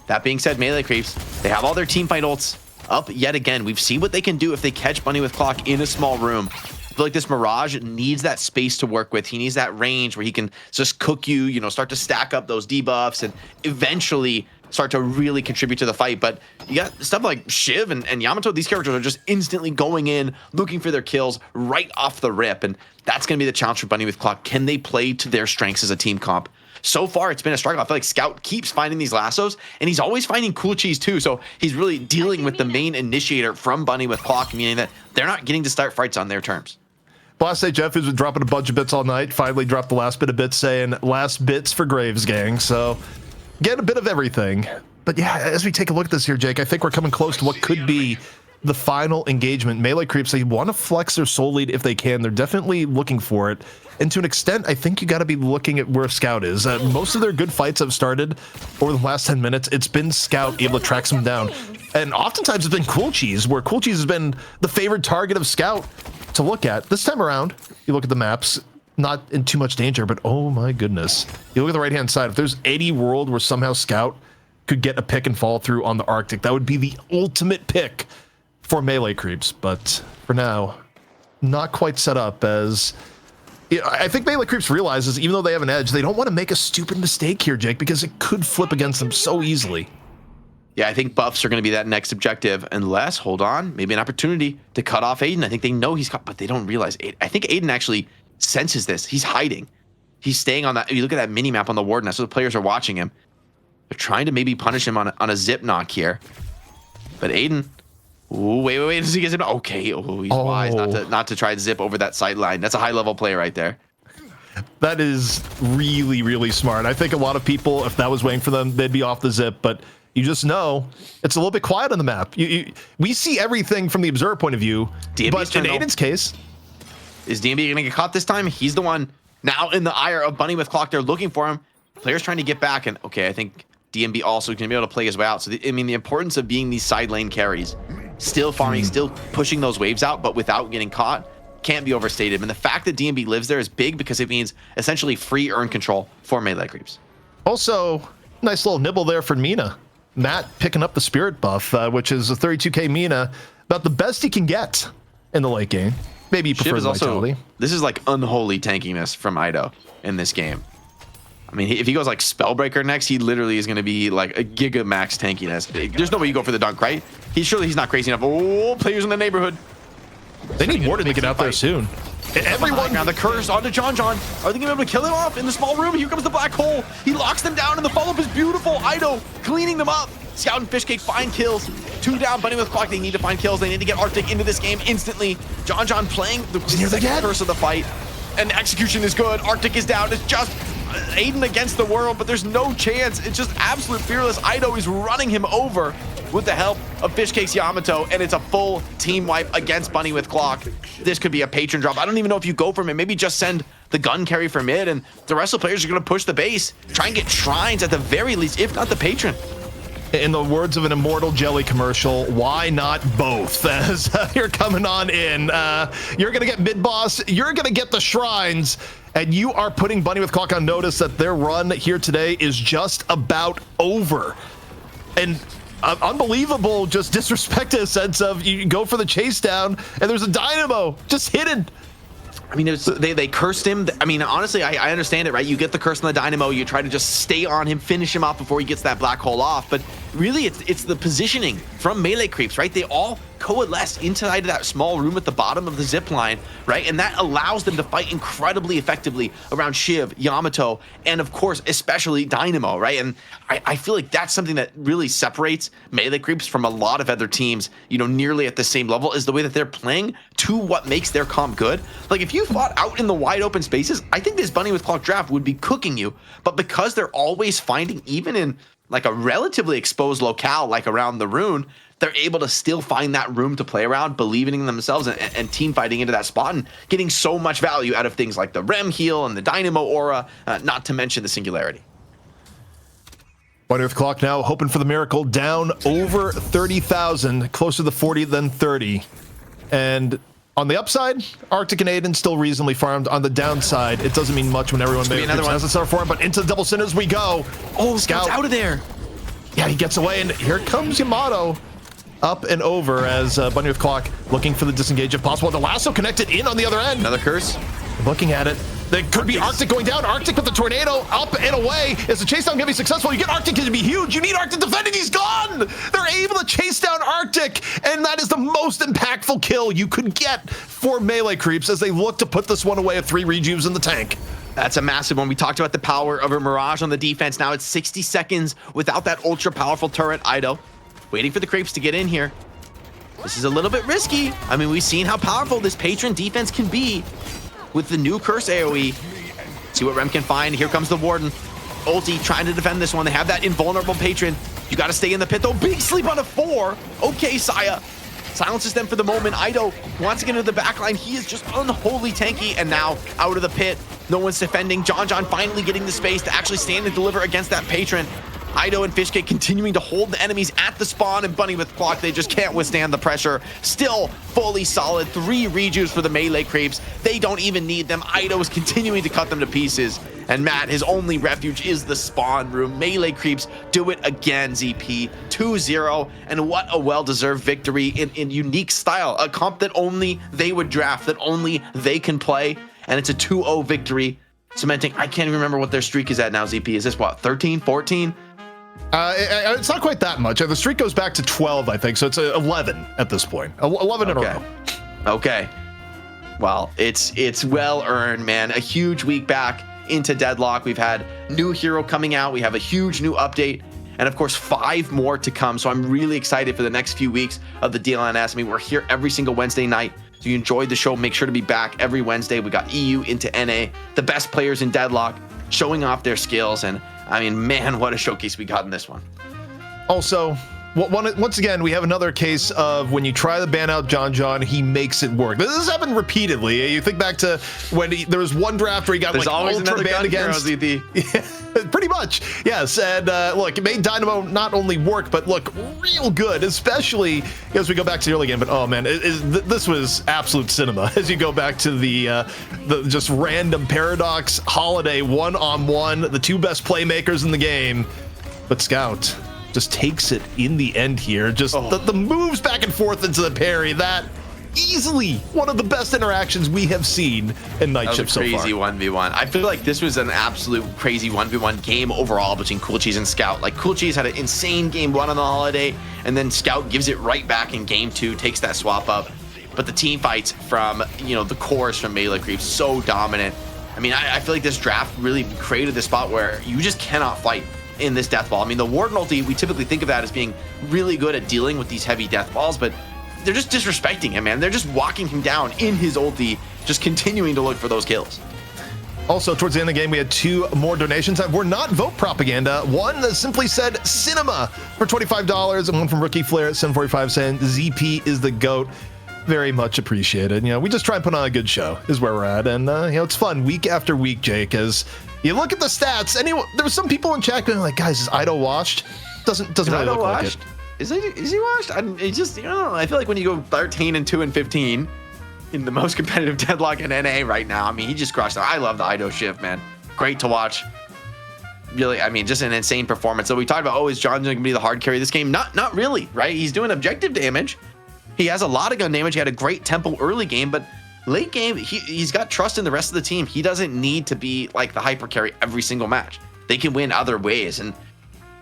S2: That being said, Melee Creeps, they have all their teamfight ults up yet again. We've seen what they can do if they catch Bunny with Clock in a small room. I feel like this Mirage needs that space to work with. He needs that range where he can just cook you, start to stack up those debuffs and eventually start to really contribute to the fight. But you got stuff like Shiv and Yamato. These characters are just instantly going in, looking for their kills right off the rip. And that's going to be the challenge for Bunny with Clock. Can they play to their strengths as a team comp? So far, it's been a struggle. I feel like Scout keeps finding these lassos, and he's always finding Cool Cheese too. So he's really dealing with the main initiator from Bunny with Clock, meaning that they're not getting to start fights on their terms.
S1: Blast Day Jeff has been dropping a bunch of bits all night. Finally dropped the last bit of bits saying last bits for Graves gang. So get a bit of everything. But yeah, as we take a look at this here, Jake, I think we're coming close to what could be the final engagement. Melee Creeps, they want to flex their soul lead if they can. They're definitely looking for it. And to an extent, I think you got to be looking at where Scout is. Most of their good fights have started over the last 10 minutes. It's been Scout able to track some down. And oftentimes it's been Cool Cheese, where Cool Cheese has been the favored target of Scout to look at. This time around, you look at the maps, not in too much danger, but oh my goodness. You look at the right-hand side. If there's any world where somehow Scout could get a pick and fall through on the Arctic, that would be the ultimate pick for Melee Creeps. But for now, not quite set up as... I think Melee Creeps realizes, even though they have an edge, they don't want to make a stupid mistake here, Jake, because it could flip against them so easily.
S2: Yeah, I think buffs are going to be that next objective, unless, hold on, maybe an opportunity to cut off Aiden. I think they know he's caught, but they don't realize. I think Aiden actually senses this. He's hiding. He's staying on that. You look at that mini map on the Warden. That's what the players are watching him. They're trying to maybe punish him on a zip knock here. But Aiden, ooh, wait. Does he get zip? Okay, he's wise not to try to zip over that sight line. That's a high level play right there.
S1: That is really, really smart. I think a lot of people, if that was waiting for them, they'd be off the zip. But you just know it's a little bit quiet on the map. We see everything from the observer point of view. But in Aiden's case,
S2: is DMB going to get caught this time? He's the one now in the ire of Bunny with Clock. They're looking for him. Players trying to get back. And okay, I think DMB also going to be able to play his way out. So, the importance of being these side lane carries, still farming, still pushing those waves out, but without getting caught, can't be overstated. And the fact that DMB lives there is big because it means essentially free earn control for melee creeps.
S1: Also, nice little nibble there for Mina. Matt picking up the spirit buff, which is a 32k Mina, about the best he can get in the late game. Maybe he prefers vitality.
S2: This is like unholy tankiness from Ido in this game. I mean, if he goes like Spellbreaker next, he literally is going to be like a giga max tankiness. There's no way you go for the dunk, right? He's not crazy enough. Oh, players in the neighborhood.
S1: They need Warden to get out there soon.
S2: Everyone now the curse onto John. Are they gonna be able to kill him off in the small room? Here comes the black hole. He locks them down, and the follow-up is beautiful. Ido cleaning them up. Scout and Fishcake find kills. 2 down. Bunny with Clock. They need to find kills. They need to get Arctic into this game instantly. John playing the curse of the fight, and execution is good. Arctic is down. It's just Aiden against the world, but there's no chance. It's just absolute fearless. Ido is running him over with the help of Fishcake's Yamato, and it's a full team wipe against Bunny with Clock. This could be a patron drop. I don't even know if you go for him. Maybe just send the gun carry for mid, and the rest of the players are going to push the base, try and get shrines at the very least, if not the patron.
S1: In the words of an Immortal Jelly commercial, why not both? As you're coming on in, you're going to get mid boss, you're going to get the shrines, and you are putting Bunny with Clock on notice that their run here today is just about over. And unbelievable just disrespect in a sense of you go for the chase down and there's a dynamo just hidden.
S2: I mean, they cursed him. I mean, honestly, I understand it, right? You get the curse on the dynamo, you try to just stay on him, finish him off before he gets that black hole off. But really, it's the positioning from melee creeps, right? They all coalesce inside of that small room at the bottom of the zip line, right? And that allows them to fight incredibly effectively around Shiv, Yamato, and of course, especially Dynamo, right? And I feel like that's something that really separates melee creeps from a lot of other teams, nearly at the same level, is the way that they're playing to what makes their comp good. Like, if you fought out in the wide open spaces, I think this Bunny with Clock draft would be cooking you. But because they're always finding, even in like a relatively exposed locale, like around the rune, they're able to still find that room to play around, believing in themselves and team fighting into that spot and getting so much value out of things like the Rem heal and the Dynamo aura, not to mention the singularity.
S1: Bunny with Clock now hoping for the miracle, down over 30,000, closer to 40 than 30. And on the upside, Arctic and Aiden still reasonably farmed. On the downside, it doesn't mean much when everyone has a start farm, but into the double sinners we go.
S2: Oh, Scout's out of there.
S1: Yeah, he gets away, and here comes Yamato up and over as Bunny with Clock looking for the disengage if possible. The lasso connected in on the other end.
S2: Another curse.
S1: Looking at it. There could be Arctic going down. Arctic with the tornado up and away. Is the chase down going to be successful? You get Arctic to be huge. You need Arctic defending. He's gone. They're able to chase down Arctic, and that is the most impactful kill you could get for melee creeps as they look to put this one away at 3 rejuves in the tank.
S2: That's a massive one. We talked about the power of a Mirage on the defense. Now it's 60 seconds without that ultra powerful turret. Ido waiting for the creeps to get in here. This is a little bit risky. I mean, we've seen how powerful this patron defense can be with the new curse AoE. See what Rem can find. Here comes the Warden. Ulti trying to defend this one. They have that invulnerable patron. You got to stay in the pit though. Big sleep on a 4. Okay, Saya silences them for the moment. Ido wants to get into the backline. He is just unholy tanky, and now out of the pit. No one's defending. John finally getting the space to actually stand and deliver against that patron. Ido and Fishcake continuing to hold the enemies at the spawn, and Bunny with Clock, they just can't withstand the pressure. Still fully solid. 3 rejuves for the melee creeps. They don't even need them. Ido is continuing to cut them to pieces. And Matt, his only refuge is the spawn room. Melee creeps do it again, ZP. 2-0, and what a well-deserved victory in unique style. A comp that only they would draft, that only they can play, and it's a 2-0 victory, cementing, I can't even remember what their streak is at now, ZP. Is this, what, 13, 14?
S1: It's not quite that much. The streak goes back to 12, I think, so it's 11 at this point. 11 in a row.
S2: Okay. Well, it's well earned, man. A huge week back into Deadlock. We've had new hero coming out. We have a huge new update. And of course, 5 more to come. So I'm really excited for the next few weeks of the DLNS. I mean, we're here every single Wednesday night. So you enjoyed the show. Make sure to be back every Wednesday. We got EU into NA, the best players in Deadlock, showing off their skills. And I mean, man, what a showcase we got in this one.
S1: Also, once again, we have another case of when you try to ban out John, he makes it work. This has happened repeatedly. You think back to when there was one draft where he got
S2: There's
S1: like
S2: always
S1: ultra
S2: another
S1: banned
S2: gun
S1: against.
S2: hero,
S1: Yeah, pretty much, yes. And look, it made Dynamo not only work, but look real good, especially as we go back to the early game. But oh man, this was absolute cinema as you go back to the just random Paradox Holiday one-on-one, the 2 best playmakers in the game. But Scout just takes it in the end here. Just the moves back and forth into the parry, that easily one of the best interactions we have seen in Night Shift so far.
S2: Crazy 1v1. I feel like this was an absolute crazy 1v1 game overall between Cool Cheese and Scout. Like Cool Cheese had an insane game 1 on the Holiday, and then Scout gives it right back in game 2, takes that swap up. But the team fights from, the cores from Melee Creep, so dominant. I mean, I feel like this draft really created the spot where you just cannot fight in this death ball. I mean, the Warden ulti, we typically think of that as being really good at dealing with these heavy death balls, but they're just disrespecting him, man. They're just walking him down in his ulti, just continuing to look for those kills.
S1: Also, towards the end of the game, we had 2 more donations that were not vote propaganda. One that simply said Cinema for $25, and one from Rookie Flair at 745 saying ZP is the GOAT. Very much appreciated. We just try and put on a good show is where we're at. And, it's fun week after week, Jake, as you look at the stats. There was some people in chat going like, guys, is Ido washed? Doesn't really look like it.
S2: Is he washed? I feel like when you go 13-2 and 15 in the most competitive Deadlock in NA right now, I mean, he just crushed it. I love the Ido shift, man. Great to watch. Really, I mean, just an insane performance. So we talked about, is John going to be the hard carry of this game? Not really, right? He's doing objective damage. He has a lot of gun damage. He had a great tempo early game, but late game, he's got trust in the rest of the team. He doesn't need to be like the hyper carry every single match. They can win other ways. And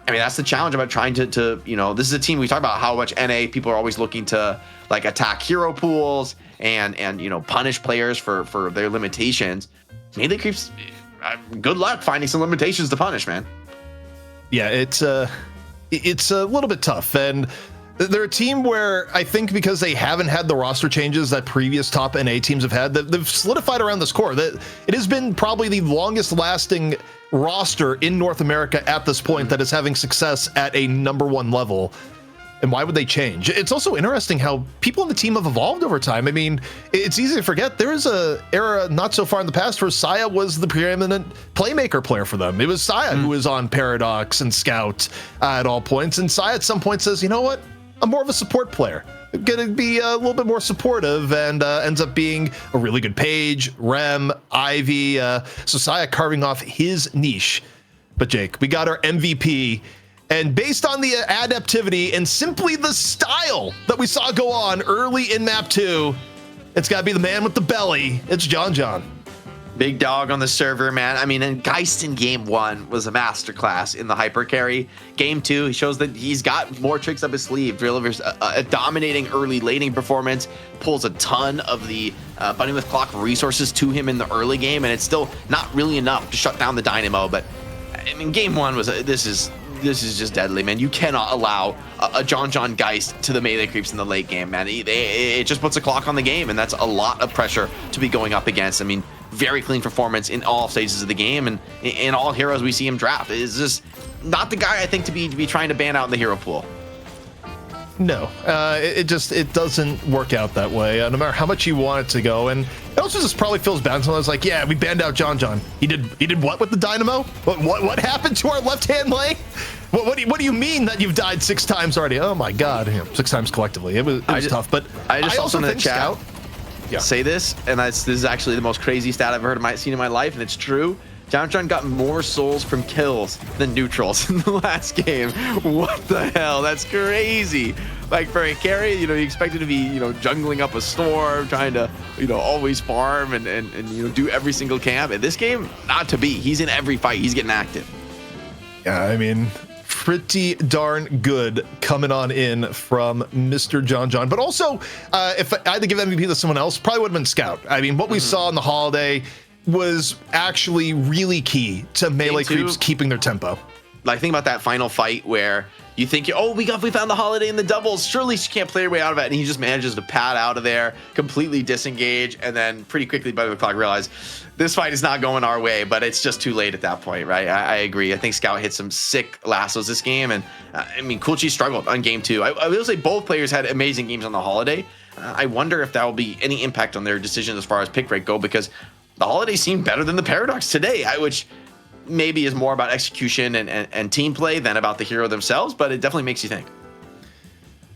S2: I mean, that's the challenge about trying to this is a team, we talk about how much NA people are always looking to like attack hero pools and punish players for their limitations. Melee Creeps, good luck finding some limitations to punish, man.
S1: Yeah, it's a little bit tough. And they're a team where I think because they haven't had the roster changes that previous top NA teams have had, they've solidified around this core. That it has been probably the longest lasting roster in North America at this point that is having success at a #1 level. And why would they change? It's also interesting how people on the team have evolved over time. I mean, it's easy to forget there is a era not so far in the past where Saya was the preeminent playmaker player for them. It was Saya who was on Paradox and Scout at all points. And Saya at some point says, you know what? I'm more of a support player. I'm gonna be a little bit more supportive, and ends up being a really good Page, Rem, Ivy. So Saya carving off his niche. But Jake, we got our MVP, and based on the adaptivity and simply the style that we saw go on early in map 2, it's got to be the man with the belly. It's John.
S2: Big dog on the server, man. I mean, and Geist in game 1 was a masterclass in the hyper carry. Game 2, he shows that he's got more tricks up his sleeve. Delivers a dominating early laning performance, pulls a ton of the Bunny with Clock resources to him in the early game, and it's still not really enough to shut down the Dynamo. But I mean, game 1 was this is just deadly, man. You cannot allow a John Geist to the Melee Creeps in the late game, man. It just puts a clock on the game, and that's a lot of pressure to be going up against. I mean, very clean performance in all stages of the game, and in all heroes we see him draft. Is just not the guy I think to be trying to ban out in the hero pool.
S1: No, it doesn't work out that way, no matter how much you want it to go. And it also just probably feels bad. So I was like, yeah, we banned out John. He did what with the Dynamo? What happened to our left-hand lane? What do you mean that you've died 6 times already? Oh my God, 6 times collectively. It was tough. But
S2: I just also in the chat
S1: Scout,
S2: say this, and this is actually the most crazy stat I've seen in my life, and it's true. John got more souls from kills than neutrals in the last game. What the hell? That's crazy. Like for a carry, you expect it to be, jungling up a storm, trying to, always farm and do every single camp. In this game, not to be. He's in every fight. He's getting active.
S1: Yeah, I mean, pretty darn good coming on in from Mr. John. But also, if I had to give MVP to someone else, probably would have been Scout. I mean, what we saw in the holiday was actually really key to melee creeps keeping their tempo.
S2: Like, think about that final fight where you think, oh, we found the holiday in the doubles. Surely she can't play her way out of it. And he just manages to pad out of there, completely disengage, and then pretty quickly by the clock realize this fight is not going our way, but it's just too late at that point, right? I agree. I think Scout hit some sick lassos this game. And I mean, Kulchi struggled on game 2. I will say both players had amazing games on the holiday. I wonder if that will be any impact on their decision as far as pick rate go, because the holiday seemed better than the Paradox today, which maybe is more about execution and team play than about the hero themselves, but it definitely makes you think.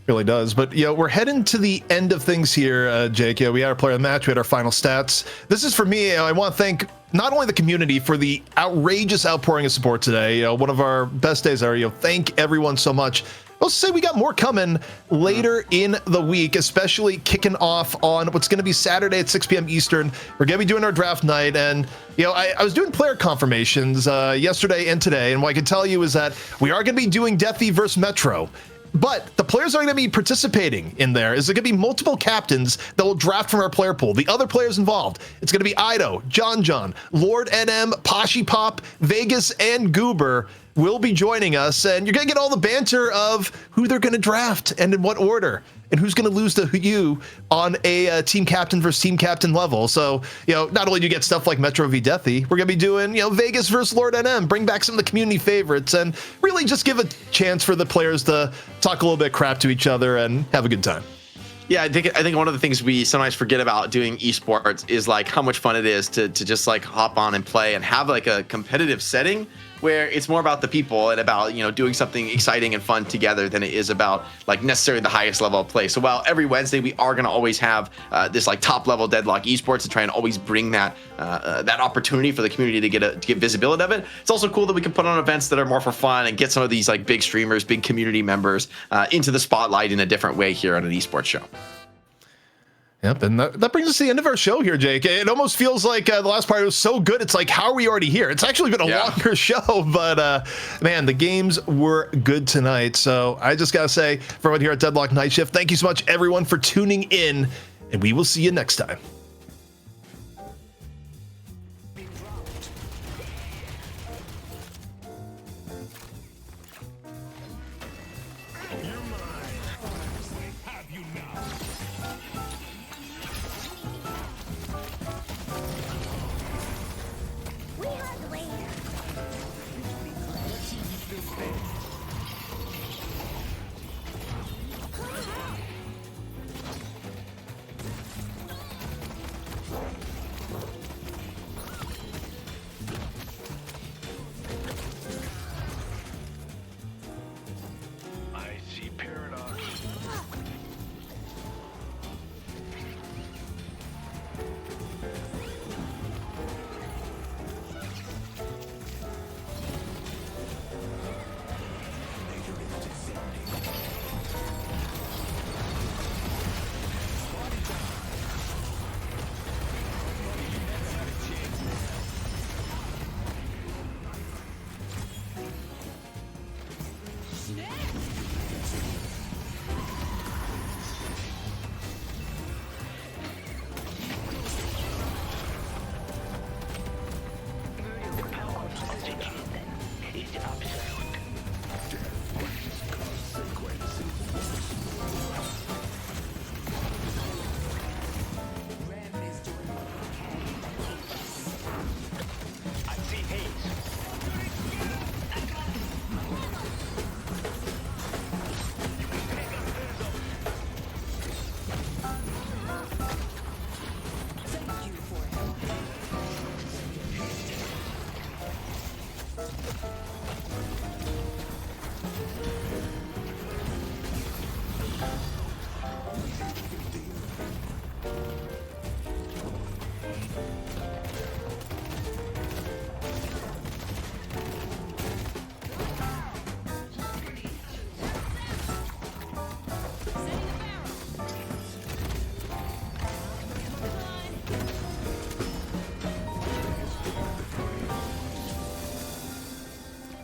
S1: Really does. But we're heading to the end of things here, Jake. We had our player of the match, we had our final stats. This is for me. I want to thank not only the community for the outrageous outpouring of support today. One of our best days ever. Thank everyone so much. I'll say we got more coming later in the week, especially kicking off on what's going to be Saturday at 6 p.m. Eastern. We're going to be doing our draft night. And, I was doing player confirmations yesterday and today. And what I can tell you is that we are going to be doing Deathy versus Metro. But the players are going to be participating in there. Is there going to be multiple captains that will draft from our player pool? The other players involved. It's going to be Ido, John, Lord NM, Pashi Pop, Vegas, and Goober will be joining us. And you're going to get all the banter of who they're going to draft and in what order, and who's going to lose to you on a team captain versus team captain level. So, not only do you get stuff like Metro v Deathy, we're going to be doing, Vegas versus Lord NM, bring back some of the community favorites, and really just give a chance for the players to talk a little bit crap to each other and have a good time.
S2: Yeah, I think one of the things we sometimes forget about doing esports is like how much fun it is to just like hop on and play and have like a competitive setting where it's more about the people and about, doing something exciting and fun together than it is about like necessarily the highest level of play. So while every Wednesday we are going to always have this like top level Deadlock esports to try and always bring that that opportunity for the community to get visibility of it, it's also cool that we can put on events that are more for fun and get some of these like big streamers, big community members into the spotlight in a different way here on an esports show.
S1: Yep, and that brings us to the end of our show here, Jake. It almost feels like the last part was so good, it's like, how are we already here? It's actually been a longer show, but man, the games were good tonight. So I just got to say, for everyone here at Deadlock Night Shift, thank you so much, everyone, for tuning in, and we will see you next time.